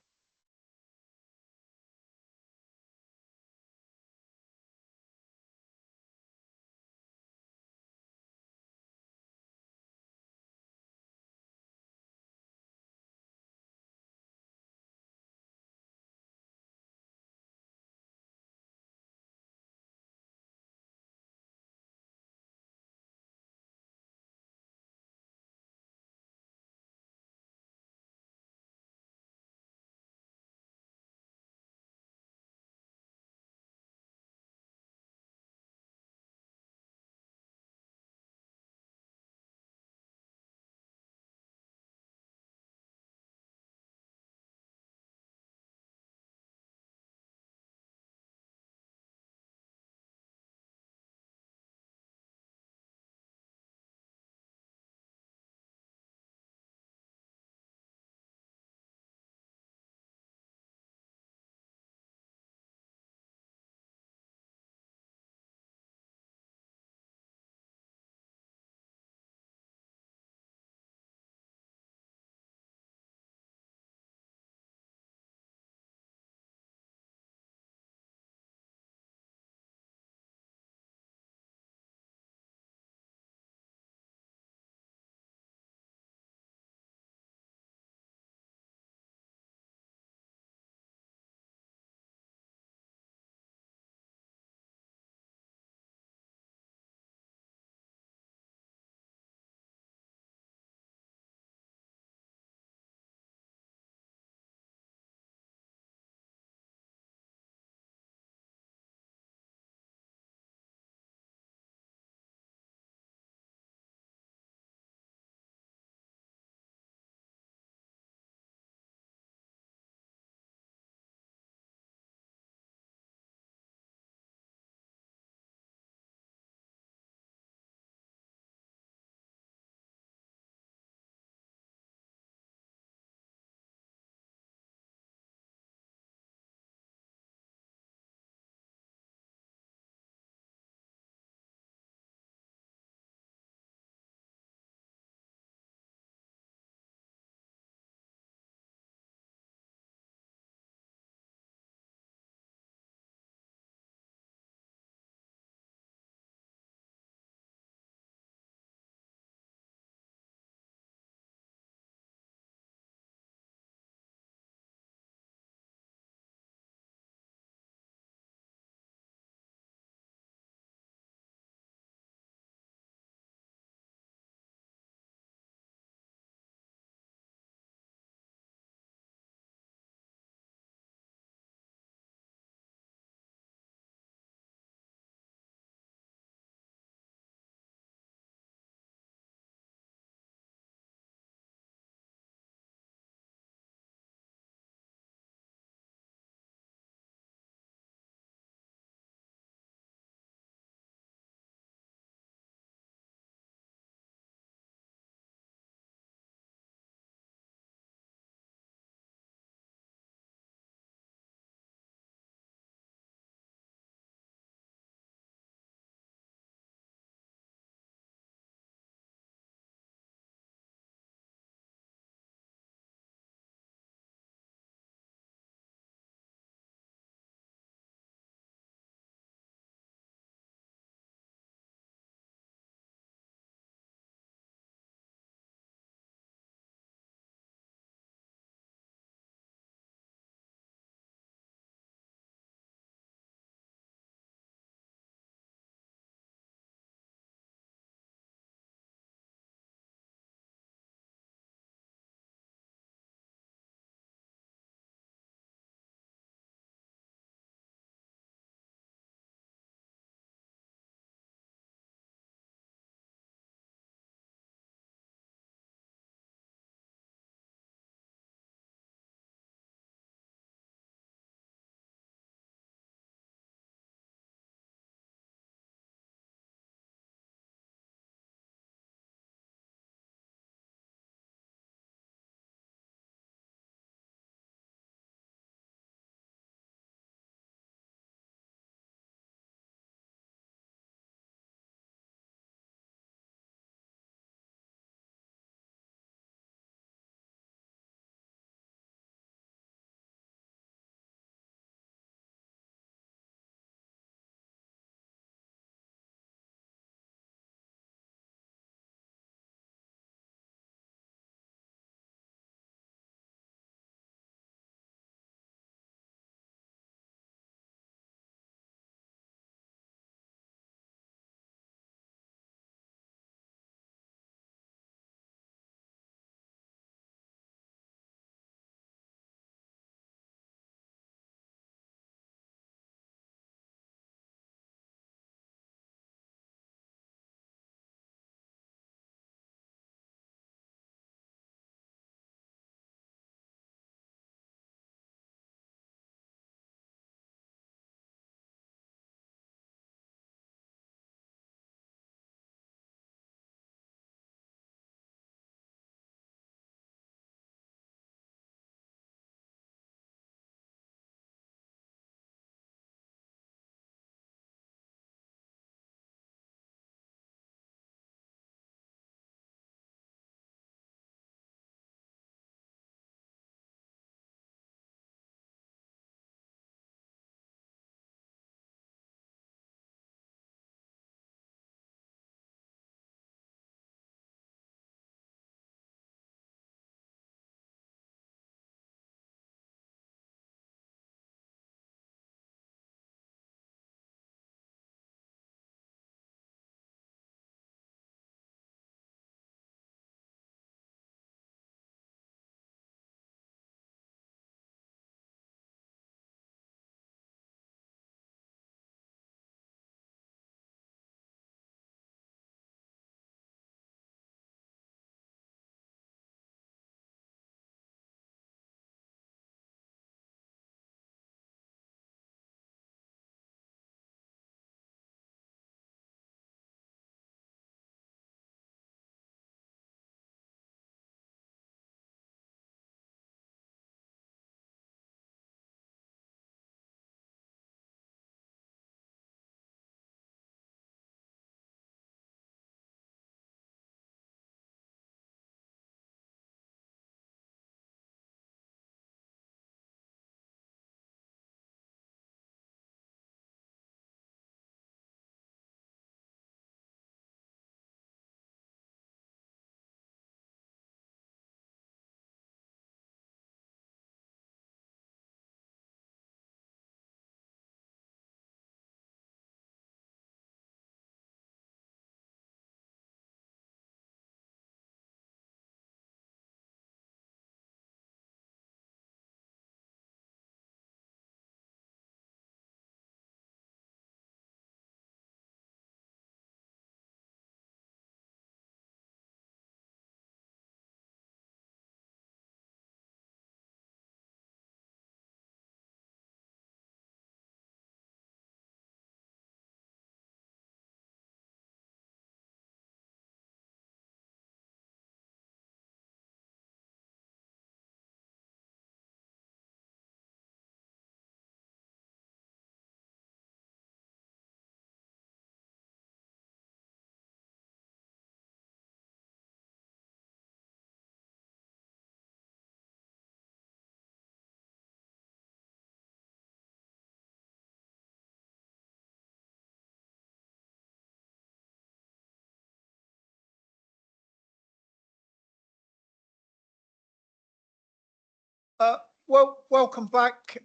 Well, welcome back,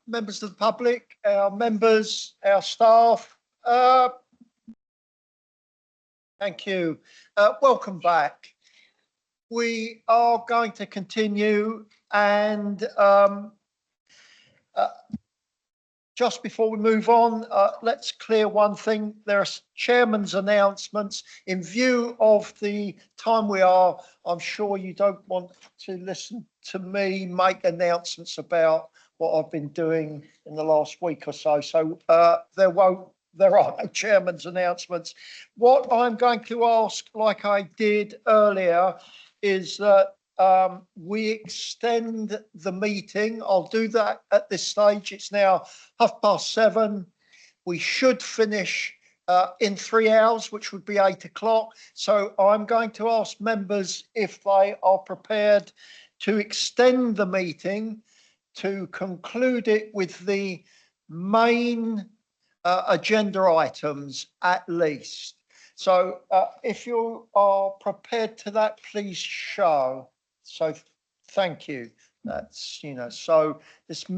members of the public, our members, our staff. Thank you. Welcome back. We are going to continue, and just before we move on, let's clear one thing. There are chairman's announcements. In view of the time we are, I'm sure you don't want to listen to me make announcements about what I've been doing in the last week or so. So there are no chairman's announcements. What I'm going to ask, like I did earlier, is that we extend the meeting. I'll do that at this stage. It's now 7:30. We should finish in 3 hours, which would be 8 o'clock. So I'm going to ask members if they are prepared to extend the meeting to conclude it with the main agenda items at least. So if you are prepared to that, please show. So thank you. That's, so this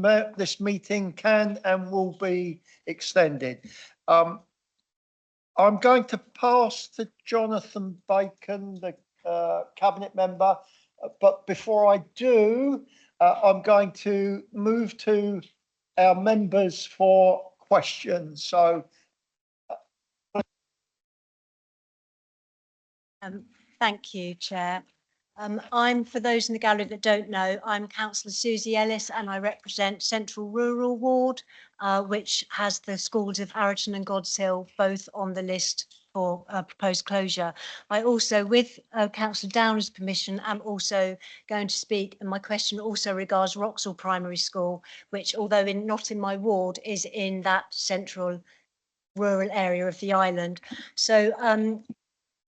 meeting can and will be extended. I'm going to pass to Jonathan Bacon, the cabinet member, but before I do, I'm going to move to our members for questions. So thank you, Chair. I'm, for those in the gallery that don't know, I'm Councillor Susie Ellis and I represent Central Rural Ward, which has the schools of Arreton and God's Hill both on the list for proposed closure. I also, with Councillor Downer's permission, am also going to speak, and my question also regards Wroxall Primary School, which, although not in my ward, is in that central rural area of the island. So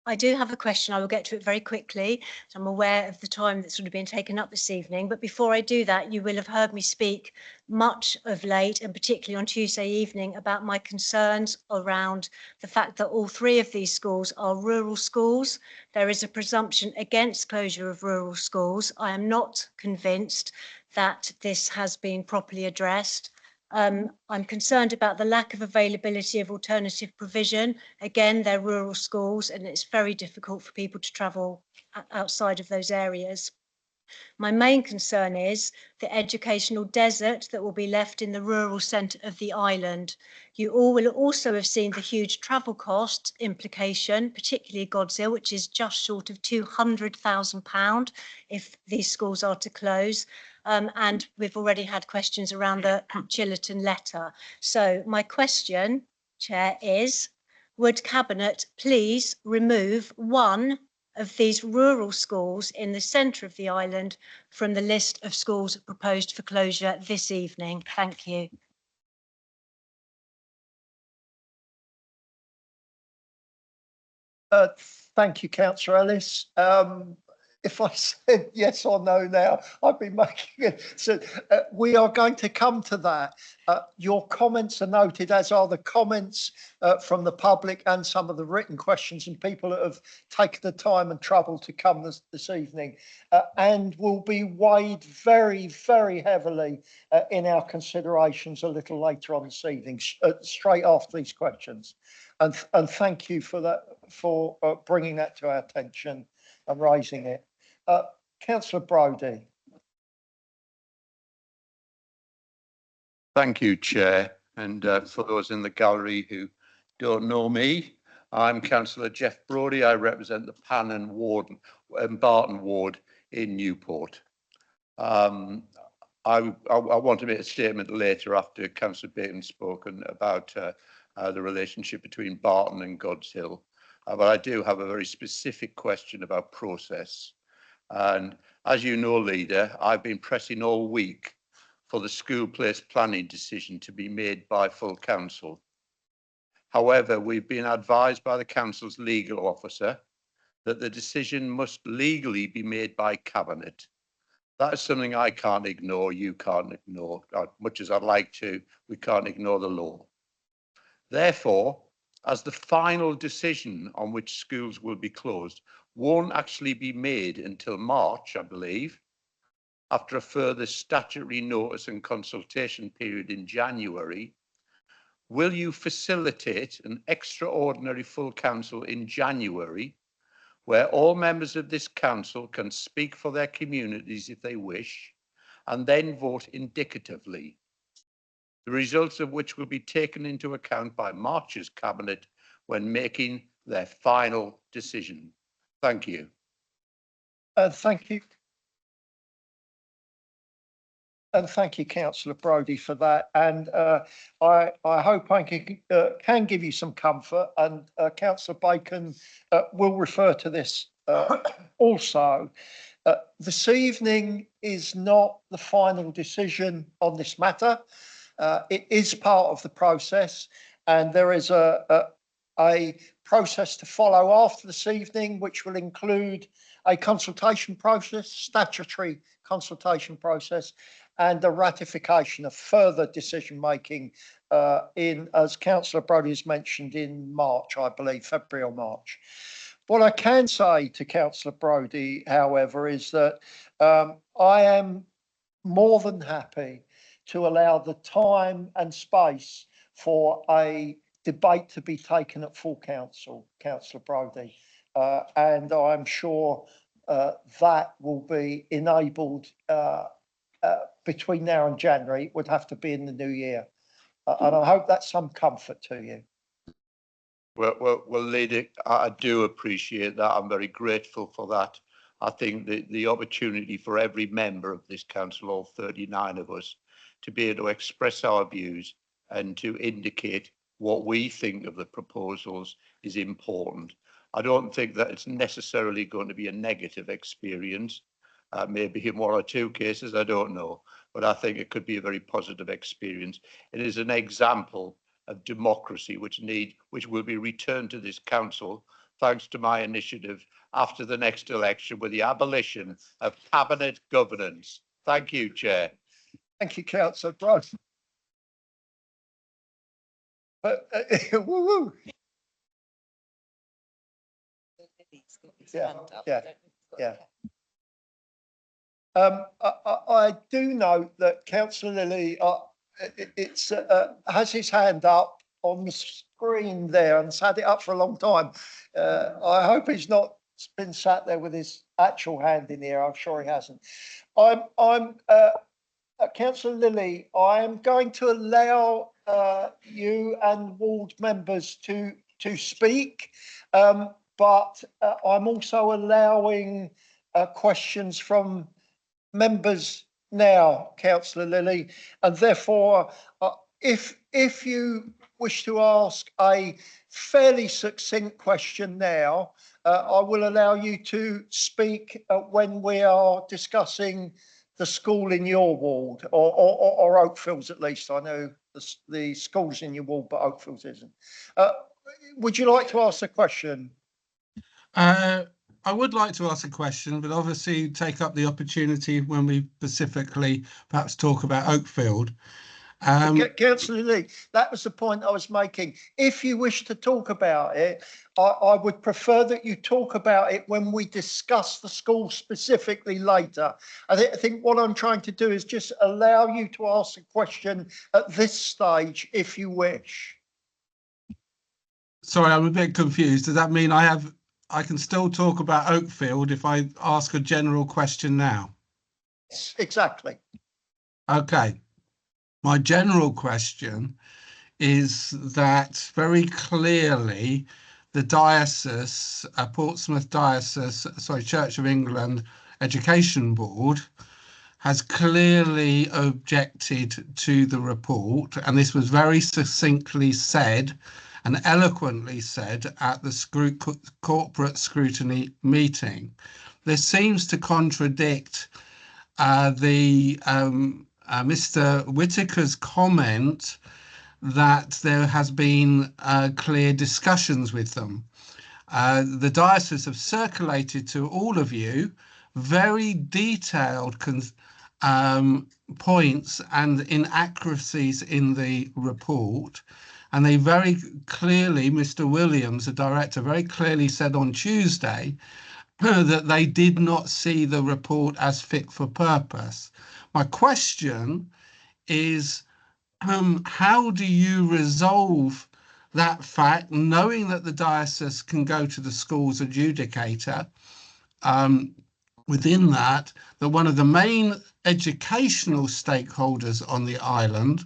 I do have a question. I will get to it very quickly. So I'm aware of the time that's sort of been taken up this evening. But before I do that, you will have heard me speak much of late, and particularly on Tuesday evening, about my concerns around the fact that all 3 of these schools are rural schools. There is a presumption against closure of rural schools. I am not convinced that this has been properly addressed. I'm concerned about the lack of availability of alternative provision. Again, they're rural schools and it's very difficult for people to travel outside of those areas. My main concern is the educational desert that will be left in the rural centre of the island. You all will also have seen the huge travel cost implication, particularly God's Hill, which is just short of £200,000 if these schools are to close. And we've already had questions around the Chillerton letter. So my question, Chair, is would Cabinet please remove one of these rural schools in the centre of the island from the list of schools proposed for closure this evening? Thank you. Thank you, Councillor Ellis. If I said yes or no now, I'd be making it. So we are going to come to that. Your comments are noted, as are the comments from the public and some of the written questions and people that have taken the time and trouble to come this evening, and will be weighed very, very heavily in our considerations a little later on this evening, straight after these questions. And thank you for that, for bringing that to our attention and raising it. Councillor Brodie. Thank you, Chair. And for those in the gallery who don't know me, I'm Councillor Jeff Brodie. I represent the Pannan Ward and Barton Ward in Newport. I want to make a statement later after Councillor Bacon's spoken about the relationship between Barton and God's Hill. But I do have a very specific question about process. And as you know, Leader, I've been pressing all week for the school place planning decision to be made by full council. However, we've been advised by the council's legal officer that the decision must legally be made by Cabinet. That is something I can't ignore, you can't ignore. Much as I'd like to, we can't ignore the law. Therefore, as the final decision on which schools will be closed won't actually be made until March, I believe, after a further statutory notice and consultation period in January, will you facilitate an extraordinary full council in January where all members of this council can speak for their communities if they wish and then vote indicatively, the results of which will be taken into account by March's Cabinet when making their final decision? Thank you. Thank you. And thank you, Councillor Brodie, for that. And I hope I can give you some comfort. And Councillor Bacon will refer to this also. This evening is not the final decision on this matter. It is part of the process, and there is a process to follow after this evening, which will include a consultation process, statutory consultation process, and the ratification of further decision-making as Councillor Brodie has mentioned, in March, I believe, February or March. What I can say to Councillor Brodie, however, is that I am more than happy to allow the time and space for a debate to be taken at full council, Councillor Brodie. And I'm sure that will be enabled between now and January. It would have to be in the new year. And I hope that's some comfort to you. Well, Lady, I do appreciate that. I'm very grateful for that. I think the opportunity for every member of this council, all 39 of us, to be able to express our views and to indicate what we think of the proposals is important. I don't think that it's necessarily going to be a negative experience. Maybe in one or two cases, I don't know, but I think it could be a very positive experience. It is an example of democracy which will be returned to this council thanks to my initiative after the next election with the abolition of cabinet governance. Thank you, Chair. Thank you, Councillor Brodie. Woo woo. Yeah. I do note that Councillor Lilly has his hand up on the screen there and has had it up for a long time. I hope he's not been sat there with his actual hand in the air. I'm sure he hasn't. Councillor Lilly, I am going to allow you and ward members to speak, but I'm also allowing questions from members now, Councillor Lilly, and therefore, if you wish to ask a fairly succinct question now, I will allow you to speak when we are discussing the school in your ward, or Oakfields at least. I know the school's in your ward, but Oakfields isn't. Would you like to ask a question? I would like to ask a question, but obviously take up the opportunity when we specifically perhaps talk about Oakfield. Councillor Lee, that was the point I was making. If you wish to talk about it, I would prefer that you talk about it when we discuss the school specifically later. I think what I'm trying to do is just allow you to ask a question at this stage, if you wish. Sorry, I'm a bit confused. Does that mean I can still talk about Oakfield if I ask a general question now? Exactly. Okay. My general question is that very clearly the diocese, Portsmouth Diocese, Church of England Education Board has clearly objected to the report, and this was very succinctly said and eloquently said at the corporate scrutiny meeting. This seems to contradict Mr. Whitaker's comment that there has been clear discussions with them. The diocese have circulated to all of you very detailed points and inaccuracies in the report. And they very clearly, Mr. Williams, the director, very clearly said on Tuesday, that they did not see the report as fit for purpose. My question is, how do you resolve that fact, knowing that the diocese can go to the school's adjudicator, within that one of the main educational stakeholders on the island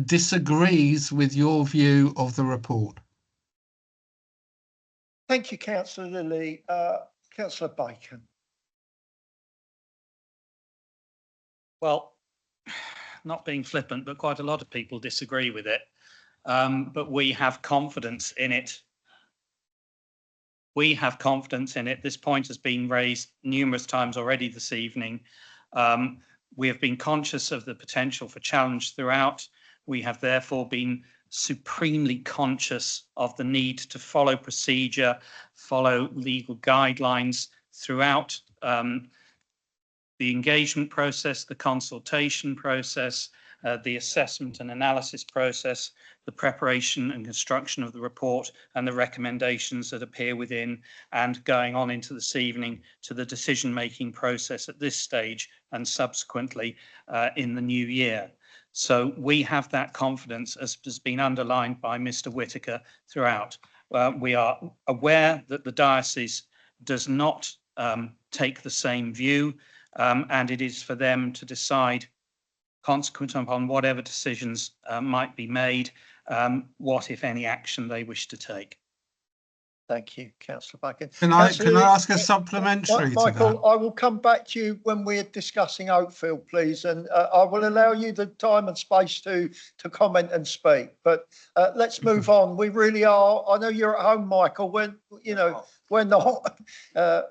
disagrees with your view of the report? Thank you, Councillor Lilly. Councillor Bacon. Well, not being flippant, but quite a lot of people disagree with it. But we have confidence in it. We have confidence in it. This point has been raised numerous times already this evening. We have been conscious of the potential for challenge throughout. We have therefore been supremely conscious of the need to follow procedure, follow legal guidelines throughout the engagement process, the consultation process, the assessment and analysis process, the preparation and construction of the report, and the recommendations that appear within, and going on into this evening to the decision-making process at this stage and subsequently in the new year. So we have that confidence, as has been underlined by Mr. Whitaker throughout. We are aware that the diocese does not take the same view, and it is for them to decide, consequent upon whatever decisions might be made, what, if any, action they wish to take. Thank you, Councillor Bacon. Can I ask a supplementary Michael, to that? I will come back to you when we're discussing Oakfield, please, and I will allow you the time and space to comment and speak. But let's move on. We really are. I know you're at home, Michael. When we're not. I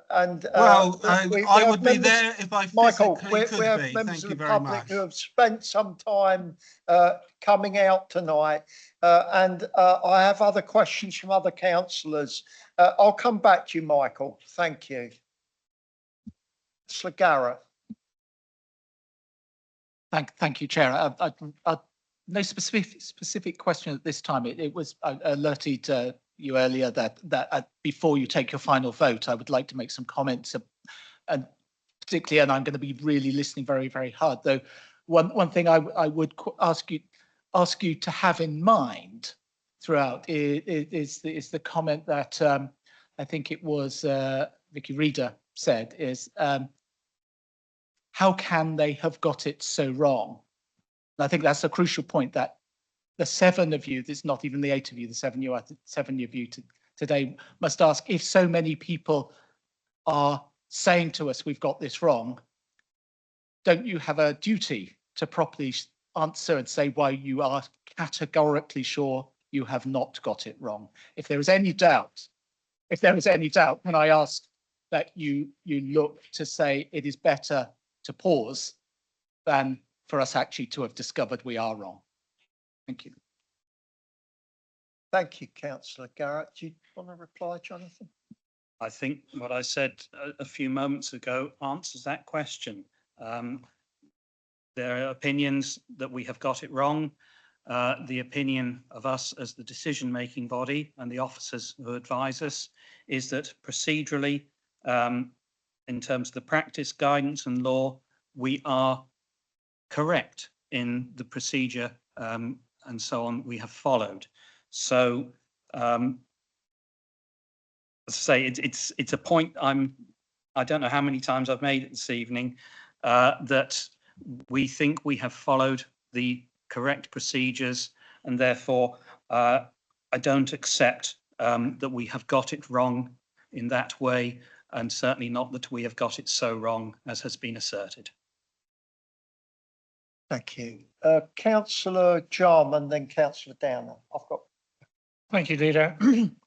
would be there if I Michael, physically could we have be. members Thank of you the very public much. who have spent some time coming out tonight, and I have other questions from other councillors. I'll come back to you, Michael. Thank you. Councillor Garrett. Thank you, Chair. No specific question at this time. It was alerted you earlier that before you take your final vote, I would like to make some comments, and particularly, and I'm going to be really listening very, very hard. Though one thing I would ask you to have in mind throughout is the comment that I think it was Vicky Reader said is, how can they have got it so wrong? And I think that's a crucial point, that the 7 of you, there's not even the 8 of you, the 7 of you today must ask, if so many people are saying to us, we've got this wrong, don't you have a duty to properly answer and say why you are categorically sure you have not got it wrong? If there is any doubt, can I ask that you look to say it is better to pause than for us actually to have discovered we are wrong? Thank you. Thank you, Councillor Garrett. Do you want to reply, Jonathan? I think what I said a few moments ago answers that question. There are opinions that we have got it wrong. The opinion of us as the decision-making body and the officers who advise us is that procedurally, in terms of the practice, guidance and law, we are correct in the procedure and so on we have followed. So as I say, it's a point I don't know how many times I've made it this evening, that we think we have followed the correct procedures, and therefore I don't accept that we have got it wrong in that way, and certainly not that we have got it so wrong as has been asserted. Thank you. Councillor Jarman, then Councillor Downer. Thank you, Leader.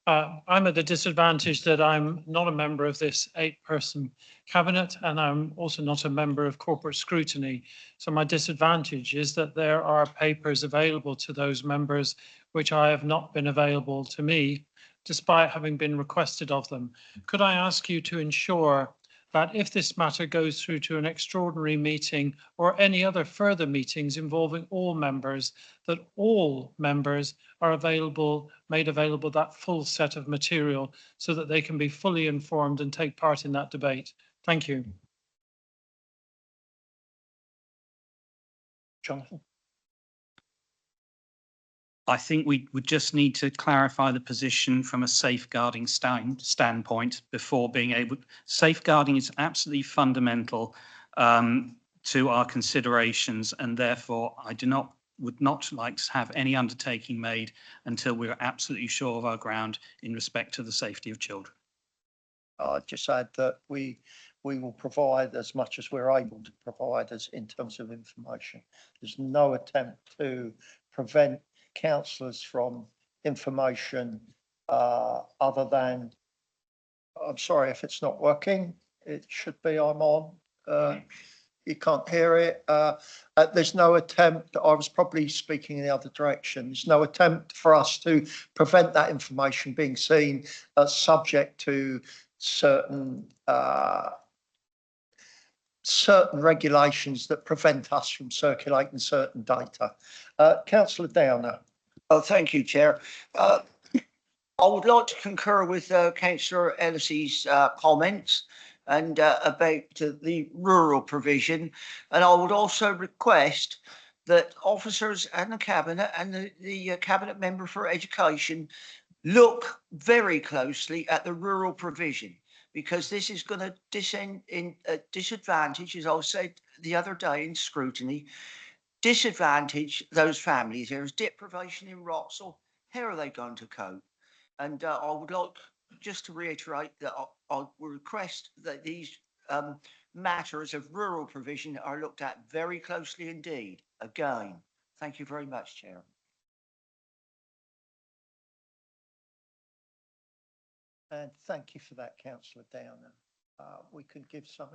I'm at the disadvantage that I'm not a member of this 8-person cabinet, and I'm also not a member of corporate scrutiny. So my disadvantage is that there are papers available to those members which I have not been available to me, despite having been requested of them. Could I ask you to ensure that if this matter goes through to an extraordinary meeting or any other further meetings involving all members, that all members are made available that full set of material so that they can be fully informed and take part in that debate. Thank you. Jonathan? I think we would just need to clarify the position from a safeguarding standpoint before being able. Safeguarding is absolutely fundamental to our considerations, and therefore I would not like to have any undertaking made until we're absolutely sure of our ground in respect to the safety of children. I'd just add that we will provide as much as we're able to provide as in terms of information. There's no attempt to prevent councillors from information other than, I'm sorry if it's not working, it should be, I'm on. You can't hear it. There's no attempt, I was probably speaking in the other direction, there's no attempt for us to prevent that information being seen subject to certain regulations that prevent us from circulating certain data. Councillor Downer. Oh, thank you, Chair. I would like to concur with Councillor Ellis's comments and about the rural provision. And I would also request that officers and the Cabinet and the Cabinet Member for Education look very closely at the rural provision, because this is going to disadvantage, as I said the other day in scrutiny, disadvantage those families. There's deprivation in Wroxall. How are they going to cope? And I would like just to reiterate that I would request that these matters of rural provision are looked at very closely indeed. Again, thank you very much, Chair. And thank you for that, Councillor Downer. We can give some.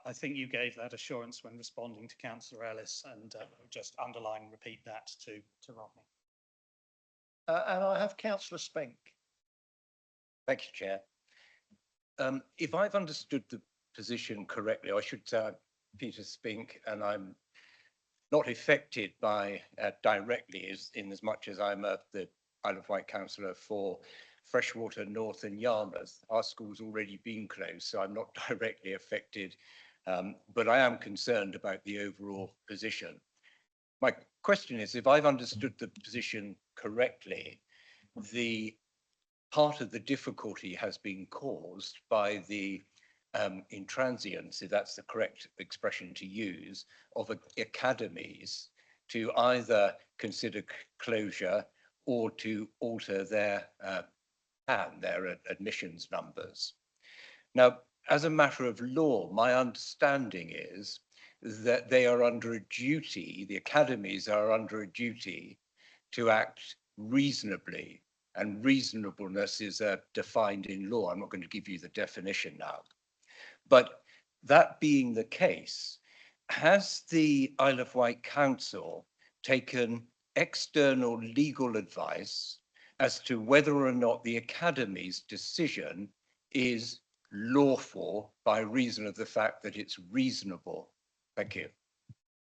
I think you gave that assurance when responding to Councillor Ellis, and just underline and repeat that to Rodney. And I have Councillor Spink. Thank you, Chair. If I've understood the position correctly, I should say I'm Peter Spink, and I'm not affected by directly in as much as I'm the Isle of Wight councillor for Freshwater North and Yarmouth. Our school's already been closed, so I'm not directly affected, but I am concerned about the overall position. My question is, if I've understood the position correctly, the part of the difficulty has been caused by the intransience, if that's the correct expression to use, of academies to either consider closure or to alter their admissions numbers. Now, as a matter of law, my understanding is that they are under a duty, the academies are under a duty to act reasonably, and reasonableness is defined in law. I'm not going to give you the definition now. But that being the case, has the Isle of Wight Council taken external legal advice as to whether or not the Academy's decision is lawful by reason of the fact that it's reasonable? Thank you.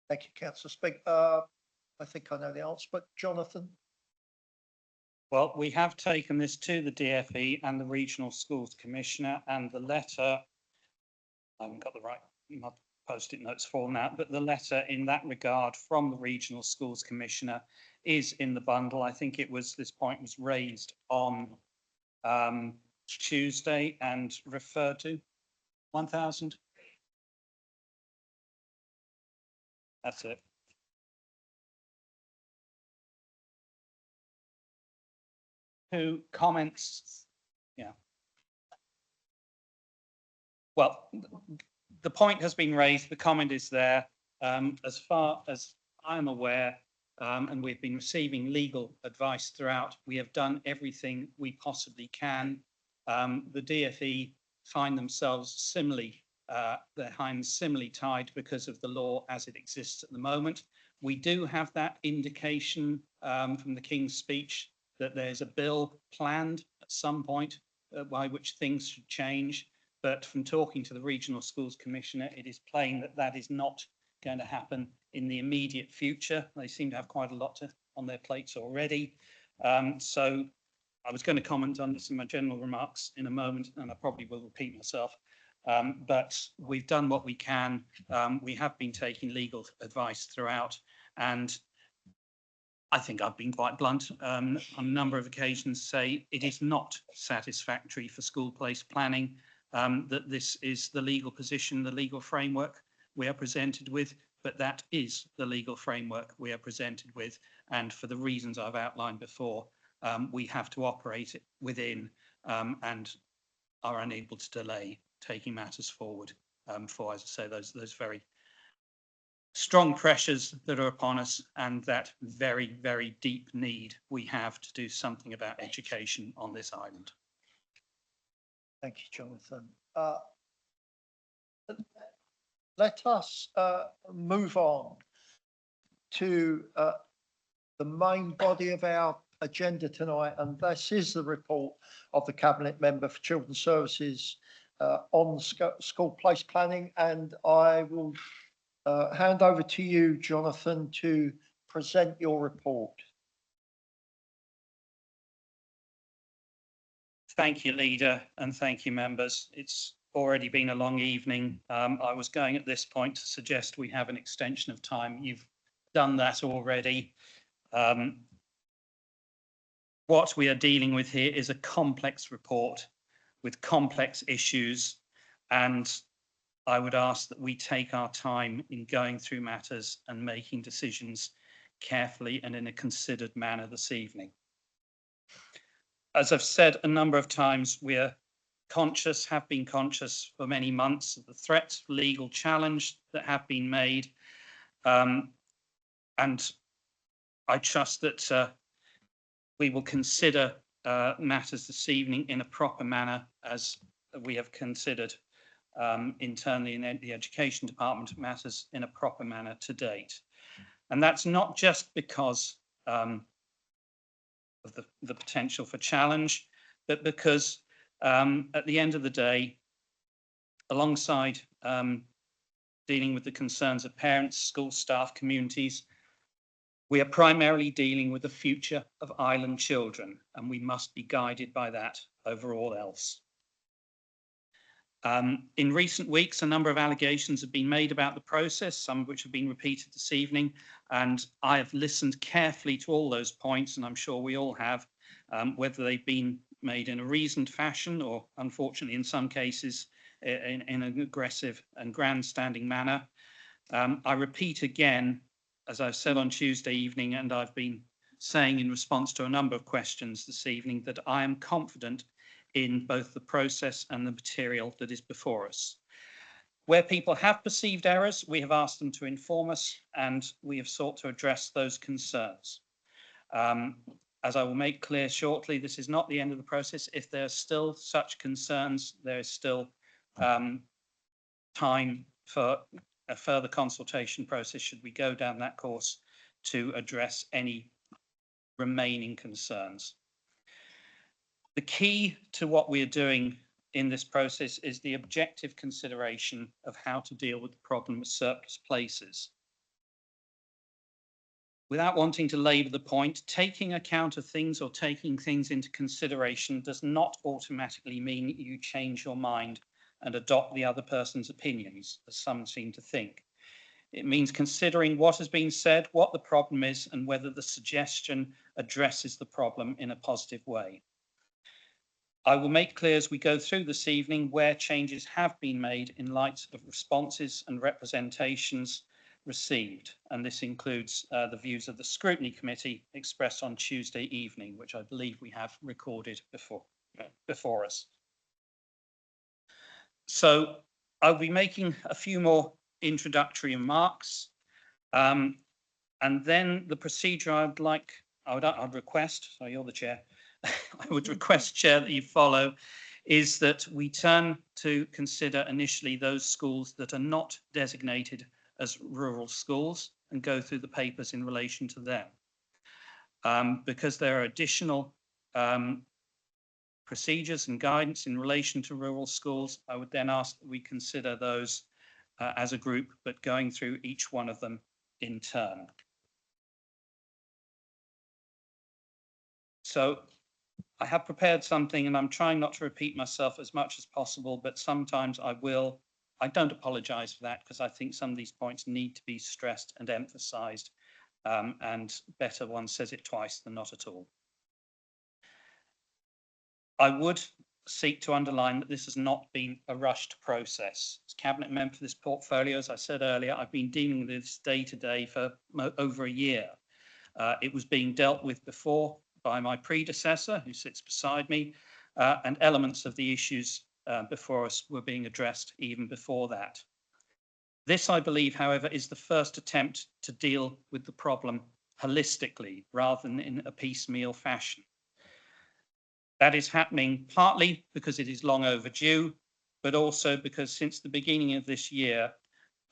Thank you, Councillor Spink. I think I know the answer, but Jonathan? Well, we have taken this to the DFE and the Regional Schools Commissioner, and the letter, I haven't got the right post-it notes for now, but the letter in that regard from the Regional Schools Commissioner is in the bundle. I think it was, this point was raised on Tuesday and referred to 1,000. That's it. Who comments? Yeah. Well, the point has been raised, the comment is there. As far as I'm aware, and we've been receiving legal advice throughout, we have done everything we possibly can. The DFE find themselves similarly, their hands similarly tied because of the law as it exists at the moment. We do have that indication from the King's speech that there's a bill planned at some point by which things should change. But from talking to the Regional Schools Commissioner, it is plain that that is not going to happen in the immediate future. They seem to have quite a lot on their plates already. So I was going to comment on this in my general remarks in a moment, and I probably will repeat myself. But we've done what we can. We have been taking legal advice throughout, and I think I've been quite blunt on a number of occasions, say it is not satisfactory for school place planning, that this is the legal position, the legal framework we are presented with, but that is the legal framework we are presented with. And for the reasons I've outlined before, we have to operate it within and are unable to delay taking matters forward for, as I say, those very strong pressures that are upon us and that very, very deep need we have to do something about education on this island. Thank you, Jonathan. Let us move on to the main body of our agenda tonight, and this is the report of the Cabinet Member for Children's Services on school place planning, and I will hand over to you, Jonathan, to present your report. Thank you, Leader, and thank you, members. It's already been a long evening. I was going at this point to suggest we have an extension of time. You've done that already. What we are dealing with here is a complex report with complex issues, and I would ask that we take our time in going through matters and making decisions carefully and in a considered manner this evening. As I've said a number of times, we are conscious, have been conscious for many months of the threats of legal challenge that have been made. And I trust that we will consider matters this evening in a proper manner, as we have considered internally in the Education Department matters in a proper manner to date. And that's not just because of the potential for challenge, but because at the end of the day, alongside dealing with the concerns of parents, school staff, communities, we are primarily dealing with the future of island children, and we must be guided by that over all else. In recent weeks, a number of allegations have been made about the process, some of which have been repeated this evening, and I have listened carefully to all those points, and I'm sure we all have, whether they've been made in a reasoned fashion or, unfortunately, in some cases, in an aggressive and grandstanding manner. I repeat again, as I've said on Tuesday evening, and I've been saying in response to a number of questions this evening, that I am confident in both the process and the material that is before us. Where people have perceived errors, we have asked them to inform us, and we have sought to address those concerns. As I will make clear shortly, this is not the end of the process. If there are still such concerns, there is still time for a further consultation process should we go down that course to address any remaining concerns. The key to what we are doing in this process is the objective consideration of how to deal with the problem of surplus places. Without wanting to labour the point, taking account of things or taking things into consideration does not automatically mean you change your mind and adopt the other person's opinions, as some seem to think. It means considering what has been said, what the problem is, and whether the suggestion addresses the problem in a positive way. I will make clear as we go through this evening where changes have been made in light of responses and representations received, and this includes the views of the Scrutiny Committee expressed on Tuesday evening, which I believe we have recorded before us. So I'll be making a few more introductory remarks, and then the procedure I'd request, so you're the chair, I would request, Chair, that you follow, is that we turn to consider initially those schools that are not designated as rural schools and go through the papers in relation to them. Because there are additional procedures and guidance in relation to rural schools, I would then ask that we consider those as a group, but going through each one of them in turn. So I have prepared something, and I'm trying not to repeat myself as much as possible, but sometimes I will. I don't apologise for that, because I think some of these points need to be stressed and emphasised, and better one says it twice than not at all. I would seek to underline that this has not been a rushed process. As Cabinet Member for this portfolio, as I said earlier, I've been dealing with this day to day for over a year. It was being dealt with before by my predecessor, who sits beside me, and elements of the issues before us were being addressed even before that. This, I believe, however, is the first attempt to deal with the problem holistically rather than in a piecemeal fashion. That is happening partly because it is long overdue, but also because since the beginning of this year,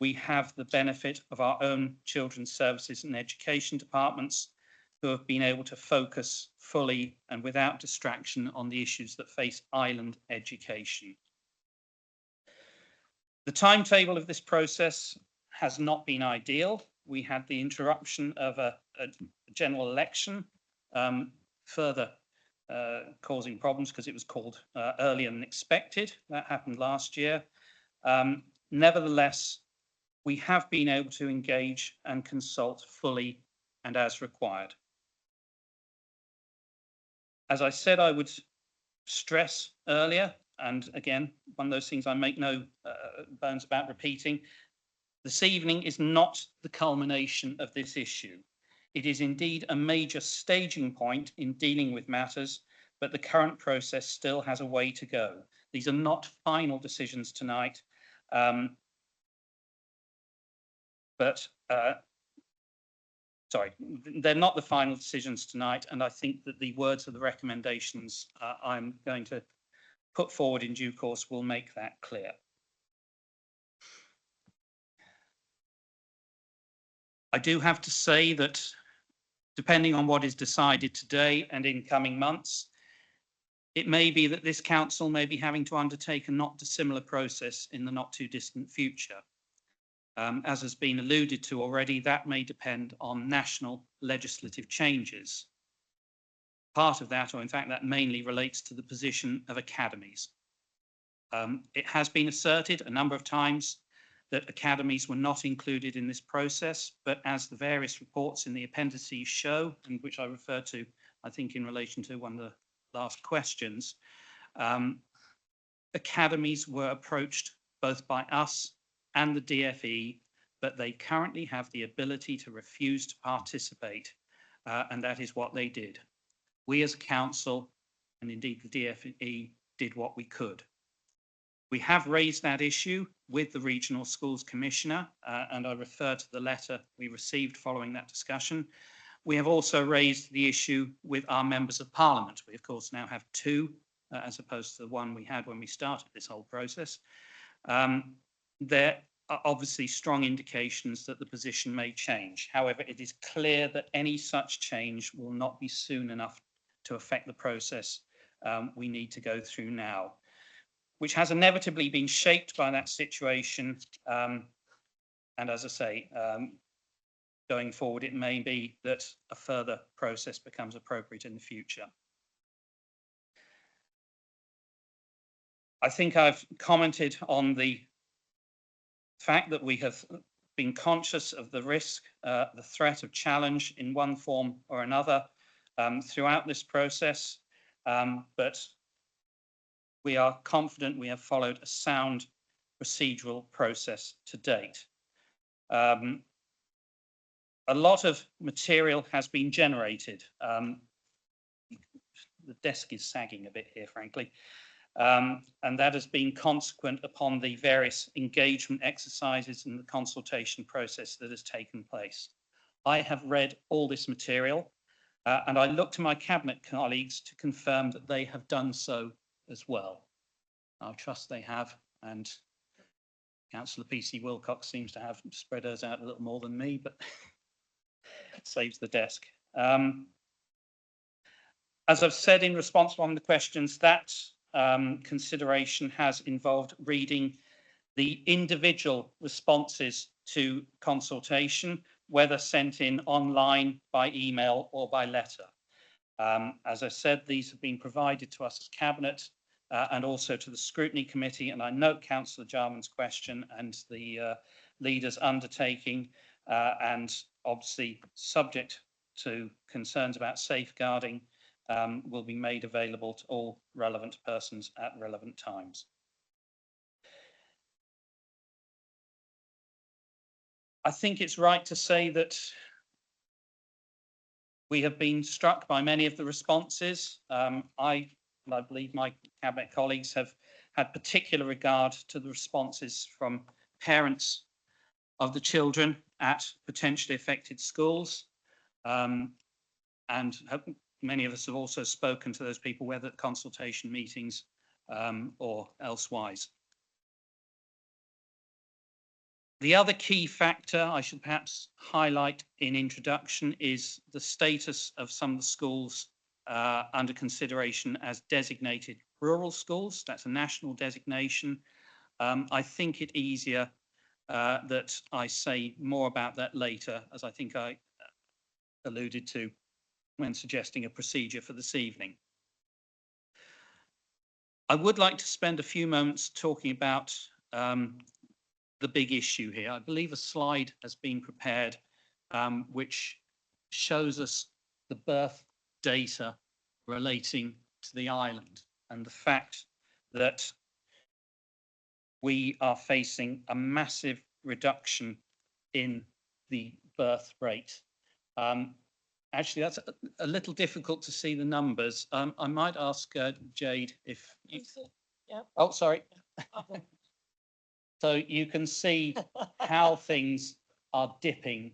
we have the benefit of our own children's services and education departments who have been able to focus fully and without distraction on the issues that face island education. The timetable of this process has not been ideal. We had the interruption of a general election, further causing problems because it was called earlier than expected. That happened last year. Nevertheless, we have been able to engage and consult fully and as required. As I said, I would stress earlier, and again, one of those things I make no bones about repeating, this evening is not the culmination of this issue. It is indeed a major staging point in dealing with matters, but the current process still has a way to go. These are not final decisions tonight, sorry, they're not the final decisions tonight, and I think that the words of the recommendations I'm going to put forward in due course will make that clear. I do have to say that depending on what is decided today and in coming months, it may be that this council may be having to undertake a not dissimilar process in the not too distant future. As has been alluded to already, that may depend on national legislative changes. Part of that, or in fact that mainly relates to the position of academies. It has been asserted a number of times that academies were not included in this process, but as the various reports in the appendices show, and which I referred to, I think, in relation to one of the last questions, academies were approached both by us and the DFE, but they currently have the ability to refuse to participate, and that is what they did. We as a council, and indeed the DFE, did what we could. We have raised that issue with the Regional Schools Commissioner, and I refer to the letter we received following that discussion. We have also raised the issue with our members of Parliament. We, of course, now have two, as opposed to the one we had when we started this whole process. There are obviously strong indications that the position may change. However, it is clear that any such change will not be soon enough to affect the process we need to go through now, which has inevitably been shaped by that situation. And as I say, going forward, it may be that a further process becomes appropriate in the future. I think I've commented on the fact that we have been conscious of the risk, the threat of challenge in one form or another throughout this process, but we are confident we have followed a sound procedural process to date. A lot of material has been generated. The desk is sagging a bit here, frankly. And that has been consequent upon the various engagement exercises and the consultation process that has taken place. I have read all this material, and I look to my cabinet colleagues to confirm that they have done so as well. I trust they have, and Councillor PC Wilcox seems to have spread hers out a little more than me, but saves the desk. As I've said in response to one of the questions, that consideration has involved reading the individual responses to consultation, whether sent in online, by email or by letter. As I said, these have been provided to us as Cabinet and also to the Scrutiny Committee, and I note Councillor Jarman's question and the leader's undertaking, and obviously subject to concerns about safeguarding, will be made available to all relevant persons at relevant times. I think it's right to say that we have been struck by many of the responses. I believe my Cabinet colleagues have had particular regard to the responses from parents of the children at potentially affected schools. And many of us have also spoken to those people, whether at consultation meetings or elsewise. The other key factor I should perhaps highlight in introduction is the status of some of the schools under consideration as designated rural schools. That's a national designation. I think it easier that I say more about that later, as I think I alluded to when suggesting a procedure for this evening. I would like to spend a few moments talking about the big issue here. I believe a slide has been prepared which shows us the birth data relating to the island and the fact that we are facing a massive reduction in the birth rate. Actually, that's a little difficult to see the numbers. I might ask Jade if you... Yeah. Oh, sorry. So you can see how things are dipping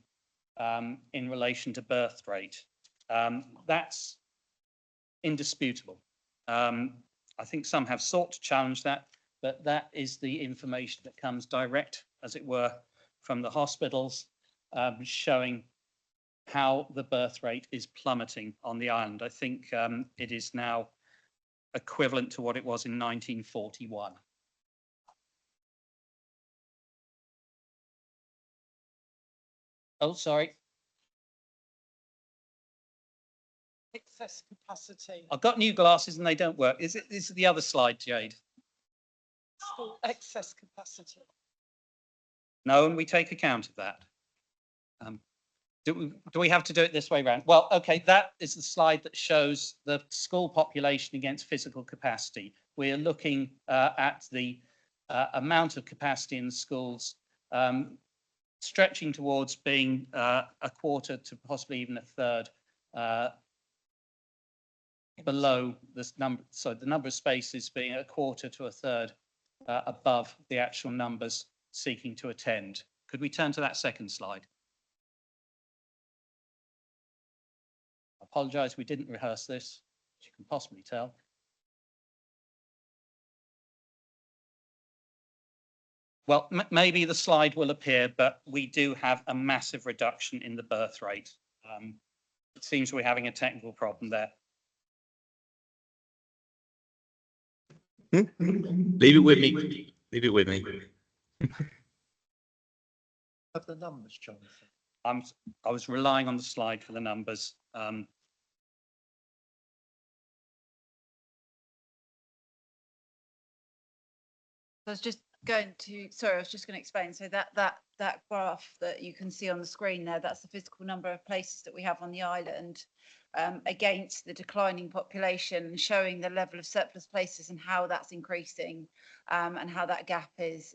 in relation to birth rate. That's indisputable. I think some have sought to challenge that, but that is the information that comes direct, as it were, from the hospitals, showing how the birth rate is plummeting on the island. I think it is now equivalent to what it was in 1941. Oh, sorry. Excess capacity. I've got new glasses and they don't work. Is it? This is the other slide, Jade. School excess capacity. No, and we take account of that. Do we have to do it this way round? Well, okay, that is the slide that shows the school population against physical capacity. We are looking at the amount of capacity in the schools, stretching towards being a quarter to possibly even a third below this number. So the number of spaces being a quarter to a third above the actual numbers seeking to attend. Could we turn to that second slide? I apologise, we didn't rehearse this, as you can possibly tell. Well, maybe the slide will appear, but we do have a massive reduction in the birth rate. It seems we're having a technical problem there. Leave it with me. Leave it with me. Of the numbers, Jonathan. I was relying on the slide for the numbers. I was just going to, sorry, I was just going to explain. So that graph that you can see on the screen there, that's the physical number of places that we have on the island against the declining population, showing the level of surplus places and how that's increasing and how that gap is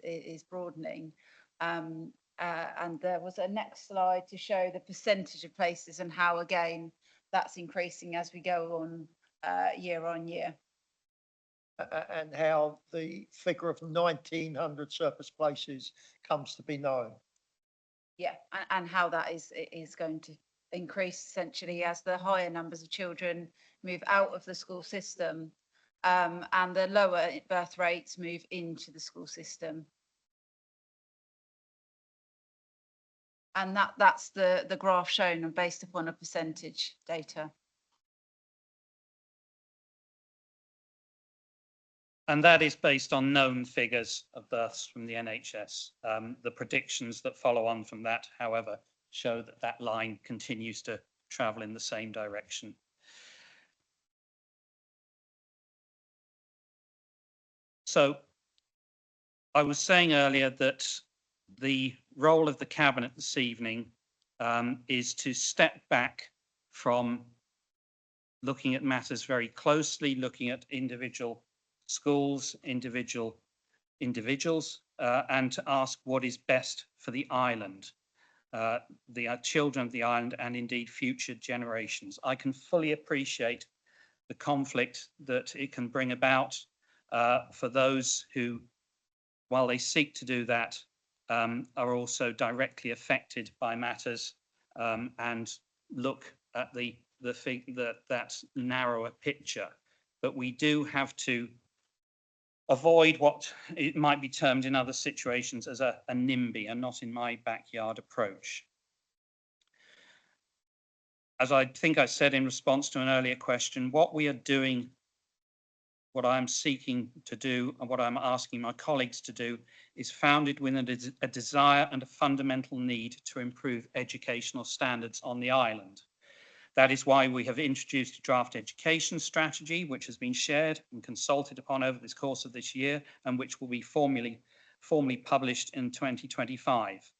broadening. And there was a next slide to show the percentage of places and how, again, that's increasing as we go on year on year. And how the figure of 1,900 surplus places comes to be known. Yeah, and how that is going to increase essentially as the higher numbers of children move out of the school system and the lower birth rates move into the school system. And that's the graph shown and based upon a percentage data. And that is based on known figures of births from the NHS. The predictions that follow on from that, however, show that that line continues to travel in the same direction. So I was saying earlier that the role of the Cabinet this evening is to step back from looking at matters very closely, looking at individual schools, individuals, and to ask what is best for the island, the children of the island, and indeed future generations. I can fully appreciate the conflict that it can bring about for those who, while they seek to do that, are also directly affected by matters and look at that narrower picture. But we do have to avoid what it might be termed in other situations as a NIMBY, a not in my backyard approach. As I think I said in response to an earlier question, what we are doing, what I'm seeking to do, and what I'm asking my colleagues to do is founded with a desire and a fundamental need to improve educational standards on the island. That is why we have introduced a draft education strategy, which has been shared and consulted upon over the course of this year, and which will be formally published in 2025.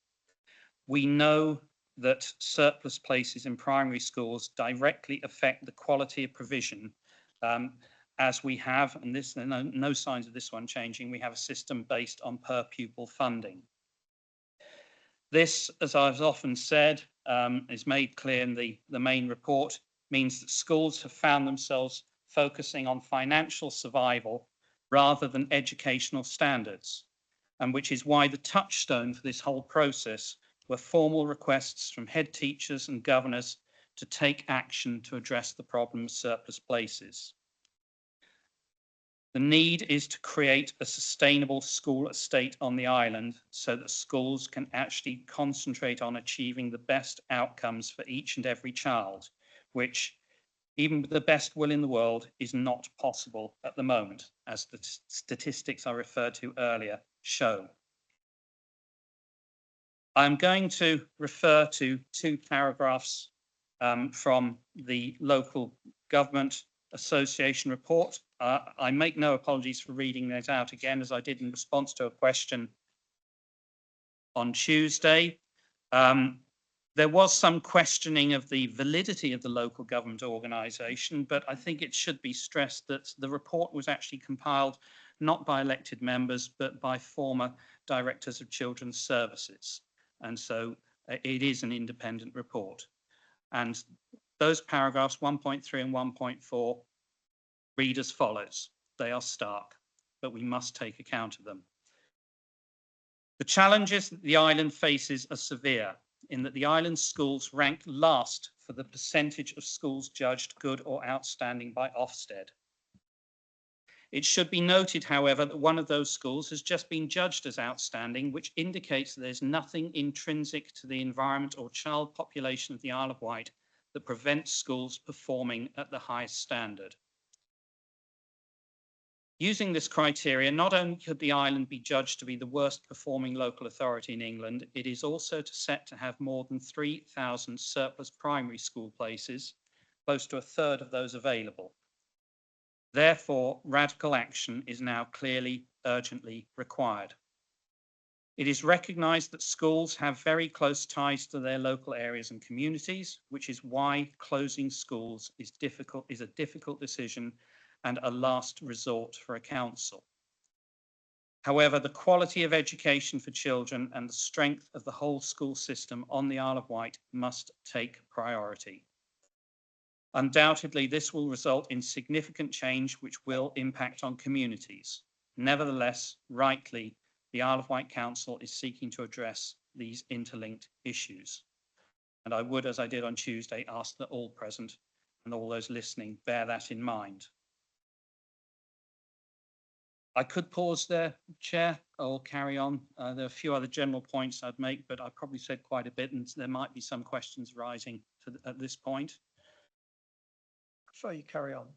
We know that surplus places in primary schools directly affect the quality of provision, as we have, and this, no signs of this one changing, we have a system based on per pupil funding. This, as I've often said, is made clear in the main report, means that schools have found themselves focusing on financial survival rather than educational standards, and which is why the touchstone for this whole process were formal requests from head teachers and governors to take action to address the problem of surplus places. The need is to create a sustainable school estate on the island so that schools can actually concentrate on achieving the best outcomes for each and every child, which, even with the best will in the world, is not possible at the moment, as the statistics I referred to earlier show. I'm going to refer to 2 paragraphs from the Local Government Association report. I make no apologies for reading that out again, as I did in response to a question on Tuesday. There was some questioning of the validity of the local government organisation, but I think it should be stressed that the report was actually compiled not by elected members, but by former directors of children's services. And so it is an independent report. And those paragraphs 1.3 and 1.4 read as follows. They are stark, but we must take account of them. The challenges that the island faces are severe, in that the island schools rank last for the percentage of schools judged good or outstanding by Ofsted. It should be noted, however, that one of those schools has just been judged as outstanding, which indicates that there's nothing intrinsic to the environment or child population of the Isle of Wight that prevents schools performing at the highest standard. Using this criteria, not only could the island be judged to be the worst performing local authority in England, it is also set to have more than 3,000 surplus primary school places, close to a third of those available. Therefore, radical action is now clearly, urgently required. It is recognised that schools have very close ties to their local areas and communities, which is why closing schools is a difficult decision and a last resort for a council. However, the quality of education for children and the strength of the whole school system on the Isle of Wight must take priority. Undoubtedly, this will result in significant change which will impact on communities. Nevertheless, rightly, the Isle of Wight Council is seeking to address these interlinked issues. And I would, as I did on Tuesday, ask that all present and all those listening bear that in mind. I could pause there, Chair, or carry on. There are a few other general points I'd make, but I probably said quite a bit, and there might be some questions rising at this point. So you carry on.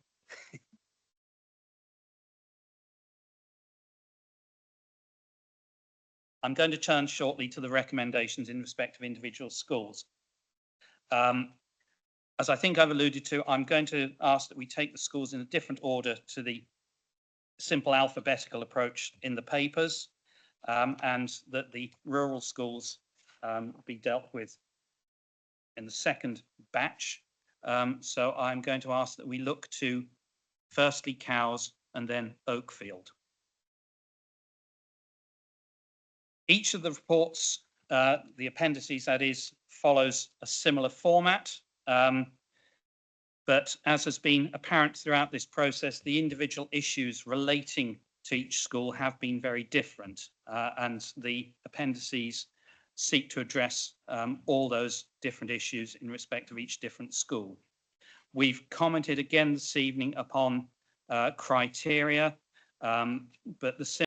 I'm going to turn shortly to the recommendations in respect of individual schools. As I think I've alluded to, I'm going to ask that we take the schools in a different order to the simple alphabetical approach in the papers, and that the rural schools be dealt with in the second batch. So I'm going to ask that we look to firstly Cowes and then Oakfield. Each of the reports, the appendices that is, follows a similar format. But as has been apparent throughout this process, the individual issues relating to each school have been very different, and the appendices seek to address all those different issues in respect of each different school. We've commented again this evening upon criteria, but the